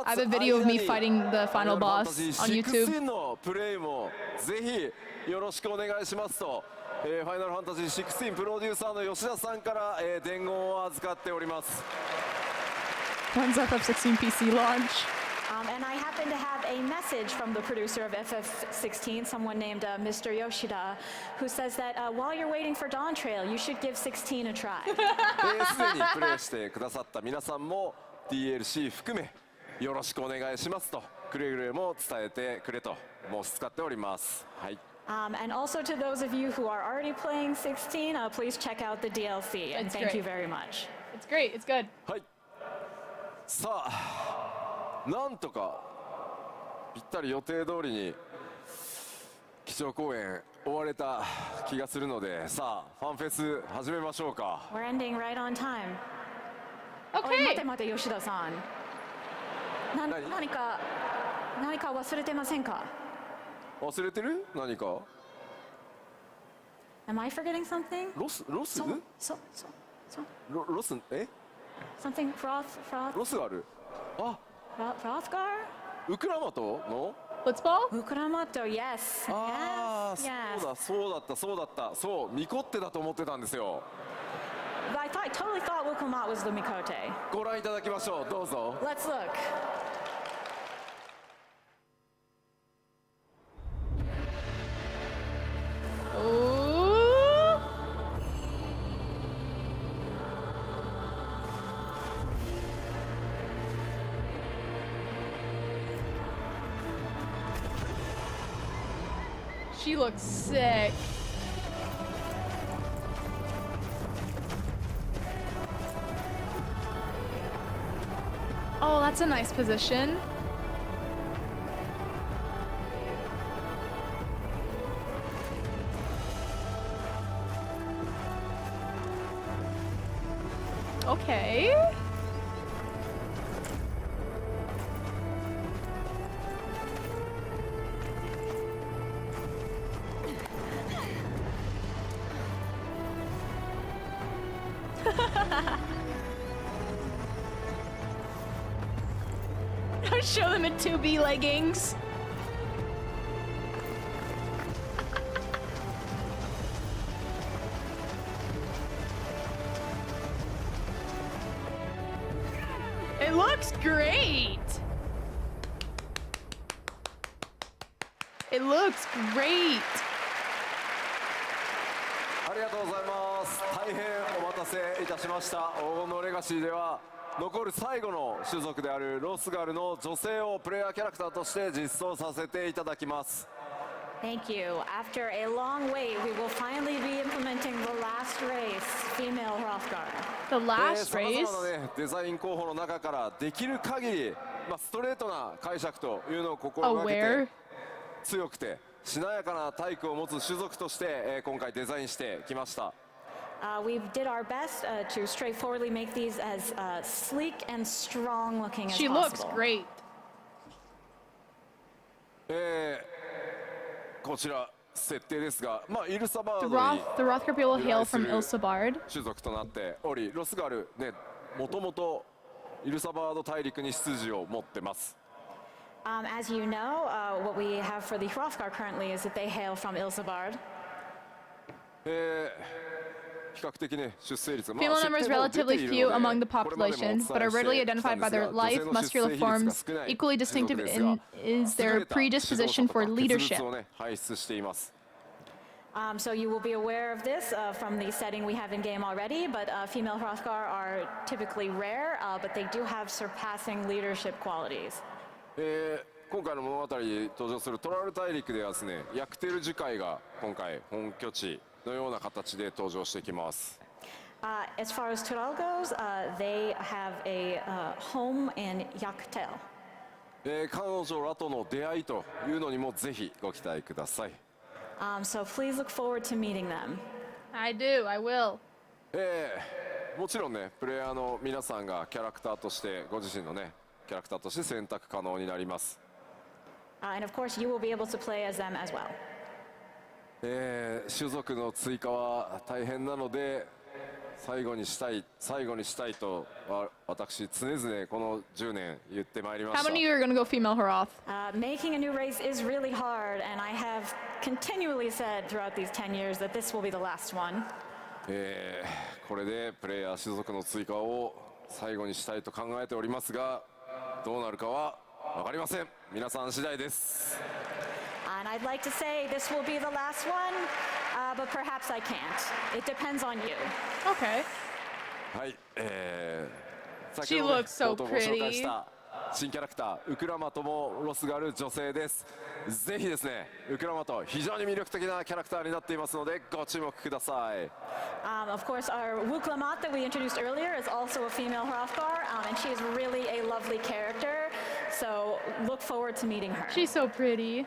I have a video of me fighting the final boss on YouTube. 16のプレイもぜひよろしくお願いしますと、ファイナルファンタジー16プロデューサーの吉田さんから、伝言を預かっております。 When's FF16 PC launch? And I happen to have a message from the producer of FF16, someone named Mr. Yoshida, who says that while you're waiting for Dawntrail, you should give 16 a try. すでにプレイしてくださった皆さんも DLC 含めよろしくお願いしますとくれぐれも伝えてくれと申し使っております。はい。 And also to those of you who are already playing 16, please check out the DLC. And It's thank great. you very much. It's great. It's good. はい。さあ、なんとかぴったり予定通りに基調講演終われた気がするので、さあファンフェス始めましょうか。 We're ending right on time. Okay. 待て吉田さん。何か忘れてませんか？忘れてる？何か？ Am I forgetting something? ロス？ロス Something Froth ロスがある。あ、 Frothgar? ウクラマトの？ Blitzball? Ukuramato, yes. ああ、 Yes. そうだった。そう、ミコってだと思ってたんですよ。 I totally thought Wukumat was the Mikote. ご覧いただきましょう。どうぞ。 Let's look. Ooh. She looks sick. Oh, that's a nice position. Okay. Show them in 2B leggings. It looks great. It looks great. ありがとうございます。大変お待たせいたしました。黄金のレガシーでは残る最後の種族であるロスガルの女性をプレイヤーキャラクターとして実装させていただきます。 Thank you. After a long wait, we will finally be implementing the last race, female Hrothgar. The last 様 race. 々なねデザイン候補の中からできる限りストレートな解釈というのを心がけて Aware. 強くてしなやかな体育を持つ種族として今回デザインしてきました。 We did our best to straightforwardly make these as sleek and strong looking as She looks possible. great. こちら設定ですが、イルサバー The ドに Hrothgar people hail from Ilsabard. 種族となっており、ロスガルね、もともとイルサバード大陸に出自を持ってます。 As you know, what we have for the Hrothgar currently is that they hail from Ilsabard. 比較的ね、出生率が Female numbers relatively few among the population, but are readily identified by their lithe, muscular forms. Equally distinctive is their predisposition for leadership. So you will be aware of this from the setting we have in game already, but female Hrothgar are typically rare, but they do have surpassing leadership qualities. 今回の物語に登場するトラル大陸ではですね、ヤクテル樹海が今回本拠地のような形で登場してきます。 As far as Tural goes, they have a home in Yaktel. 彼女らとの出会いというのにもぜひご期待ください。So please look forward to meeting them. I do, I will. もちろんね、プレイヤーの皆さんがキャラクターとしてご自身のね、キャラクターとして選択可能になります。 And of course, you will be able to play as them as well. 種族の追加は大変なので最後にしたいと私常々この10年言ってまいりました。 How many of you are going to go female Hroth? Making a new race is really hard, and I have continually said throughout these 10 years that this will be the last one. これでプレイヤー種族の追加を最後にしたいと考えておりますがどうなるかは分かりません。皆さん次第です。 And I'd like to say this will be the last one, but perhaps I can't. It depends on you. Okay. はい、She looks so pretty. 冒頭ご紹介した新キャラクターウクラマトもロスガル女性です。ぜひですね、ウクラマト非常に魅力的なキャラクターになっていますのでご注目ください。Of course, our Wuklamat that we introduced earlier is also a female Hrothgar, and she is really a lovely character. So look forward to meeting her. She's so pretty.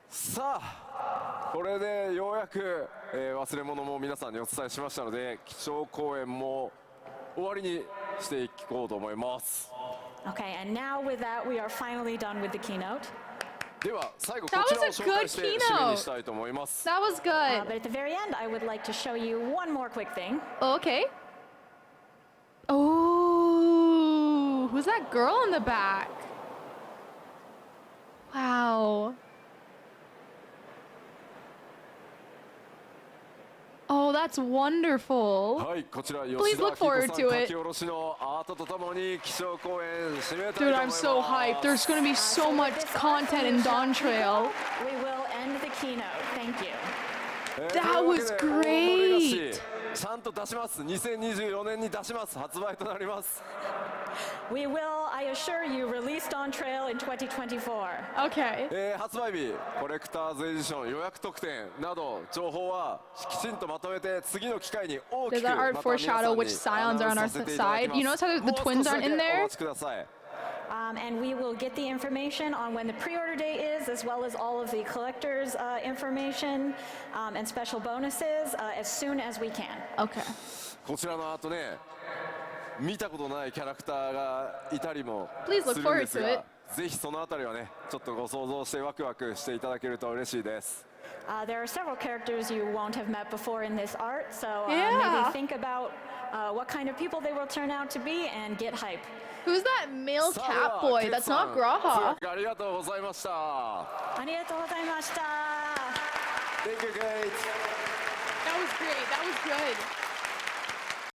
さあこれでようやく、忘れ物も皆さんにお伝えしましたので基調講演も終わりにしていこうと思います。 Okay, and now with that, we are finally done with the keynote. では最後こちらを紹介して締めにしたいと思います。 That was good. But at the very end, I would like to show you one more quick thing. Okay. Oh, who's that girl in the back? Wow. Oh, that's wonderful. はい、こちら Please look forward to it. 書き下ろしのアートとともに基調講演締めたいと Dude, 思いま I'm す。 so hyped. There's going to be so much content in Dawntrail. We will end the keynote. Thank you. That was great. ちゃんと出します。2024年に出します。発売となります。 We will I assure you, released on trail in 2024. Okay. 発売日、コレクターズエディション予約特典など情報はきちんとまとめて次の機会に大き Does く that ま art た皆 foreshadow さん which に scions are on our させていただき side? ます。 You notice how the もう少し twins だ aren't け in お there? 待ちください。And we will get the information on when the pre-order date is, as well as all of the collectors' information and special bonuses as soon as we can. Okay. こちらのアートね、見たことないキャラクターがいたりも Please す look るん forward です to が it.、ぜひそのあたりはね、ちょっとご想像してワクワクしていただけると嬉しいです。There are several characters you won't have met before in this art, so Yeah. maybe think about what kind of people they will turn out to be and get hype. Who's that male さ cat あ boy? ケツ That's さん not Graha. 通訳ありがとうございました。ありがとうございました。 Thank you, guys. That was great. That was good.